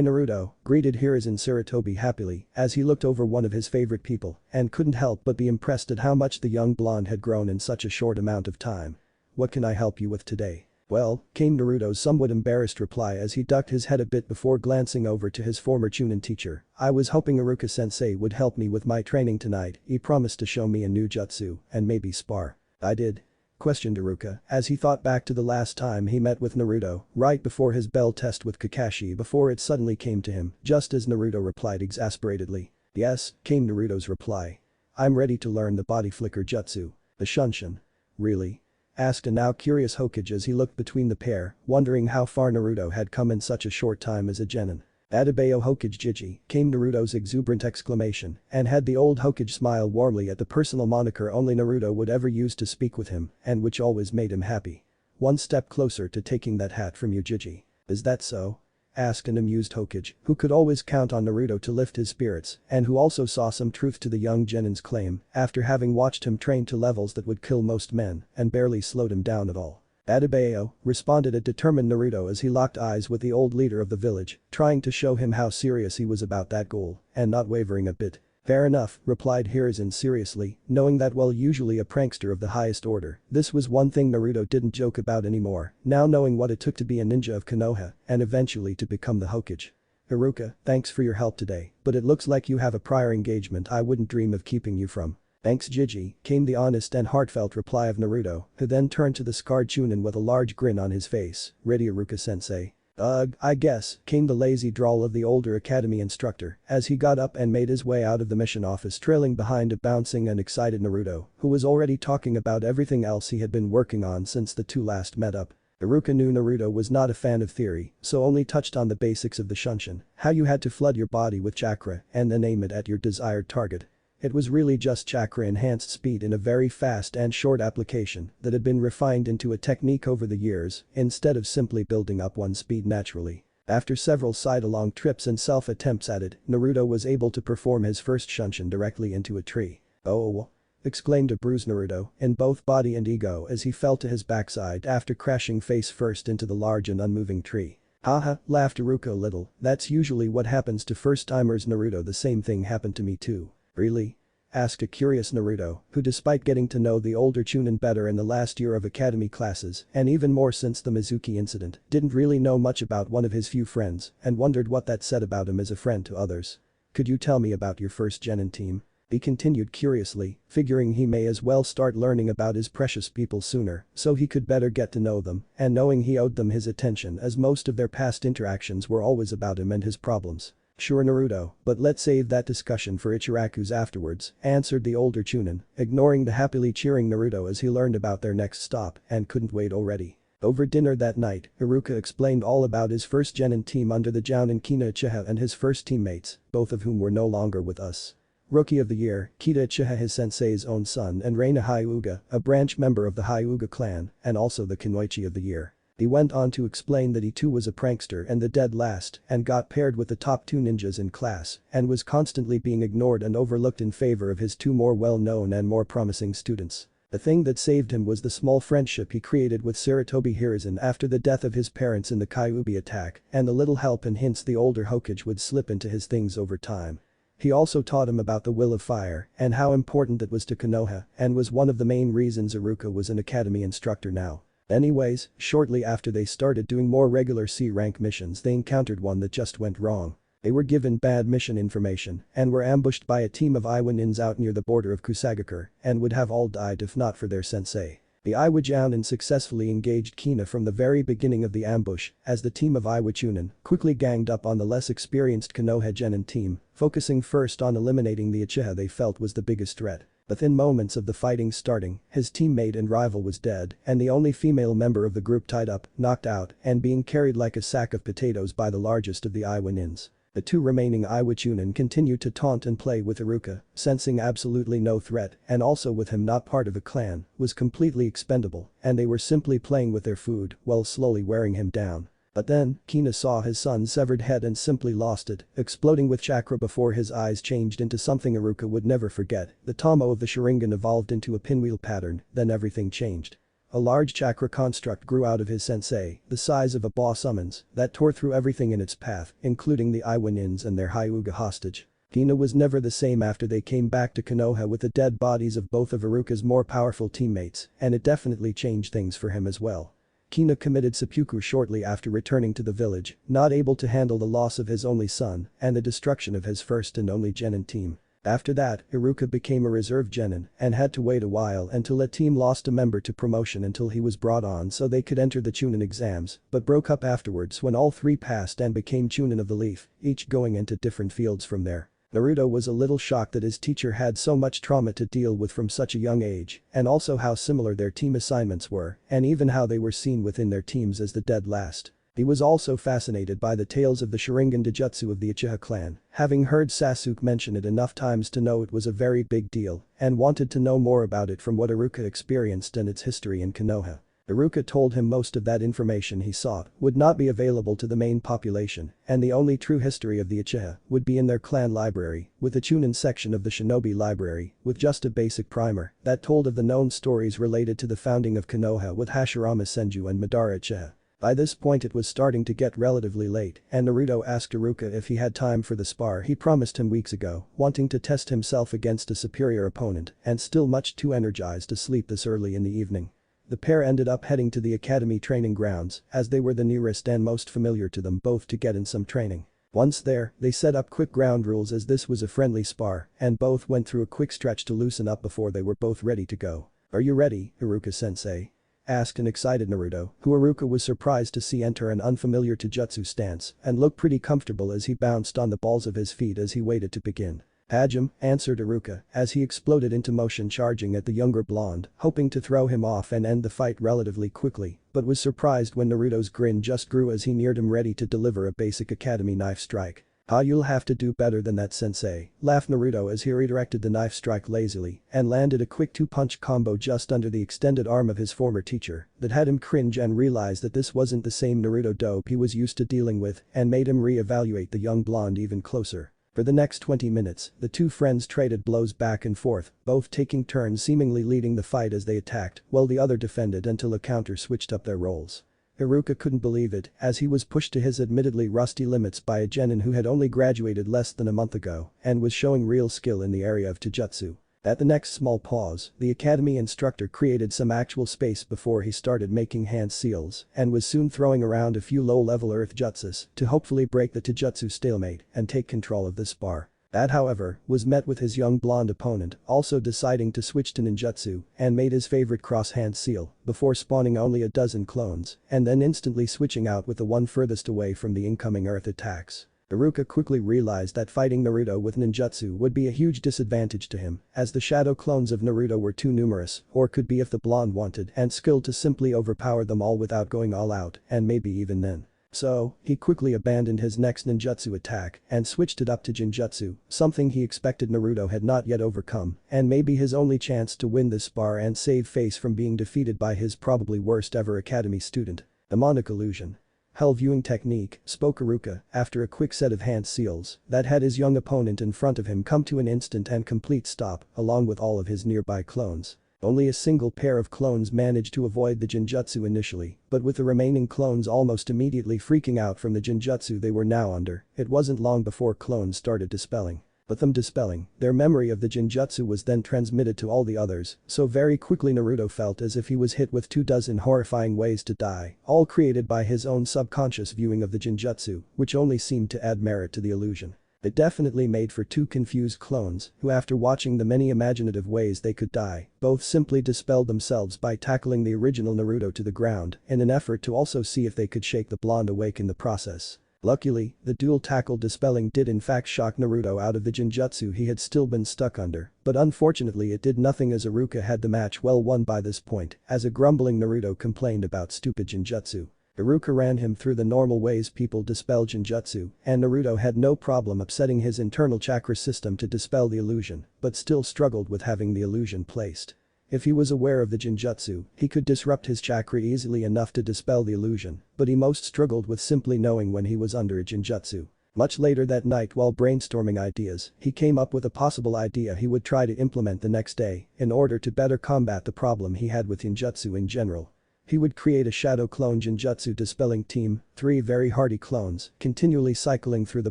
Naruto, greeted Hiruzen Sarutobi happily as he looked over one of his favorite people and couldn't help but be impressed at how much the young blonde had grown in such a short amount of time. What can I help you with today? Well, came Naruto's somewhat embarrassed reply as he ducked his head a bit before glancing over to his former Chunin teacher. I was hoping Iruka-sensei would help me with my training tonight. He promised to show me a new jutsu and maybe spar. I did? Questioned Iruka as he thought back to the last time he met with Naruto, right before his bell test with Kakashi, before it suddenly came to him, just as Naruto replied exasperatedly. Yes, came Naruto's reply. I'm ready to learn the body flicker jutsu. The Shunshin. Really? Asked a now curious Hokage as he looked between the pair, wondering how far Naruto had come in such a short time as a genin. Adebayo Hokage Jiji, came Naruto's exuberant exclamation, and had the old Hokage smile warmly at the personal moniker only Naruto would ever use to speak with him, and which always made him happy. One step closer to taking that hat from you, Jiji. Is that so? Asked an amused Hokage, who could always count on Naruto to lift his spirits and who also saw some truth to the young genin's claim after having watched him train to levels that would kill most men and barely slowed him down at all. Adebayo, responded a determined Naruto as he locked eyes with the old leader of the village, trying to show him how serious he was about that goal and not wavering a bit. Fair enough, replied Hiruzen seriously, knowing that while usually a prankster of the highest order, this was one thing Naruto didn't joke about anymore, now knowing what it took to be a ninja of Konoha and eventually to become the Hokage. Iruka, thanks for your help today, but it looks like you have a prior engagement I wouldn't dream of keeping you from. Thanks Jiji, came the honest and heartfelt reply of Naruto, who then turned to the scarred Chunin with a large grin on his face. Ready Iruka-sensei? I guess, came the lazy drawl of the older academy instructor as he got up and made his way out of the mission office, trailing behind a bouncing and excited Naruto, who was already talking about everything else he had been working on since the two last met up. Iruka knew Naruto was not a fan of theory, so only touched on the basics of the Shunshin, how you had to flood your body with chakra and then aim it at your desired target. It was really just chakra-enhanced speed in a very fast and short application that had been refined into a technique over the years instead of simply building up one's speed naturally. After several side-along trips and self-attempts at it, Naruto was able to perform his first Shunshin directly into a tree. Oh! Exclaimed a bruised Naruto in both body and ego as he fell to his backside after crashing face first into the large and unmoving tree. Haha, laughed Iruka a little, that's usually what happens to first-timers Naruto, the same thing happened to me too. Really? Asked a curious Naruto, who despite getting to know the older Chunin better in the last year of academy classes and even more since the Mizuki incident, didn't really know much about one of his few friends and wondered what that said about him as a friend to others. Could you tell me about your first genin team? He continued curiously, figuring he may as well start learning about his precious people sooner so he could better get to know them and knowing he owed them his attention as most of their past interactions were always about him and his problems. Sure Naruto, but let's save that discussion for Ichiraku's afterwards, answered the older Chunin, ignoring the happily cheering Naruto as he learned about their next stop and couldn't wait already. Over dinner that night, Iruka explained all about his first Genin team under the Jounin Kina Uchiha and his first teammates, both of whom were no longer with us. Rookie of the Year, Kita Uchiha his sensei's own son and Reina Hyuga, a branch member of the Hyuga clan, and also the Kunoichi of the Year. He went on to explain that he too was a prankster and the dead last and got paired with the top 2 ninjas in class and was constantly being ignored and overlooked in favor of his 2 more well-known and more promising students. The thing that saved him was the small friendship he created with Sarutobi Hiruzen after the death of his parents in the Kyuubi attack and the little help and hints the older Hokage would slip into his things over time. He also taught him about the will of fire and how important it was to Konoha and was one of the main reasons Iruka was an academy instructor now. Anyways, shortly after they started doing more regular C-rank missions they encountered one that just went wrong. They were given bad mission information and were ambushed by a team of Iwa Nins out near the border of Kusagakure and would have all died if not for their sensei. The Iwa Jounin successfully engaged Kina from the very beginning of the ambush as the team of Iwa Chunin quickly ganged up on the less experienced Konoha Genin team, focusing first on eliminating the Uchiha they felt was the biggest threat. Within moments of the fighting starting, his teammate and rival was dead and the only female member of the group tied up, knocked out, and being carried like a sack of potatoes by the largest of the Iwa Nins. The 2 remaining Iwa Chunin continued to taunt and play with Iruka, sensing absolutely no threat and also with him not part of a clan, was completely expendable and they were simply playing with their food while slowly wearing him down. But then, Kina saw his son's severed head and simply lost it, exploding with chakra before his eyes changed into something Iruka would never forget. The Tomo of the Sharingan evolved into a pinwheel pattern, then everything changed. A large chakra construct grew out of his sensei, the size of a boss summons, that tore through everything in its path, including the Iwa Nins and their Hyuga hostage. Kina was never the same after they came back to Konoha with the dead bodies of both of Iruka's more powerful teammates, and it definitely changed things for him as well. Kina committed seppuku shortly after returning to the village, not able to handle the loss of his only son and the destruction of his first and only Genin team. After that, Iruka became a reserve Genin and had to wait a while until a team lost a member to promotion until he was brought on so they could enter the Chunin exams, but broke up afterwards when all 3 passed and became Chunin of the Leaf, each going into different fields from there. Naruto was a little shocked that his teacher had so much trauma to deal with from such a young age, and also how similar their team assignments were, and even how they were seen within their teams as the dead last. He was also fascinated by the tales of the Sharingan Dijutsu of the Uchiha clan, having heard Sasuke mention it enough times to know it was a very big deal, and wanted to know more about it from what Iruka experienced and its history in Konoha. Iruka told him most of that information he sought would not be available to the main population, and the only true history of the Uchiha would be in their clan library, with the Chunin section of the Shinobi library, with just a basic primer that told of the known stories related to the founding of Konoha with Hashirama Senju and Madara Uchiha. By this point it was starting to get relatively late and Naruto asked Iruka if he had time for the spar he promised him weeks ago, wanting to test himself against a superior opponent and still much too energized to sleep this early in the evening. The pair ended up heading to the academy training grounds as they were the nearest and most familiar to them both to get in some training. Once there, they set up quick ground rules as this was a friendly spar and both went through a quick stretch to loosen up before they were both ready to go. "Are you ready, Iruka-sensei?" asked an excited Naruto, who Iruka was surprised to see enter an unfamiliar Taijutsu stance and look pretty comfortable as he bounced on the balls of his feet as he waited to begin. "Hajime," answered Iruka as he exploded into motion charging at the younger blonde, hoping to throw him off and end the fight relatively quickly, but was surprised when Naruto's grin just grew as he neared him ready to deliver a basic academy knife strike. "You'll have to do better than that, sensei," laughed Naruto as he redirected the knife strike lazily and landed a quick 2-punch combo just under the extended arm of his former teacher that had him cringe and realize that this wasn't the same Naruto dope he was used to dealing with and made him re-evaluate the young blonde even closer. For the next 20 minutes, the two friends traded blows back and forth, both taking turns seemingly leading the fight as they attacked while the other defended until a counter switched up their roles. Iruka couldn't believe it as he was pushed to his admittedly rusty limits by a genin who had only graduated less than a month ago and was showing real skill in the area of Taijutsu. At the next small pause, the academy instructor created some actual space before he started making hand seals and was soon throwing around a few low-level earth jutsus to hopefully break the Taijutsu stalemate and take control of this bar. That, however, was met with his young blonde opponent also deciding to switch to ninjutsu and made his favorite cross-hand seal before spawning only a dozen clones and then instantly switching out with the one furthest away from the incoming earth attacks. Iruka quickly realized that fighting Naruto with ninjutsu would be a huge disadvantage to him, as the shadow clones of Naruto were too numerous, or could be if the blonde wanted and skilled to simply overpower them all without going all out, and maybe even then. So, he quickly abandoned his next ninjutsu attack and switched it up to Jinjutsu, something he expected Naruto had not yet overcome, and maybe his only chance to win this spar and save face from being defeated by his probably worst ever academy student. Demonic illusion. Hell viewing technique, spoke Iruka after a quick set of hand seals that had his young opponent in front of him come to an instant and complete stop along with all of his nearby clones. Only a single pair of clones managed to avoid the Jinjutsu initially, but with the remaining clones almost immediately freaking out from the Jinjutsu they were now under, it wasn't long before clones started dispelling. But them dispelling, their memory of the Jinjutsu was then transmitted to all the others, so very quickly Naruto felt as if he was hit with 24 horrifying ways to die, all created by his own subconscious viewing of the Jinjutsu, which only seemed to add merit to the illusion. It definitely made for two confused clones who after watching the many imaginative ways they could die, both simply dispelled themselves by tackling the original Naruto to the ground in an effort to also see if they could shake the blonde awake in the process. Luckily, the dual tackle dispelling did in fact shock Naruto out of the Jinjutsu he had still been stuck under, but unfortunately it did nothing as Iruka had the match well won by this point, as a grumbling Naruto complained about stupid Jinjutsu. Iruka ran him through the normal ways people dispel Jinjutsu, and Naruto had no problem upsetting his internal chakra system to dispel the illusion, but still struggled with having the illusion placed. If he was aware of the Jinjutsu, he could disrupt his chakra easily enough to dispel the illusion, but he most struggled with simply knowing when he was under a Jinjutsu. Much later that night while brainstorming ideas, he came up with a possible idea he would try to implement the next day in order to better combat the problem he had with Jinjutsu in general. He would create a shadow clone Jinjutsu dispelling team, 3 very hardy clones, continually cycling through the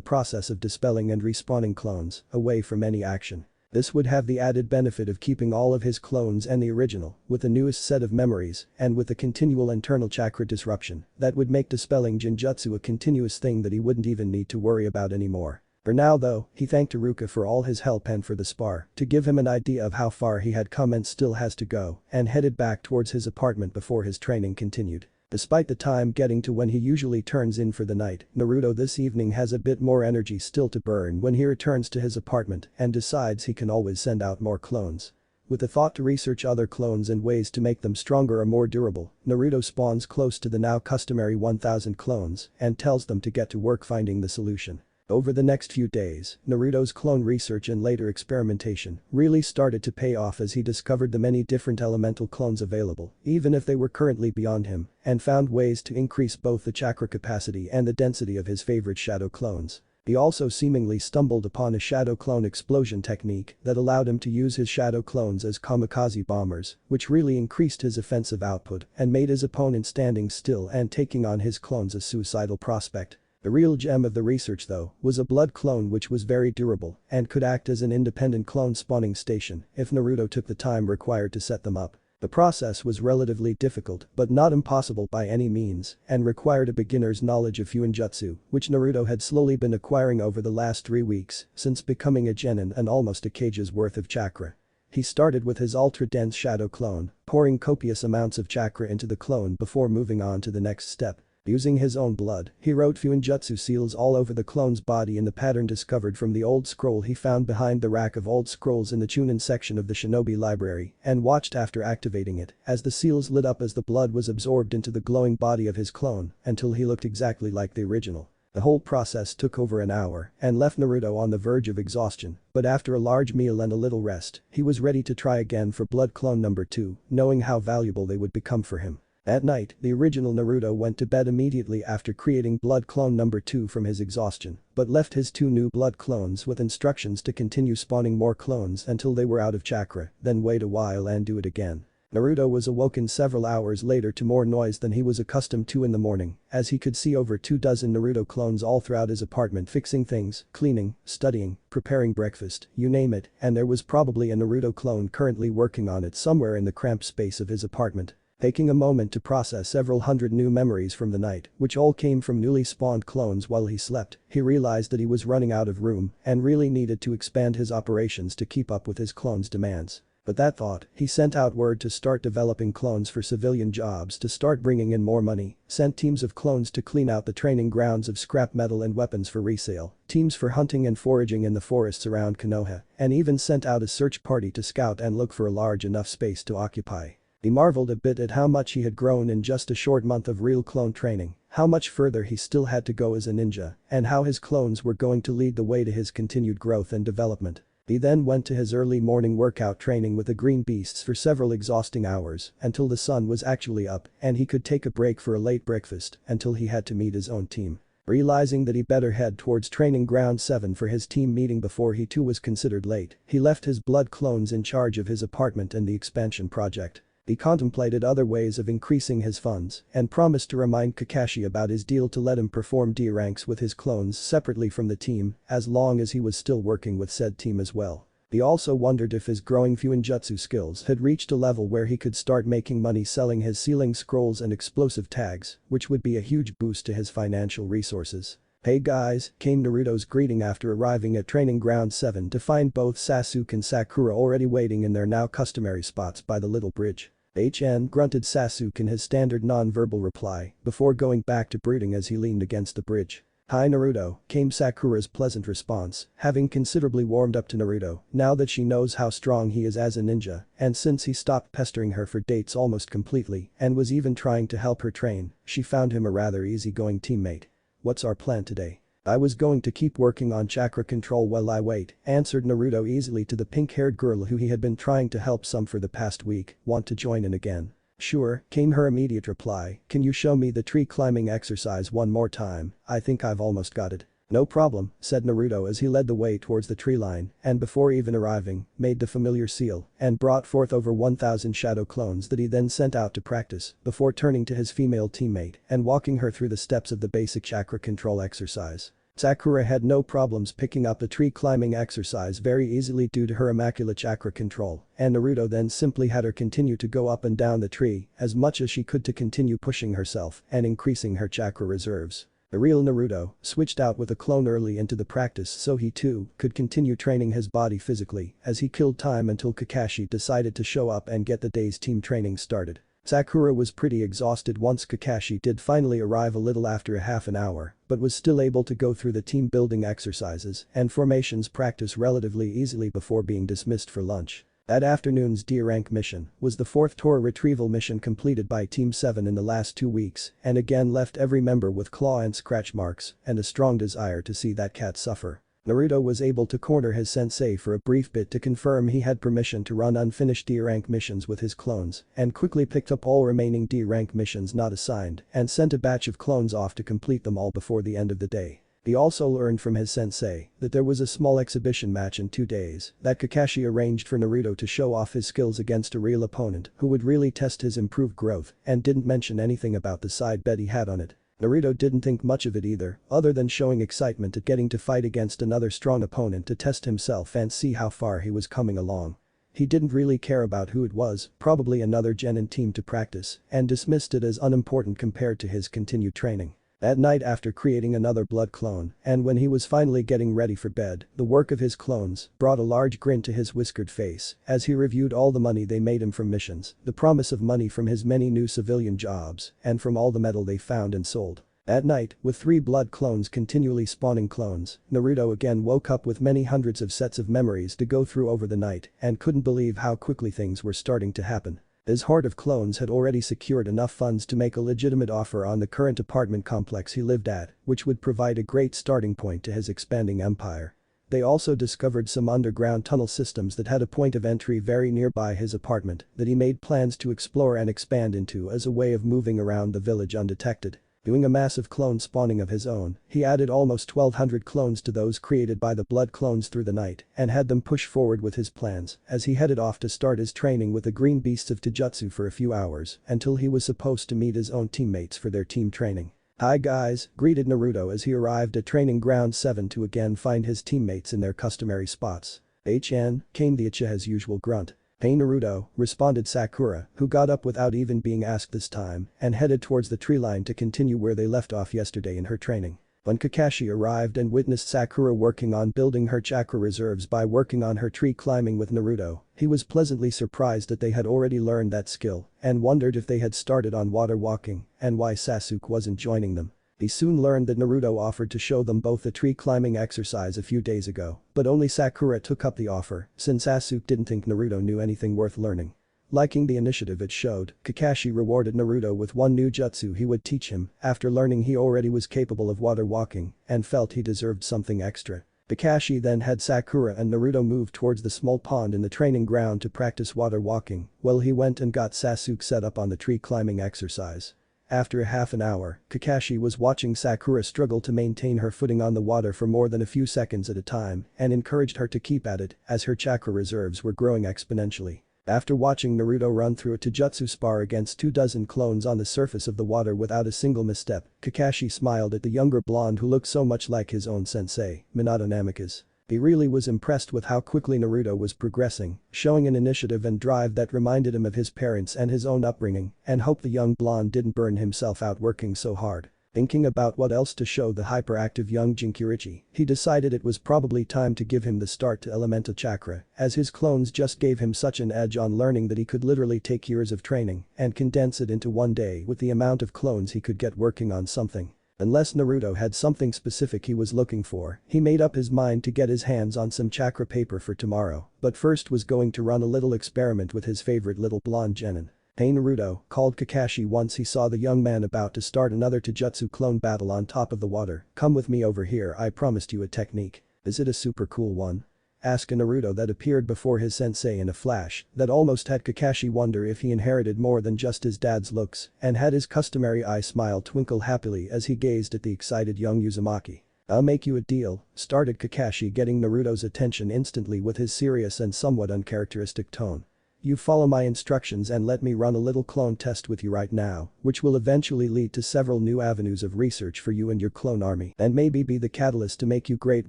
process of dispelling and respawning clones, away from any action. This would have the added benefit of keeping all of his clones and the original, with the newest set of memories, and with the continual internal chakra disruption, that would make dispelling Jinjutsu a continuous thing that he wouldn't even need to worry about anymore. For now though, he thanked Iruka for all his help and for the spar, to give him an idea of how far he had come and still has to go, and headed back towards his apartment before his training continued. Despite the time getting to when he usually turns in for the night, Naruto this evening has a bit more energy still to burn when he returns to his apartment and decides he can always send out more clones. With the thought to research other clones and ways to make them stronger or more durable, Naruto spawns close to the now customary 1000 clones and tells them to get to work finding the solution. Over the next few days, Naruto's clone research and later experimentation really started to pay off as he discovered the many different elemental clones available, even if they were currently beyond him, and found ways to increase both the chakra capacity and the density of his favorite shadow clones. He also seemingly stumbled upon a shadow clone explosion technique that allowed him to use his shadow clones as kamikaze bombers, which really increased his offensive output and made his opponent standing still and taking on his clones a suicidal prospect. The real gem of the research though was a blood clone which was very durable and could act as an independent clone spawning station if Naruto took the time required to set them up. The process was relatively difficult but not impossible by any means and required a beginner's knowledge of Fuinjutsu, which Naruto had slowly been acquiring over the last 3 weeks since becoming a genin and almost a cage's worth of chakra. He started with his ultra-dense shadow clone, pouring copious amounts of chakra into the clone before moving on to the next step. Using his own blood, he wrote Fuinjutsu seals all over the clone's body in the pattern discovered from the old scroll he found behind the rack of old scrolls in the Chunin section of the Shinobi library and watched after activating it as the seals lit up as the blood was absorbed into the glowing body of his clone until he looked exactly like the original. The whole process took over an hour and left Naruto on the verge of exhaustion, but after a large meal and a little rest, he was ready to try again for blood clone number 2, knowing how valuable they would become for him. At night, the original Naruto went to bed immediately after creating blood clone number 2 from his exhaustion, but left his 2 new blood clones with instructions to continue spawning more clones until they were out of chakra, then wait a while and do it again. Naruto was awoken several hours later to more noise than he was accustomed to in the morning, as he could see over 24 Naruto clones all throughout his apartment fixing things, cleaning, studying, preparing breakfast, you name it, and there was probably a Naruto clone currently working on it somewhere in the cramped space of his apartment. Taking a moment to process several hundred new memories from the night, which all came from newly spawned clones while he slept, he realized that he was running out of room and really needed to expand his operations to keep up with his clones' demands. But that thought, he sent out word to start developing clones for civilian jobs to start bringing in more money, sent teams of clones to clean out the training grounds of scrap metal and weapons for resale, teams for hunting and foraging in the forests around Konoha, and even sent out a search party to scout and look for a large enough space to occupy. He marveled a bit at how much he had grown in just a short month of real clone training, how much further he still had to go as a ninja, and how his clones were going to lead the way to his continued growth and development. He then went to his early morning workout training with the green beasts for several exhausting hours until the sun was actually up and he could take a break for a late breakfast until he had to meet his own team. Realizing that he better head towards training ground 7 for his team meeting before he too was considered late, he left his blood clones in charge of his apartment and the expansion project. He contemplated other ways of increasing his funds and promised to remind Kakashi about his deal to let him perform D ranks with his clones separately from the team as long as he was still working with said team as well. He also wondered if his growing Fuinjutsu skills had reached a level where he could start making money selling his sealing scrolls and explosive tags, which would be a huge boost to his financial resources. "Hey guys," came Naruto's greeting after arriving at training ground 7 to find both Sasuke and Sakura already waiting in their now customary spots by the little bridge. "HN," grunted Sasuke in his standard non-verbal reply before going back to brooding as he leaned against the bridge. "Hi Naruto," came Sakura's pleasant response, having considerably warmed up to Naruto now that she knows how strong he is as a ninja and since he stopped pestering her for dates almost completely and was even trying to help her train, she found him a rather easygoing teammate. "What's our plan today?" "I was going to keep working on chakra control while I wait," answered Naruto easily to the pink-haired girl who he had been trying to help some for the past week. "Want to join in again?" "Sure," came her immediate reply. "Can you show me the tree climbing exercise one more time? I think I've almost got it." "No problem," said Naruto as he led the way towards the tree line and before even arriving, made the familiar seal and brought forth over 1,000 shadow clones that he then sent out to practice before turning to his female teammate and walking her through the steps of the basic chakra control exercise. Sakura had no problems picking up the tree climbing exercise very easily due to her immaculate chakra control, and Naruto then simply had her continue to go up and down the tree as much as she could to continue pushing herself and increasing her chakra reserves. The real Naruto switched out with a clone early into the practice so he too could continue training his body physically as he killed time until Kakashi decided to show up and get the day's team training started. Sakura was pretty exhausted once Kakashi did finally arrive a little after a half an hour, but was still able to go through the team building exercises and formations practice relatively easily before being dismissed for lunch. That afternoon's D-rank mission was the 4th Tora retrieval mission completed by Team 7 in the last 2 weeks and again left every member with claw and scratch marks and a strong desire to see that cat suffer. Naruto was able to corner his sensei for a brief bit to confirm he had permission to run unfinished D-rank missions with his clones and quickly picked up all remaining D-rank missions not assigned and sent a batch of clones off to complete them all before the end of the day. He also learned from his sensei that there was a small exhibition match in 2 days that Kakashi arranged for Naruto to show off his skills against a real opponent who would really test his improved growth and didn't mention anything about the side bet he had on it. Naruto didn't think much of it either, other than showing excitement at getting to fight against another strong opponent to test himself and see how far he was coming along. He didn't really care about who it was, probably another genin team to practice, and dismissed it as unimportant compared to his continued training. That night after creating another blood clone, and when he was finally getting ready for bed, the work of his clones brought a large grin to his whiskered face as he reviewed all the money they made him from missions, the promise of money from his many new civilian jobs, and from all the metal they found and sold. At night, with 3 blood clones continually spawning clones, Naruto again woke up with many hundreds of sets of memories to go through over the night and couldn't believe how quickly things were starting to happen. His horde of clones had already secured enough funds to make a legitimate offer on the current apartment complex he lived at, which would provide a great starting point to his expanding empire. They also discovered some underground tunnel systems that had a point of entry very nearby his apartment that he made plans to explore and expand into as a way of moving around the village undetected. Doing a massive clone spawning of his own, he added almost 1,200 clones to those created by the blood clones through the night and had them push forward with his plans as he headed off to start his training with the green beasts of Taijutsu for a few hours until he was supposed to meet his own teammates for their team training. "Hi guys," greeted Naruto as he arrived at training ground 7 to again find his teammates in their customary spots. "HN," came the Uchiha's usual grunt. "Hey Naruto," responded Sakura, who got up without even being asked this time and headed towards the tree line to continue where they left off yesterday in her training. When Kakashi arrived and witnessed Sakura working on building her chakra reserves by working on her tree climbing with Naruto, he was pleasantly surprised that they had already learned that skill and wondered if they had started on water walking and why Sasuke wasn't joining them. He soon learned that Naruto offered to show them both the tree climbing exercise a few days ago, but only Sakura took up the offer since Sasuke didn't think Naruto knew anything worth learning. Liking the initiative it showed, Kakashi rewarded Naruto with one new jutsu he would teach him after learning he already was capable of water walking and felt he deserved something extra. Kakashi then had Sakura and Naruto move towards the small pond in the training ground to practice water walking while he went and got Sasuke set up on the tree climbing exercise. After a half an hour, Kakashi was watching Sakura struggle to maintain her footing on the water for more than a few seconds at a time and encouraged her to keep at it as her chakra reserves were growing exponentially. After watching Naruto run through a Taijutsu spar against 24 clones on the surface of the water without a single misstep, Kakashi smiled at the younger blonde who looked so much like his own sensei, Minato Namikaze. He really was impressed with how quickly Naruto was progressing, showing an initiative and drive that reminded him of his parents and his own upbringing, and hoped the young blonde didn't burn himself out working so hard. Thinking about what else to show the hyperactive young Jinchuriki, he decided it was probably time to give him the start to elemental chakra, as his clones just gave him such an edge on learning that he could literally take years of training and condense it into one day with the amount of clones he could get working on something. Unless Naruto had something specific he was looking for, he made up his mind to get his hands on some chakra paper for tomorrow, but first was going to run a little experiment with his favorite little blonde genin. "Hey Naruto," called Kakashi once he saw the young man about to start another Taijutsu clone battle on top of the water. "Come with me over here, I promised you a technique." "Is it a super cool one?" asked a Naruto that appeared before his sensei in a flash that almost had Kakashi wonder if he inherited more than just his dad's looks and had his customary eye smile twinkle happily as he gazed at the excited young Uzumaki. "I'll make you a deal," started Kakashi, getting Naruto's attention instantly with his serious and somewhat uncharacteristic tone. "You follow my instructions and let me run a little clone test with you right now, which will eventually lead to several new avenues of research for you and your clone army and maybe be the catalyst to make you great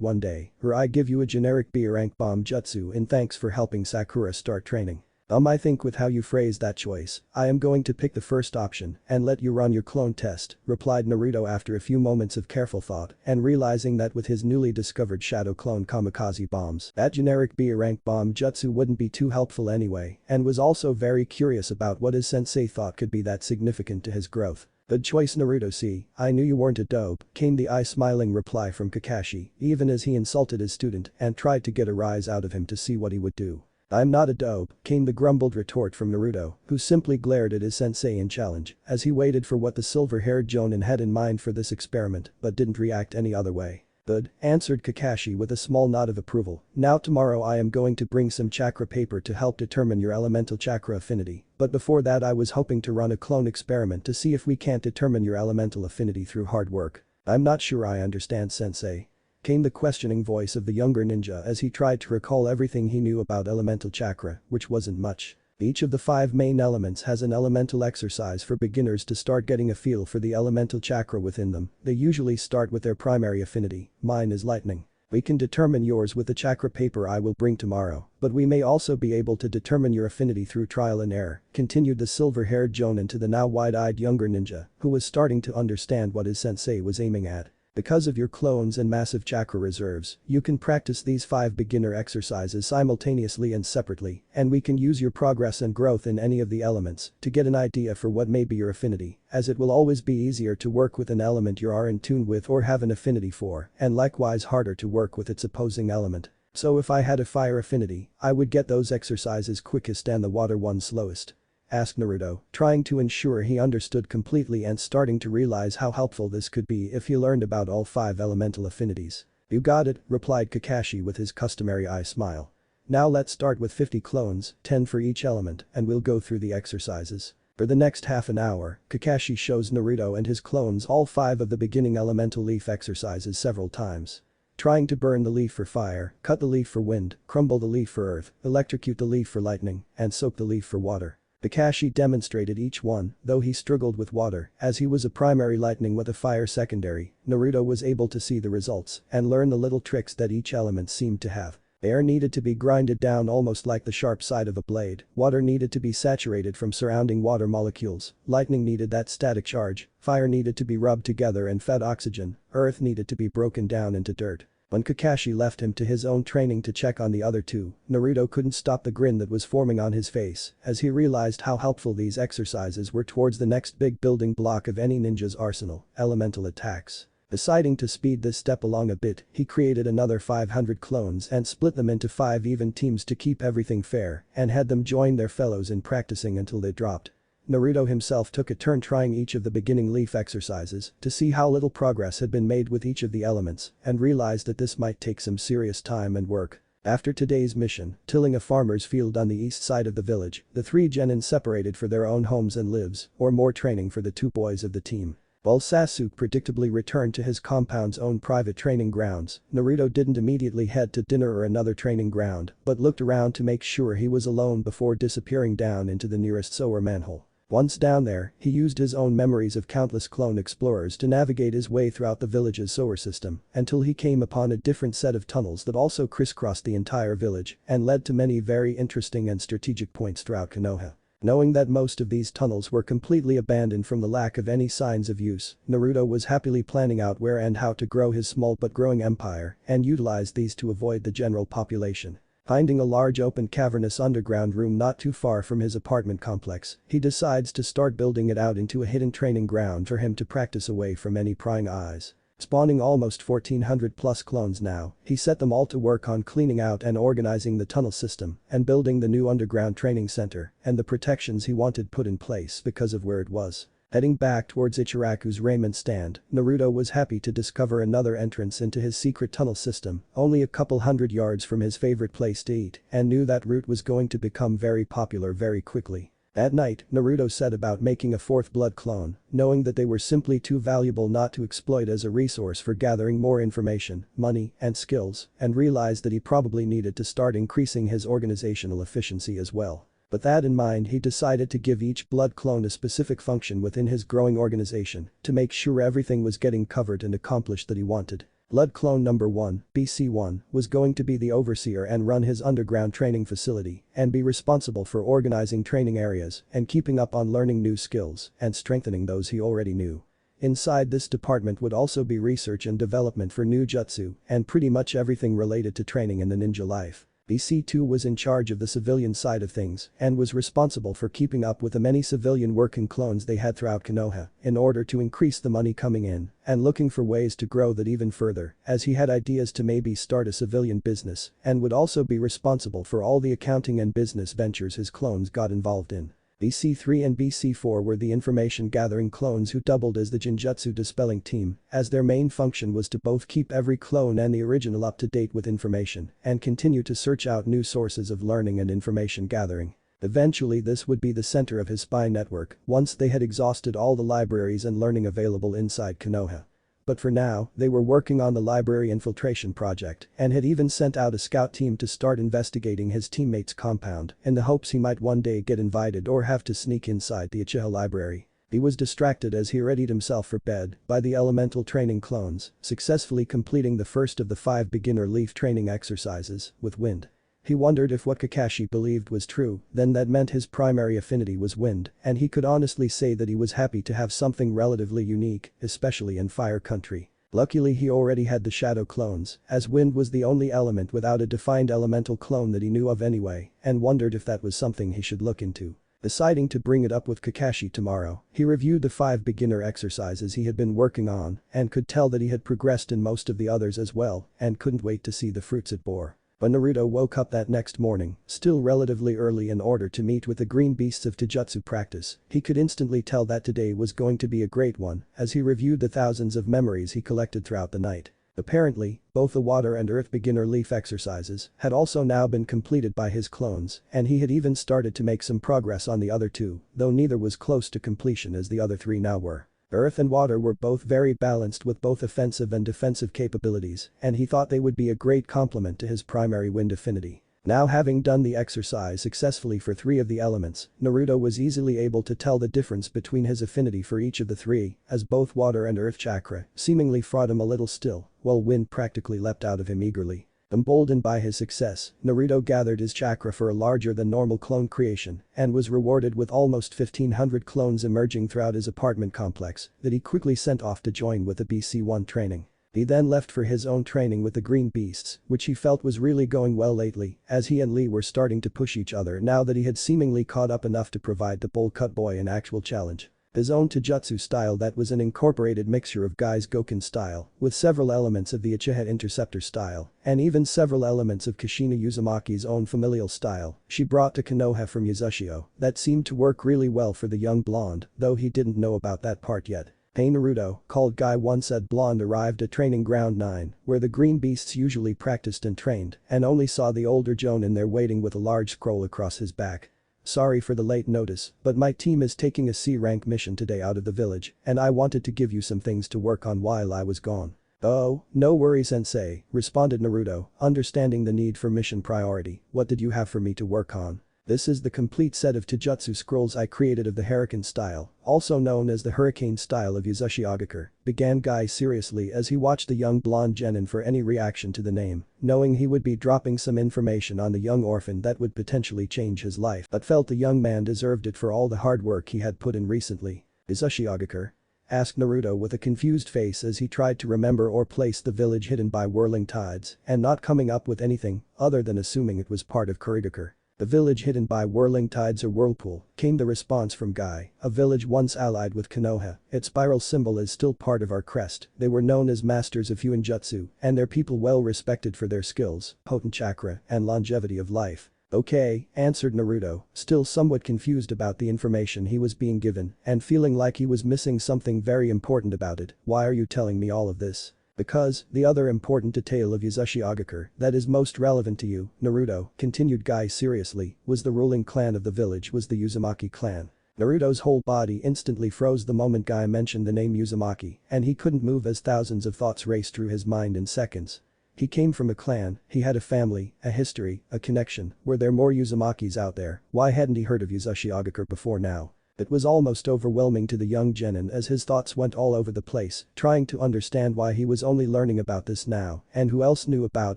one day, or I give you a generic B rank bomb jutsu in thanks for helping Sakura start training." I think with how you phrase that choice, I am going to pick the first option and let you run your clone test," replied Naruto after a few moments of careful thought and realizing that with his newly discovered shadow clone kamikaze bombs, that generic B rank bomb jutsu wouldn't be too helpful anyway, and was also very curious about what his sensei thought could be that significant to his growth. "Good choice Naruto, see, I knew you weren't a dope," came the eye-smiling reply from Kakashi, even as he insulted his student and tried to get a rise out of him to see what he would do. "I'm not a dope," came the grumbled retort from Naruto, who simply glared at his sensei in challenge as he waited for what the silver-haired Jonin had in mind for this experiment but didn't react any other way. "Good," answered Kakashi with a small nod of approval. "Now tomorrow I am going to bring some chakra paper to help determine your elemental chakra affinity, but before that I was hoping to run a clone experiment to see if we can't determine your elemental affinity through hard work." "I'm not sure I understand, sensei," came the questioning voice of the younger ninja as he tried to recall everything he knew about elemental chakra, which wasn't much. Each of the 5 main elements has an elemental exercise for beginners to start getting a feel for the elemental chakra within them. They usually start with their primary affinity. Mine is lightning. "We can determine yours with the chakra paper I will bring tomorrow, but we may also be able to determine your affinity through trial and error," continued the silver-haired Jonin to the now wide-eyed younger ninja, who was starting to understand what his sensei was aiming at. "Because of your clones and massive chakra reserves, you can practice these 5 beginner exercises simultaneously and separately, and we can use your progress and growth in any of the elements to get an idea for what may be your affinity, as it will always be easier to work with an element you are in tune with or have an affinity for, and likewise harder to work with its opposing element. So if I had a fire affinity, I would get those exercises quickest and the water ones slowest," asked Naruto, trying to ensure he understood completely and starting to realize how helpful this could be if he learned about all 5 elemental affinities. "You got it," replied Kakashi with his customary eye smile. "Now let's start with 50 clones, 10 for each element, and we'll go through the exercises." For the next half an hour, Kakashi shows Naruto and his clones all 5 of the beginning elemental leaf exercises several times. Trying to burn the leaf for fire, cut the leaf for wind, crumble the leaf for earth, electrocute the leaf for lightning, and soak the leaf for water. Kakashi demonstrated each one, though he struggled with water, as he was a primary lightning with a fire secondary. Naruto was able to see the results and learn the little tricks that each element seemed to have. Air needed to be grinded down almost like the sharp side of a blade, water needed to be saturated from surrounding water molecules, lightning needed that static charge, fire needed to be rubbed together and fed oxygen, earth needed to be broken down into dirt. When Kakashi left him to his own training to check on the other two, Naruto couldn't stop the grin that was forming on his face as he realized how helpful these exercises were towards the next big building block of any ninja's arsenal, elemental attacks. Deciding to speed this step along a bit, he created another 500 clones and split them into 5 even teams to keep everything fair and had them join their fellows in practicing until they dropped. Naruto himself took a turn trying each of the beginning leaf exercises to see how little progress had been made with each of the elements and realized that this might take some serious time and work. After today's mission, tilling a farmer's field on the east side of the village, the 3 genin separated for their own homes and lives, or more training for the 2 boys of the team. While Sasuke predictably returned to his compound's own private training grounds, Naruto didn't immediately head to dinner or another training ground but looked around to make sure he was alone before disappearing down into the nearest sewer manhole. Once down there, he used his own memories of countless clone explorers to navigate his way throughout the village's sewer system until he came upon a different set of tunnels that also crisscrossed the entire village and led to many very interesting and strategic points throughout Konoha. Knowing that most of these tunnels were completely abandoned from the lack of any signs of use, Naruto was happily planning out where and how to grow his small but growing empire and utilize these to avoid the general population. Finding a large open cavernous underground room not too far from his apartment complex, he decides to start building it out into a hidden training ground for him to practice away from any prying eyes. Spawning almost 1400 plus clones now, he set them all to work on cleaning out and organizing the tunnel system and building the new underground training center and the protections he wanted put in place because of where it was. Heading back towards Ichiraku's raiment stand, Naruto was happy to discover another entrance into his secret tunnel system, only a couple hundred yards from his favorite place to eat, and knew that route was going to become very popular very quickly. At night, Naruto set about making a 4th blood clone, knowing that they were simply too valuable not to exploit as a resource for gathering more information, money, and skills, and realized that he probably needed to start increasing his organizational efficiency as well. With that in mind, he decided to give each blood clone a specific function within his growing organization to make sure everything was getting covered and accomplished that he wanted. Blood clone number 1, BC1, was going to be the overseer and run his underground training facility and be responsible for organizing training areas and keeping up on learning new skills and strengthening those he already knew. Inside this department would also be research and development for new jutsu and pretty much everything related to training in the ninja life. BC2 was in charge of the civilian side of things and was responsible for keeping up with the many civilian working clones they had throughout Konoha in order to increase the money coming in and looking for ways to grow that even further as he had ideas to maybe start a civilian business and would also be responsible for all the accounting and business ventures his clones got involved in. BC3 and BC4 were the information gathering clones who doubled as the Genjutsu dispelling team, as their main function was to both keep every clone and the original up to date with information and continue to search out new sources of learning and information gathering. Eventually this would be the center of his spy network once they had exhausted all the libraries and learning available inside Konoha. But for now, they were working on the library infiltration project and had even sent out a scout team to start investigating his teammate's compound in the hopes he might one day get invited or have to sneak inside the Uchiha library. He was distracted as he readied himself for bed by the elemental training clones, successfully completing the first of the 5 beginner leaf training exercises with wind. He wondered if what Kakashi believed was true, then that meant his primary affinity was wind, and he could honestly say that he was happy to have something relatively unique, especially in fire country. Luckily he already had the shadow clones, as wind was the only element without a defined elemental clone that he knew of anyway, and wondered if that was something he should look into. Deciding to bring it up with Kakashi tomorrow, he reviewed the 5 beginner exercises he had been working on and could tell that he had progressed in most of the others as well and couldn't wait to see the fruits it bore. When Naruto woke up that next morning, still relatively early in order to meet with the green beasts of Taijutsu practice, he could instantly tell that today was going to be a great one as he reviewed the thousands of memories he collected throughout the night. Apparently, both the water and earth beginner leaf exercises had also now been completed by his clones and he had even started to make some progress on the other 2, though neither was close to completion as the other 3 now were. Earth and water were both very balanced with both offensive and defensive capabilities and he thought they would be a great complement to his primary wind affinity. Now having done the exercise successfully for 3 of the elements, Naruto was easily able to tell the difference between his affinity for each of the 3 as both water and earth chakra seemingly fought him a little still, while wind practically leapt out of him eagerly. Emboldened by his success, Naruto gathered his chakra for a larger than normal clone creation and was rewarded with almost 1500 clones emerging throughout his apartment complex that he quickly sent off to join with the BC-1 training. He then left for his own training with the Green Beasts, which he felt was really going well lately, as he and Lee were starting to push each other now that he had seemingly caught up enough to provide the bowl cut boy an actual challenge. His own Taijutsu style that was an incorporated mixture of Guy's Goken style, with several elements of the Uchiha Interceptor style, and even several elements of Kushina Uzumaki's own familial style, she brought to Konoha from Yuzashio that seemed to work really well for the young blonde, though he didn't know about that part yet. Hey Naruto, called Guy once said blonde arrived at Training Ground 9, where the Green Beasts usually practiced and trained, and only saw the older Jonin there waiting with a large scroll across his back. Sorry for the late notice, but my team is taking a C-rank mission today out of the village, and I wanted to give you some things to work on while I was gone. Oh, no worries sensei, responded Naruto, understanding the need for mission priority. What did you have for me to work on? This is the complete set of Taijutsu scrolls I created of the Hurricane style, also known as the Hurricane style of Yuzashiogakur, began Guy seriously as he watched the young blonde genin for any reaction to the name, knowing he would be dropping some information on the young orphan that would potentially change his life but felt the young man deserved it for all the hard work he had put in recently. Yuzashiogakur? Asked Naruto with a confused face as he tried to remember or place the village hidden by whirling tides and not coming up with anything other than assuming it was part of Kurigakure. The village hidden by whirling tides or whirlpool, came the response from Guy, a village once allied with Konoha. Its spiral symbol is still part of our crest. They were known as masters of Huinjutsu, and their people well respected for their skills, potent chakra, and longevity of life. Okay, answered Naruto, still somewhat confused about the information he was being given and feeling like he was missing something very important about it. Why are you telling me all of this? Because, the other important detail of Yuzashiogakur that is most relevant to you, Naruto, continued Guy seriously, was the ruling clan of the village was the Uzumaki clan. Naruto's whole body instantly froze the moment Guy mentioned the name Uzumaki, and he couldn't move as thousands of thoughts raced through his mind in seconds. He came from a clan, he had a family, a history, a connection. Were there more Uzumakis out there? Why hadn't he heard of Yuzashiogakur before now? It was almost overwhelming to the young genin as his thoughts went all over the place, trying to understand why he was only learning about this now and who else knew about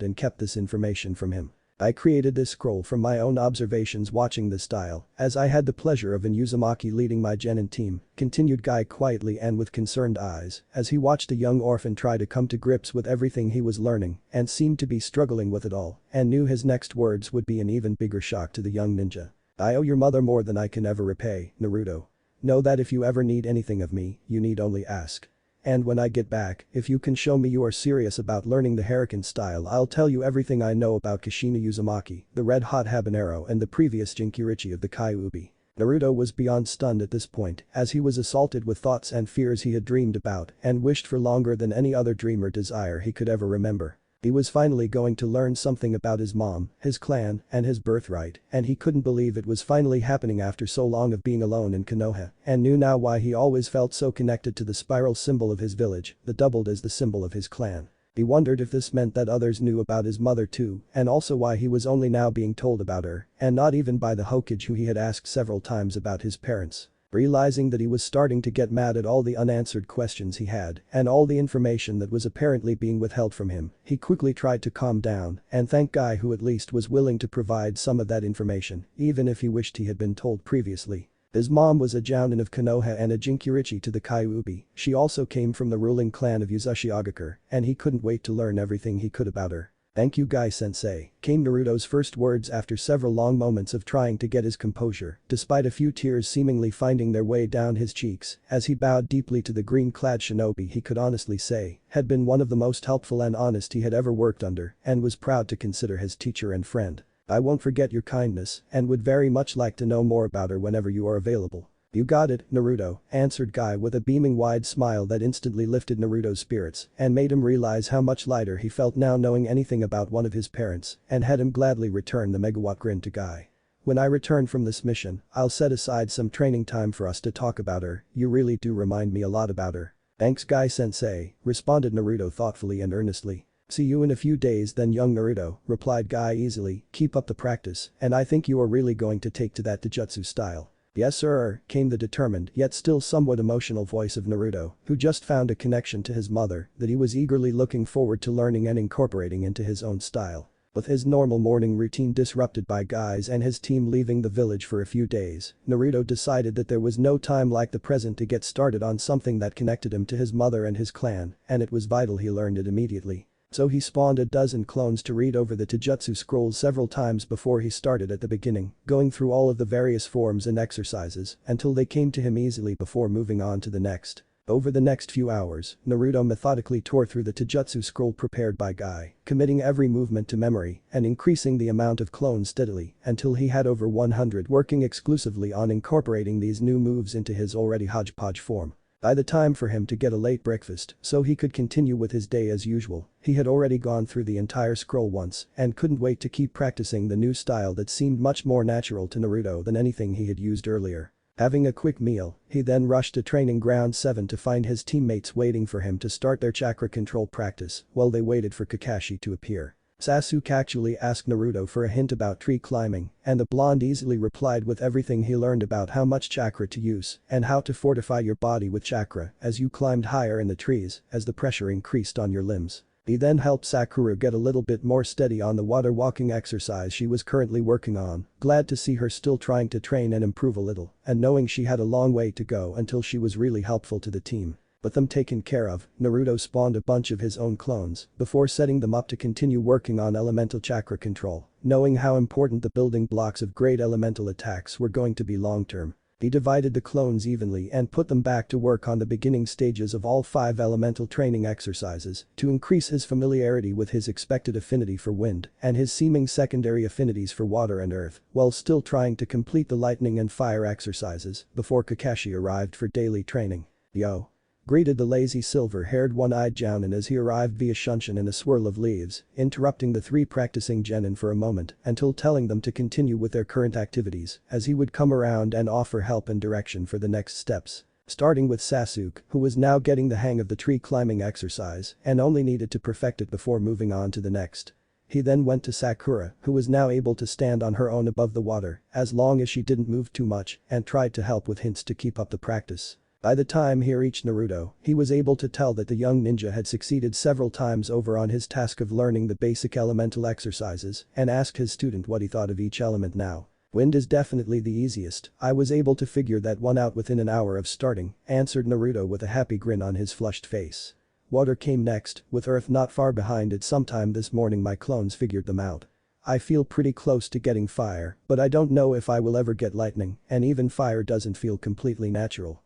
and kept this information from him. I created this scroll from my own observations watching this style, as I had the pleasure of an Uzumaki leading my genin team, continued Guy quietly and with concerned eyes, as he watched a young orphan try to come to grips with everything he was learning and seemed to be struggling with it all, and knew his next words would be an even bigger shock to the young ninja. I owe your mother more than I can ever repay, Naruto. Know that if you ever need anything of me, you need only ask. And when I get back, if you can show me you are serious about learning the Hurricane style, I'll tell you everything I know about Kushina Uzumaki, the red hot habanero and the previous Jinkyurichi of the Kyuubi. Naruto was beyond stunned at this point as he was assaulted with thoughts and fears he had dreamed about and wished for longer than any other dream or desire he could ever remember. He was finally going to learn something about his mom, his clan, and his birthright, and he couldn't believe it was finally happening after so long of being alone in Konoha, and knew now why he always felt so connected to the spiral symbol of his village that doubled as the symbol of his clan. He wondered if this meant that others knew about his mother too, and also why he was only now being told about her, and not even by the Hokage who he had asked several times about his parents. Realizing that he was starting to get mad at all the unanswered questions he had and all the information that was apparently being withheld from him, he quickly tried to calm down and thank Guy who at least was willing to provide some of that information, even if he wished he had been told previously. His mom was a Jounin of Konoha and a Jinkyurichi to the Kyuubi. She also came from the ruling clan of Yuzashiogakur, and he couldn't wait to learn everything he could about her. Thank you Guy-sensei, came Naruto's first words after several long moments of trying to get his composure, despite a few tears seemingly finding their way down his cheeks, as he bowed deeply to the green-clad shinobi he could honestly say had been one of the most helpful and honest he had ever worked under and was proud to consider his teacher and friend. I won't forget your kindness and would very much like to know more about her whenever you are available. You got it, Naruto, answered Guy with a beaming wide smile that instantly lifted Naruto's spirits and made him realize how much lighter he felt now knowing anything about one of his parents and had him gladly return the megawatt grin to Guy. When I return from this mission, I'll set aside some training time for us to talk about her, you really do remind me a lot about her. Thanks Guy-sensei, responded Naruto thoughtfully and earnestly. See you in a few days then young Naruto, replied Guy easily, keep up the practice, and I think you are really going to take to that Taijutsu style. "Yes sir," came the determined yet still somewhat emotional voice of Naruto, who just found a connection to his mother that he was eagerly looking forward to learning and incorporating into his own style. With his normal morning routine disrupted by Guys and his team leaving the village for a few days, Naruto decided that there was no time like the present to get started on something that connected him to his mother and his clan, and it was vital he learned it immediately. So he spawned a dozen clones to read over the Taijutsu scrolls several times before he started at the beginning, going through all of the various forms and exercises until they came to him easily before moving on to the next. Over the next few hours, Naruto methodically tore through the Taijutsu scroll prepared by Guy, committing every movement to memory and increasing the amount of clones steadily until he had over 100 working exclusively on incorporating these new moves into his already hodgepodge form. By the time for him to get a late breakfast so he could continue with his day as usual, he had already gone through the entire scroll once and couldn't wait to keep practicing the new style that seemed much more natural to Naruto than anything he had used earlier. Having a quick meal, he then rushed to training ground 7 to find his teammates waiting for him to start their chakra control practice while they waited for Kakashi to appear. Sasuke actually asked Naruto for a hint about tree climbing, and the blonde easily replied with everything he learned about how much chakra to use and how to fortify your body with chakra as you climbed higher in the trees as the pressure increased on your limbs. He then helped Sakura get a little bit more steady on the water walking exercise she was currently working on, glad to see her still trying to train and improve a little, and knowing she had a long way to go until she was really helpful to the team. With them taken care of, Naruto spawned a bunch of his own clones before setting them up to continue working on elemental chakra control, knowing how important the building blocks of great elemental attacks were going to be long-term. He divided the clones evenly and put them back to work on the beginning stages of all 5 elemental training exercises to increase his familiarity with his expected affinity for wind and his seeming secondary affinities for water and earth, while still trying to complete the lightning and fire exercises before Kakashi arrived for daily training. "Yo!" greeted the lazy silver-haired one-eyed Jounin as he arrived via Shunshin in a swirl of leaves, interrupting the 3 practicing genin for a moment until telling them to continue with their current activities as he would come around and offer help and direction for the next steps. Starting with Sasuke, who was now getting the hang of the tree climbing exercise and only needed to perfect it before moving on to the next. He then went to Sakura, who was now able to stand on her own above the water as long as she didn't move too much and tried to help with hints to keep up the practice. By the time he reached Naruto, he was able to tell that the young ninja had succeeded several times over on his task of learning the basic elemental exercises and asked his student what he thought of each element now. "Wind is definitely the easiest, I was able to figure that one out within an hour of starting," answered Naruto with a happy grin on his flushed face. "Water came next, with earth not far behind it. Sometime this morning my clones figured them out. I feel pretty close to getting fire, but I don't know if I will ever get lightning, and even fire doesn't feel completely natural."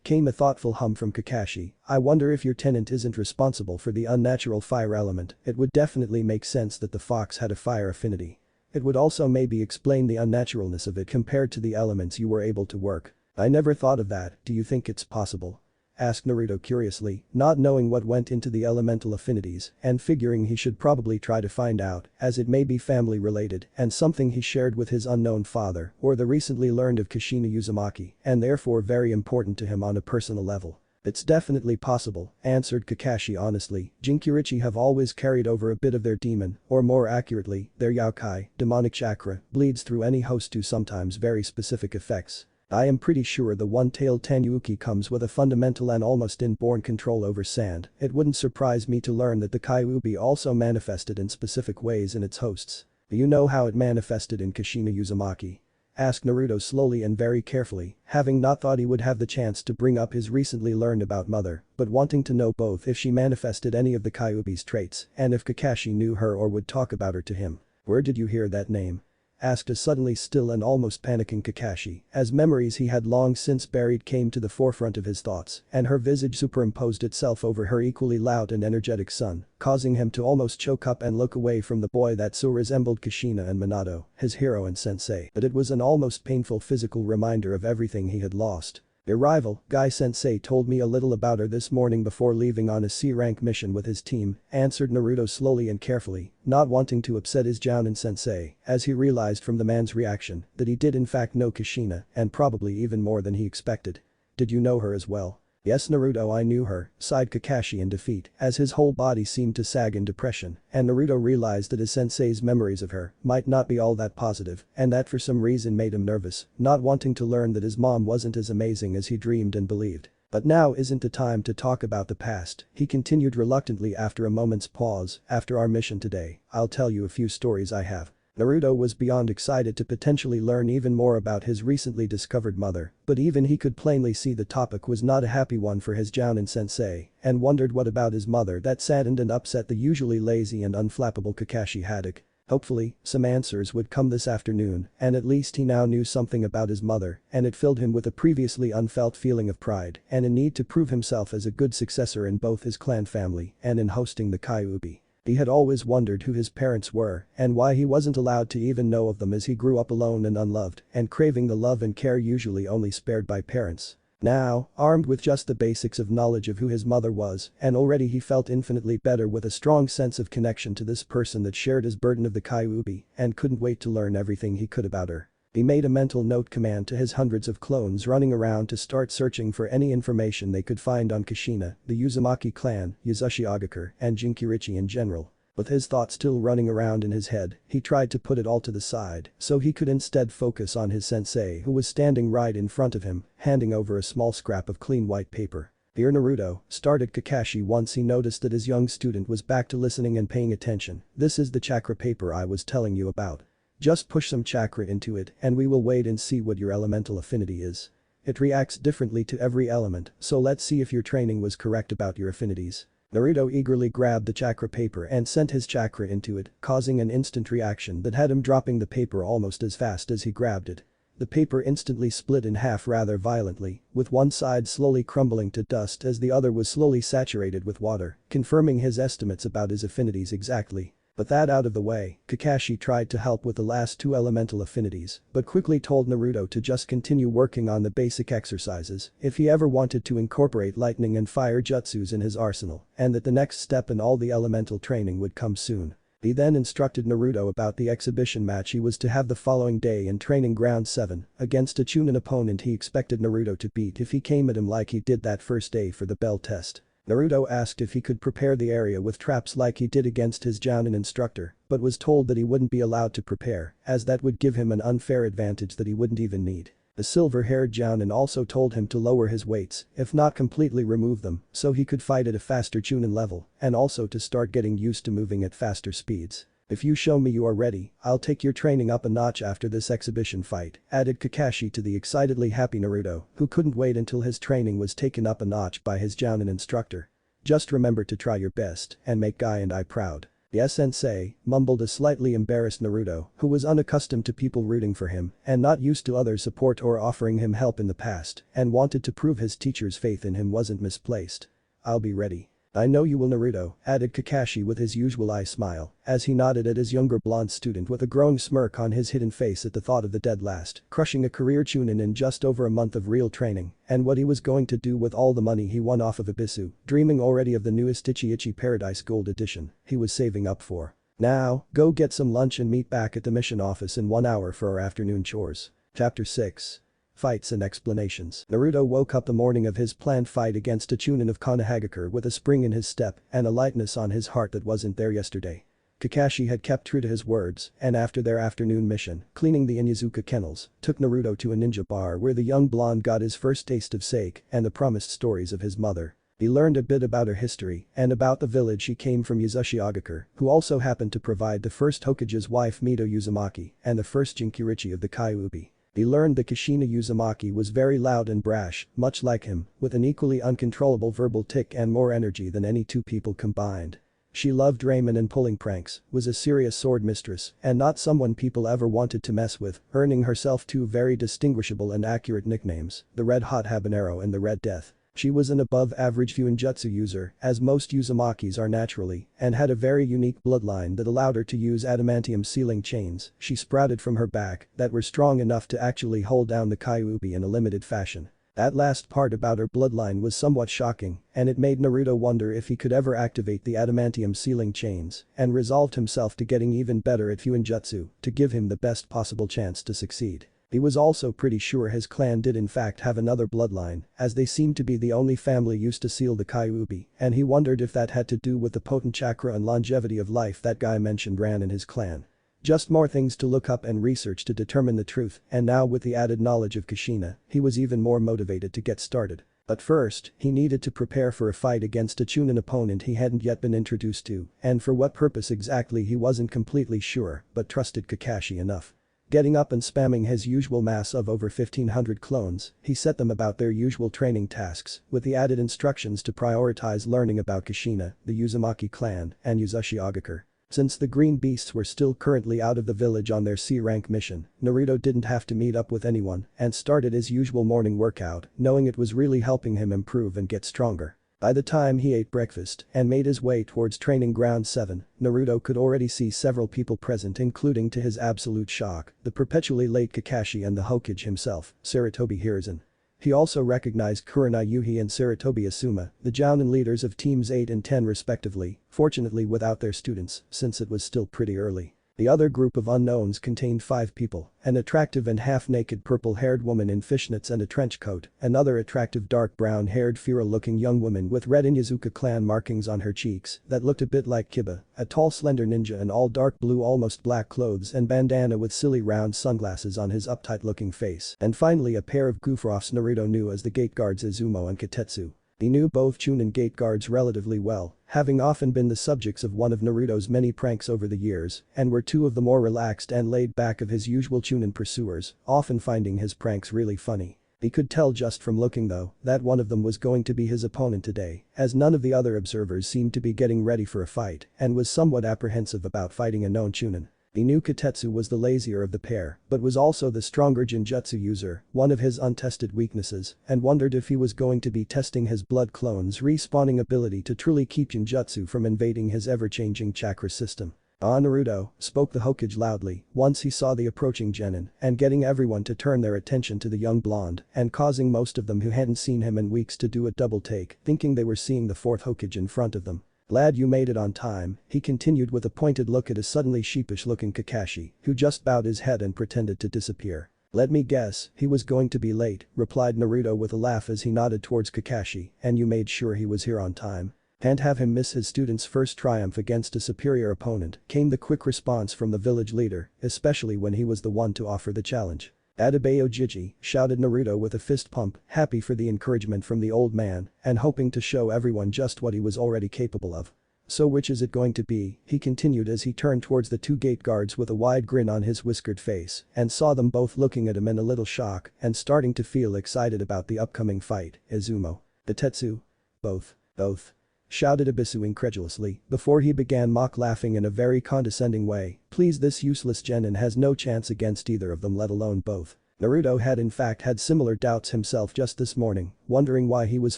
Came a thoughtful hum from Kakashi. "I wonder if your tenant isn't responsible for the unnatural fire element. It would definitely make sense that the fox had a fire affinity. It would also maybe explain the unnaturalness of it compared to the elements you were able to work." "I never thought of that, do you think it's possible?" asked Naruto curiously, not knowing what went into the elemental affinities and figuring he should probably try to find out as it may be family related and something he shared with his unknown father or the recently learned of Kushina Uzumaki and therefore very important to him on a personal level. "It's definitely possible," answered Kakashi honestly. "Jinkyurichi have always carried over a bit of their demon, or more accurately, their yokai, demonic chakra, bleeds through any host to sometimes very specific effects. I am pretty sure the one-tailed Tanyuki comes with a fundamental and almost inborn control over sand. It wouldn't surprise me to learn that the Kyuubi also manifested in specific ways in its hosts. Do you know how it manifested in Kushina Uzumaki?" asked Naruto slowly and very carefully, having not thought he would have the chance to bring up his recently learned about mother, but wanting to know both if she manifested any of the Kyuubi's traits and if Kakashi knew her or would talk about her to him. "Where did you hear that name?" asked a suddenly still and almost panicking Kakashi, as memories he had long since buried came to the forefront of his thoughts, and her visage superimposed itself over her equally loud and energetic son, causing him to almost choke up and look away from the boy that so resembled Kushina and Minato, his hero and sensei. But it was an almost painful physical reminder of everything he had lost. "Your rival, Guy-sensei told me a little about her this morning before leaving on a C-rank mission with his team," answered Naruto slowly and carefully, not wanting to upset his Jounin-sensei, as he realized from the man's reaction that he did in fact know Kushina and probably even more than he expected. "Did you know her as well?" Yes, Naruto, I knew her, sighed Kakashi in defeat as his whole body seemed to sag in depression, and Naruto realized that his sensei's memories of her might not be all that positive, and that for some reason made him nervous, not wanting to learn that his mom wasn't as amazing as he dreamed and believed. But now isn't the time to talk about the past, he continued reluctantly after a moment's pause. After our mission today, I'll tell you a few stories I have. Naruto was beyond excited to potentially learn even more about his recently discovered mother, but even he could plainly see the topic was not a happy one for his Jounin sensei, and wondered what about his mother that saddened and upset the usually lazy and unflappable Kakashi Haddock. Hopefully, some answers would come this afternoon, and at least he now knew something about his mother, and it filled him with a previously unfelt feeling of pride and a need to prove himself as a good successor in both his clan family and in hosting the Kyuubi. He had always wondered who his parents were and why he wasn't allowed to even know of them as he grew up alone and unloved and craving the love and care usually only spared by parents. Now, armed with just the basics of knowledge of who his mother was, and already he felt infinitely better with a strong sense of connection to this person that shared his burden of the Kyuubi and couldn't wait to learn everything he could about her. He made a mental note command to his hundreds of clones running around to start searching for any information they could find on Kushina, the Uzumaki clan, Yuzurishi Agakure, and Jinkirichi in general. With his thoughts still running around in his head, he tried to put it all to the side so he could instead focus on his sensei who was standing right in front of him, handing over a small scrap of clean white paper. "Dear Naruto," started Kakashi once he noticed that his young student was back to listening and paying attention, "this is the chakra paper I was telling you about. Just push some chakra into it and we will wait and see what your elemental affinity is. It reacts differently to every element, so let's see if your training was correct about your affinities." Naruto eagerly grabbed the chakra paper and sent his chakra into it, causing an instant reaction that had him dropping the paper almost as fast as he grabbed it. The paper instantly split in half rather violently, with one side slowly crumbling to dust as the other was slowly saturated with water, confirming his estimates about his affinities exactly. But that out of the way, Kakashi tried to help with the last two elemental affinities, but quickly told Naruto to just continue working on the basic exercises if he ever wanted to incorporate lightning and fire jutsus in his arsenal, and that the next step in all the elemental training would come soon. He then instructed Naruto about the exhibition match he was to have the following day in Training Ground 7 against a Chunin opponent he expected Naruto to beat if he came at him like he did that first day for the bell test. Naruto asked if he could prepare the area with traps like he did against his Jounin instructor, but was told that he wouldn't be allowed to prepare, as that would give him an unfair advantage that he wouldn't even need. The silver-haired Jounin also told him to lower his weights, if not completely remove them, so he could fight at a faster Chunin level, and also to start getting used to moving at faster speeds. "If you show me you are ready, I'll take your training up a notch after this exhibition fight," added Kakashi to the excitedly happy Naruto, who couldn't wait until his training was taken up a notch by his Jounin instructor. "Just remember to try your best and make Guy and I proud." "Yes, sensei," mumbled a slightly embarrassed Naruto, who was unaccustomed to people rooting for him and not used to others' support or offering him help in the past, and wanted to prove his teacher's faith in him wasn't misplaced. "I'll be ready." "I know you will, Naruto," added Kakashi with his usual eye smile, as he nodded at his younger blonde student with a growing smirk on his hidden face at the thought of the dead last, crushing a career Chunin in just over a month of real training, and what he was going to do with all the money he won off of Ibisu, dreaming already of the newest Ichi Ichi Paradise Gold Edition he was saving up for. "Now, go get some lunch and meet back at the mission office in 1 hour for our afternoon chores." Chapter 6. Fights and explanations. Naruto woke up the morning of his planned fight against a Chunin of Konohagakure with a spring in his step and a lightness on his heart that wasn't there yesterday. Kakashi had kept true to his words and after their afternoon mission, cleaning the Inyazuka kennels, took Naruto to a ninja bar where the young blonde got his first taste of sake and the promised stories of his mother. He learned a bit about her history and about the village she came from Yuzurishi Agakure, who also happened to provide the first Hokage's wife Mito Uzumaki and the first Jinkirichi of the Kyuubi. He learned that Kushina Uzumaki was very loud and brash, much like him, with an equally uncontrollable verbal tic and more energy than any two people combined. She loved Ramen and pulling pranks, was a serious sword mistress, and not someone people ever wanted to mess with, earning herself two very distinguishable and accurate nicknames, the Red Hot Habanero and the Red Death. She was an above-average Fuinjutsu user, as most Uzumakis are naturally, and had a very unique bloodline that allowed her to use adamantium sealing chains she sprouted from her back that were strong enough to actually hold down the Kyuubi in a limited fashion. That last part about her bloodline was somewhat shocking, and it made Naruto wonder if he could ever activate the adamantium sealing chains, and resolved himself to getting even better at Fuinjutsu to give him the best possible chance to succeed. He was also pretty sure his clan did in fact have another bloodline, as they seemed to be the only family used to seal the Kyuubi, and he wondered if that had to do with the potent chakra and longevity of life that guy mentioned ran in his clan. Just more things to look up and research to determine the truth, and now with the added knowledge of Kushina, he was even more motivated to get started. But first, he needed to prepare for a fight against a Chunin opponent he hadn't yet been introduced to, and for what purpose exactly he wasn't completely sure, but trusted Kakashi enough. Getting up and spamming his usual mass of over 1500 clones, he set them about their usual training tasks, with the added instructions to prioritize learning about Kushina, the Uzumaki clan, and Uzushi Ogakure. Since the green beasts were still currently out of the village on their C-rank mission, Naruto didn't have to meet up with anyone and started his usual morning workout, knowing it was really helping him improve and get stronger. By the time he ate breakfast and made his way towards training ground 7, Naruto could already see several people present, including, to his absolute shock, the perpetually late Kakashi and the Hokage himself, Sarutobi Hiruzen. He also recognized Kurenai Yuhi and Sarutobi Asuma, the Jounin leaders of teams 8 and 10 respectively, fortunately without their students, since it was still pretty early. The other group of unknowns contained 5 people: an attractive and half-naked purple-haired woman in fishnets and a trench coat, another attractive dark brown-haired feral-looking young woman with red Inyazuka clan markings on her cheeks that looked a bit like Kiba, a tall slender ninja in all dark blue almost black clothes and bandana with silly round sunglasses on his uptight-looking face, and finally a pair of goof-offs Naruto knew as the gate guards Izumo and Katetsu. He knew both Chunin gate guards relatively well, having often been the subjects of one of Naruto's many pranks over the years, and were 2 of the more relaxed and laid back of his usual Chunin pursuers, often finding his pranks really funny. He could tell just from looking though, that one of them was going to be his opponent today, as none of the other observers seemed to be getting ready for a fight and was somewhat apprehensive about fighting a known Chunin. He knew Katetsu was the lazier of the pair, but was also the stronger Jinjutsu user, one of his untested weaknesses, and wondered if he was going to be testing his blood clone's respawning ability to truly keep Jinjutsu from invading his ever-changing chakra system. "Ah, Naruto," spoke the Hokage loudly, once he saw the approaching genin, and getting everyone to turn their attention to the young blonde, and causing most of them who hadn't seen him in weeks to do a double take, thinking they were seeing the 4th Hokage in front of them. "Lad, you made it on time," he continued with a pointed look at a suddenly sheepish-looking Kakashi, who just bowed his head and pretended to disappear. "Let me guess, he was going to be late," replied Naruto with a laugh as he nodded towards Kakashi, "and you made sure he was here on time. Can't have him miss his student's first triumph against a superior opponent," came the quick response from the village leader, especially when he was the one to offer the challenge. "Adebayo Jiji," shouted Naruto with a fist pump, happy for the encouragement from the old man and hoping to show everyone just what he was already capable of. "So which is it going to be?" he continued as he turned towards the 2 gate guards with a wide grin on his whiskered face and saw them both looking at him in a little shock and starting to feel excited about the upcoming fight. "Izumo. Katetsu. Both. Both," shouted Abisu incredulously before he began mock laughing in a very condescending way. "Please, this useless genin has no chance against either of them, let alone both." Naruto had in fact had similar doubts himself just this morning, wondering why he was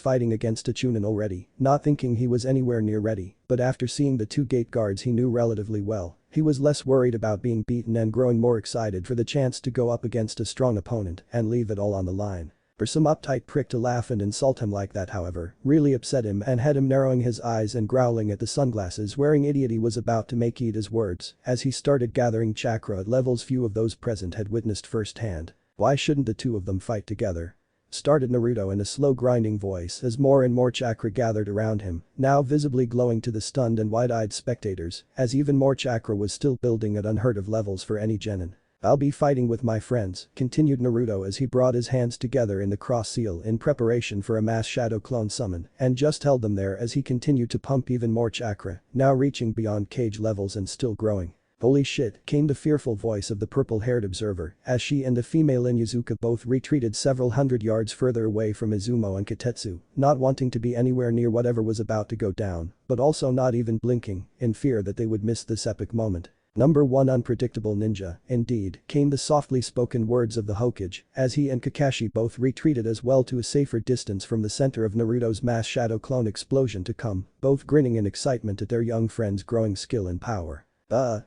fighting against a Chunin already, not thinking he was anywhere near ready, but after seeing the 2 gate guards he knew relatively well, he was less worried about being beaten and growing more excited for the chance to go up against a strong opponent and leave it all on the line. For some uptight prick to laugh and insult him like that, however, really upset him and had him narrowing his eyes and growling at the sunglasses wearing idiot he was about to make eat his words as he started gathering chakra at levels few of those present had witnessed firsthand. "Why shouldn't the 2 of them fight together?" started Naruto in a slow grinding voice as more and more chakra gathered around him, now visibly glowing to the stunned and wide-eyed spectators, as even more chakra was still building at unheard of levels for any genin. "I'll be fighting with my friends," continued Naruto as he brought his hands together in the cross seal in preparation for a mass shadow clone summon and just held them there as he continued to pump even more chakra, now reaching beyond cage levels and still growing. "Holy shit," came the fearful voice of the purple-haired observer as she and the female Inyazuka both retreated several hundred yards further away from Izumo and Katetsu, not wanting to be anywhere near whatever was about to go down, but also not even blinking, in fear that they would miss this epic moment. "Number 1 unpredictable ninja, indeed," came the softly spoken words of the Hokage as he and Kakashi both retreated as well to a safer distance from the center of Naruto's mass shadow clone explosion to come, both grinning in excitement at their young friend's growing skill and power.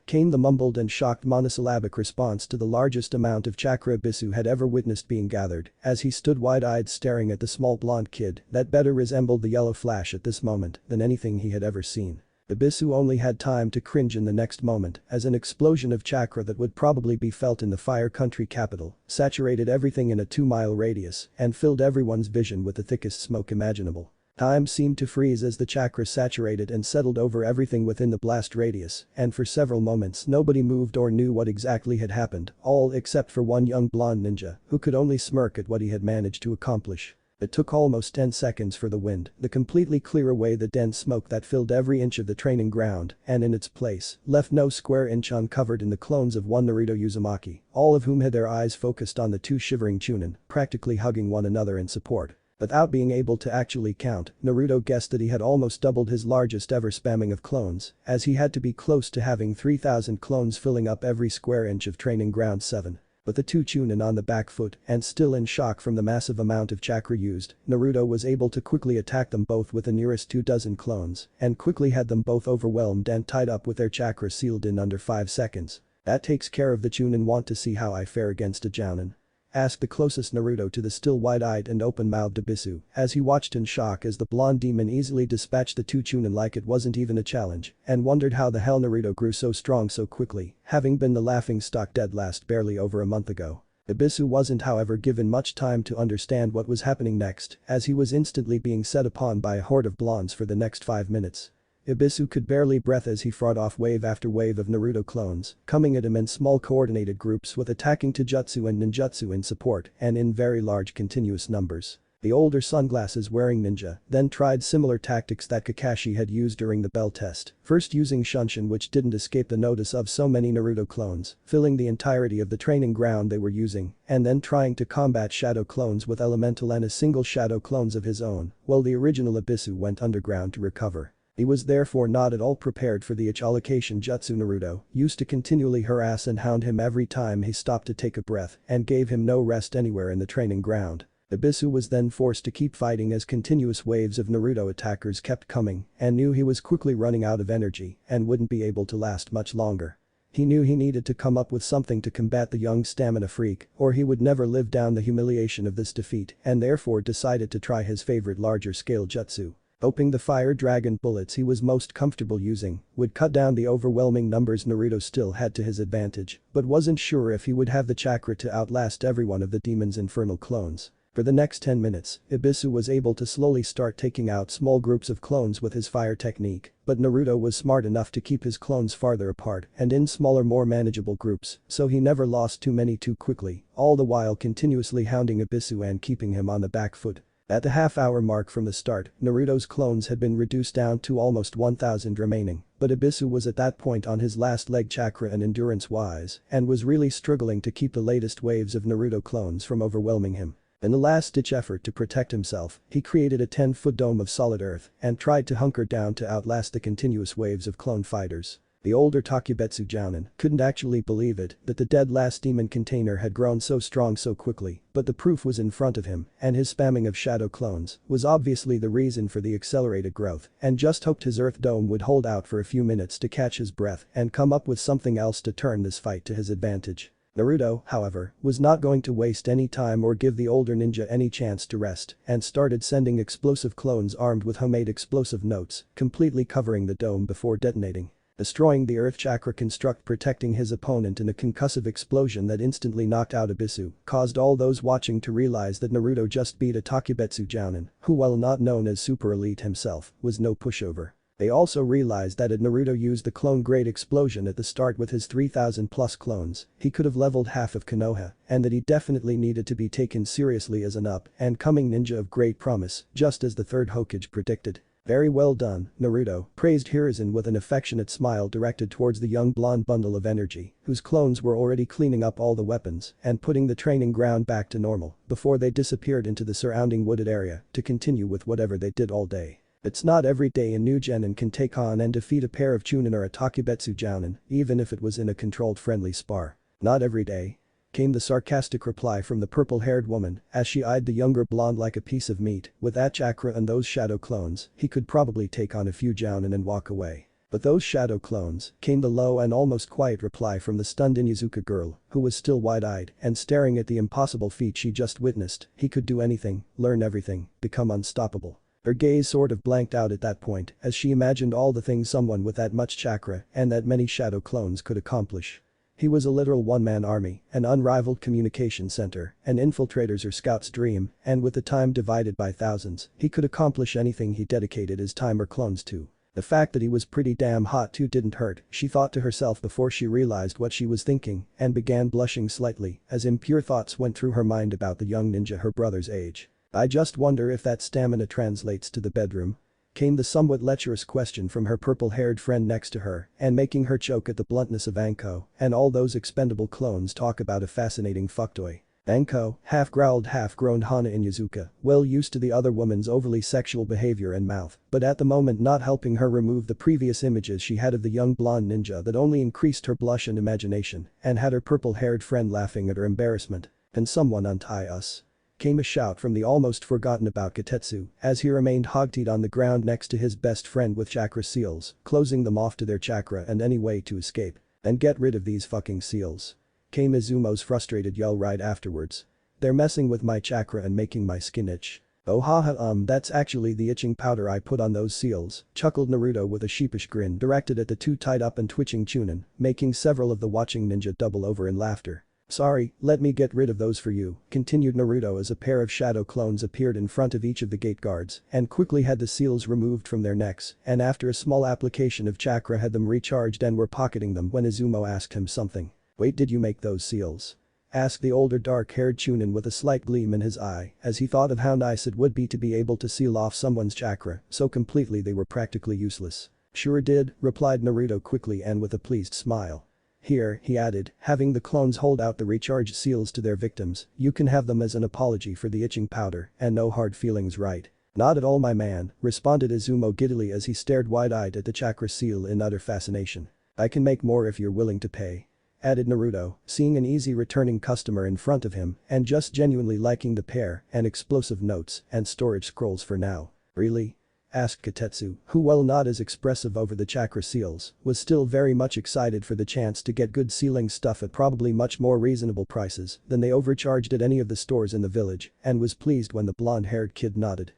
Came the mumbled and shocked monosyllabic response to the largest amount of chakra Abisu had ever witnessed being gathered as he stood wide-eyed staring at the small blonde kid that better resembled the yellow flash at this moment than anything he had ever seen. Ibisu only had time to cringe in the next moment as an explosion of chakra that would probably be felt in the fire country capital saturated everything in a 2-mile radius and filled everyone's vision with the thickest smoke imaginable. Time seemed to freeze as the chakra saturated and settled over everything within the blast radius, and for several moments nobody moved or knew what exactly had happened, all except for one young blonde ninja who could only smirk at what he had managed to accomplish. It took almost 10 seconds for the wind to completely clear away the dense smoke that filled every inch of the training ground and in its place, left no square inch uncovered in the clones of one Naruto Uzumaki, all of whom had their eyes focused on the two shivering Chunin, practically hugging one another in support. Without being able to actually count, Naruto guessed that he had almost doubled his largest ever spamming of clones, as he had to be close to having 3,000 clones filling up every square inch of training ground 7. With the two Chunin on the back foot and still in shock from the massive amount of chakra used, Naruto was able to quickly attack them both with the nearest 24 clones and quickly had them both overwhelmed and tied up with their chakra sealed in under 5 seconds. That takes care of the Chunin. Want to see how I fare against a Jounin? Asked the closest Naruto to the still wide-eyed and open-mouthed Ibisu as he watched in shock as the blonde demon easily dispatched the two Chunin like it wasn't even a challenge and wondered how the hell Naruto grew so strong so quickly, having been the laughingstock dead last barely over a month ago. Ibisu wasn't however given much time to understand what was happening next as he was instantly being set upon by a horde of blondes for the next 5 minutes. Ibisu could barely breathe as he fought off wave after wave of Naruto clones, coming at him in small coordinated groups with attacking taijutsu and ninjutsu in support and in very large continuous numbers. The older sunglasses-wearing ninja then tried similar tactics that Kakashi had used during the bell test, first using Shunshin which didn't escape the notice of so many Naruto clones, filling the entirety of the training ground they were using, and then trying to combat shadow clones with elemental and a single shadow clones of his own, while the original Ibisu went underground to recover. He was therefore not at all prepared for the echolocation jutsu Naruto used to continually harass and hound him every time he stopped to take a breath and gave him no rest anywhere in the training ground. Ibisu was then forced to keep fighting as continuous waves of Naruto attackers kept coming and knew he was quickly running out of energy and wouldn't be able to last much longer. He knew he needed to come up with something to combat the young stamina freak or he would never live down the humiliation of this defeat and therefore decided to try his favorite larger scale jutsu. Hoping the fire dragon bullets he was most comfortable using would cut down the overwhelming numbers Naruto still had to his advantage, but wasn't sure if he would have the chakra to outlast every one of the demon's infernal clones. For the next 10 minutes, Ibisu was able to slowly start taking out small groups of clones with his fire technique, but Naruto was smart enough to keep his clones farther apart and in smaller more manageable groups, so he never lost too many too quickly, all the while continuously hounding Ibisu and keeping him on the back foot. At the half-hour mark from the start, Naruto's clones had been reduced down to almost 1,000 remaining, but Ibisu was at that point on his last leg chakra and endurance-wise and was really struggling to keep the latest waves of Naruto clones from overwhelming him. In a last-ditch effort to protect himself, he created a 10-foot dome of solid earth and tried to hunker down to outlast the continuous waves of clone fighters. The older Takebetsu Jounin couldn't actually believe it that the dead last demon container had grown so strong so quickly, but the proof was in front of him and his spamming of shadow clones was obviously the reason for the accelerated growth and just hoped his earth dome would hold out for a few minutes to catch his breath and come up with something else to turn this fight to his advantage. Naruto, however, was not going to waste any time or give the older ninja any chance to rest and started sending explosive clones armed with homemade explosive notes, completely covering the dome before detonating. Destroying the earth chakra construct protecting his opponent in a concussive explosion that instantly knocked out Ibisu caused all those watching to realize that Naruto just beat a Takebetsu Jounin, who while not known as super elite himself, was no pushover. They also realized that had Naruto used the clone-grade explosion at the start with his 3,000 plus clones, he could have leveled half of Konoha, and that he definitely needed to be taken seriously as an up-and-coming ninja of great promise, just as the third Hokage predicted. Very well done, Naruto, praised Hiruzen with an affectionate smile directed towards the young blonde bundle of energy, whose clones were already cleaning up all the weapons and putting the training ground back to normal before they disappeared into the surrounding wooded area to continue with whatever they did all day. It's not every day a new genin can take on and defeat a pair of Chunin or a Takebetsu Jounin, even if it was in a controlled friendly spar. Not every day. Came the sarcastic reply from the purple-haired woman as she eyed the younger blonde like a piece of meat. With that chakra and those shadow clones, he could probably take on a few Jounin and walk away. But those shadow clones, came the low and almost quiet reply from the stunned Inuzuka girl, who was still wide-eyed and staring at the impossible feat she just witnessed. He could do anything, learn everything, become unstoppable. Her gaze sort of blanked out at that point as she imagined all the things someone with that much chakra and that many shadow clones could accomplish. He was a literal one-man army, an unrivaled communication center, an infiltrator's or scout's dream, and with the time divided by thousands, he could accomplish anything he dedicated his time or clones to. The fact that he was pretty damn hot too didn't hurt, she thought to herself before she realized what she was thinking and began blushing slightly as impure thoughts went through her mind about the young ninja her brother's age. I just wonder if that stamina translates to the bedroom. Came the somewhat lecherous question from her purple-haired friend next to her and making her choke at the bluntness of Anko and all those expendable clones talk about a fascinating fucktoy. Anko, half-growled half-groaned Hana Inyazuka, well used to the other woman's overly sexual behavior and mouth, but at the moment not helping her remove the previous images she had of the young blonde ninja that only increased her blush and imagination and had her purple-haired friend laughing at her embarrassment. "Can someone untie us?" Came a shout from the almost forgotten about Katetsu as he remained hogtied on the ground next to his best friend with chakra seals, closing them off to their chakra and any way to escape. "And get rid of these fucking seals." Came Izumo's frustrated yell right afterwards. "They're messing with my chakra and making my skin itch." "Oh haha that's actually the itching powder I put on those seals," chuckled Naruto with a sheepish grin directed at the two tied up and twitching Chunin, making several of the watching ninja double over in laughter. "Sorry, let me get rid of those for you," continued Naruto as a pair of shadow clones appeared in front of each of the gate guards and quickly had the seals removed from their necks and after a small application of chakra had them recharged and were pocketing them when Izumo asked him something. "Wait, did you make those seals?" asked the older dark-haired Chunin with a slight gleam in his eye as he thought of how nice it would be to be able to seal off someone's chakra so completely they were practically useless. "Sure did," replied Naruto quickly and with a pleased smile. "Here," he added, having the clones hold out the recharged seals to their victims, "you can have them as an apology for the itching powder and no hard feelings, right?" "Not at all, my man," responded Izumo giddily as he stared wide-eyed at the chakra seal in utter fascination. "I can make more if you're willing to pay," added Naruto, seeing an easy returning customer in front of him and just genuinely liking the pair and explosive notes and storage scrolls for now. "Really?" asked Katetsu, who while not as expressive over the chakra seals, was still very much excited for the chance to get good sealing stuff at probably much more reasonable prices than they overcharged at any of the stores in the village and was pleased when the blonde-haired kid nodded.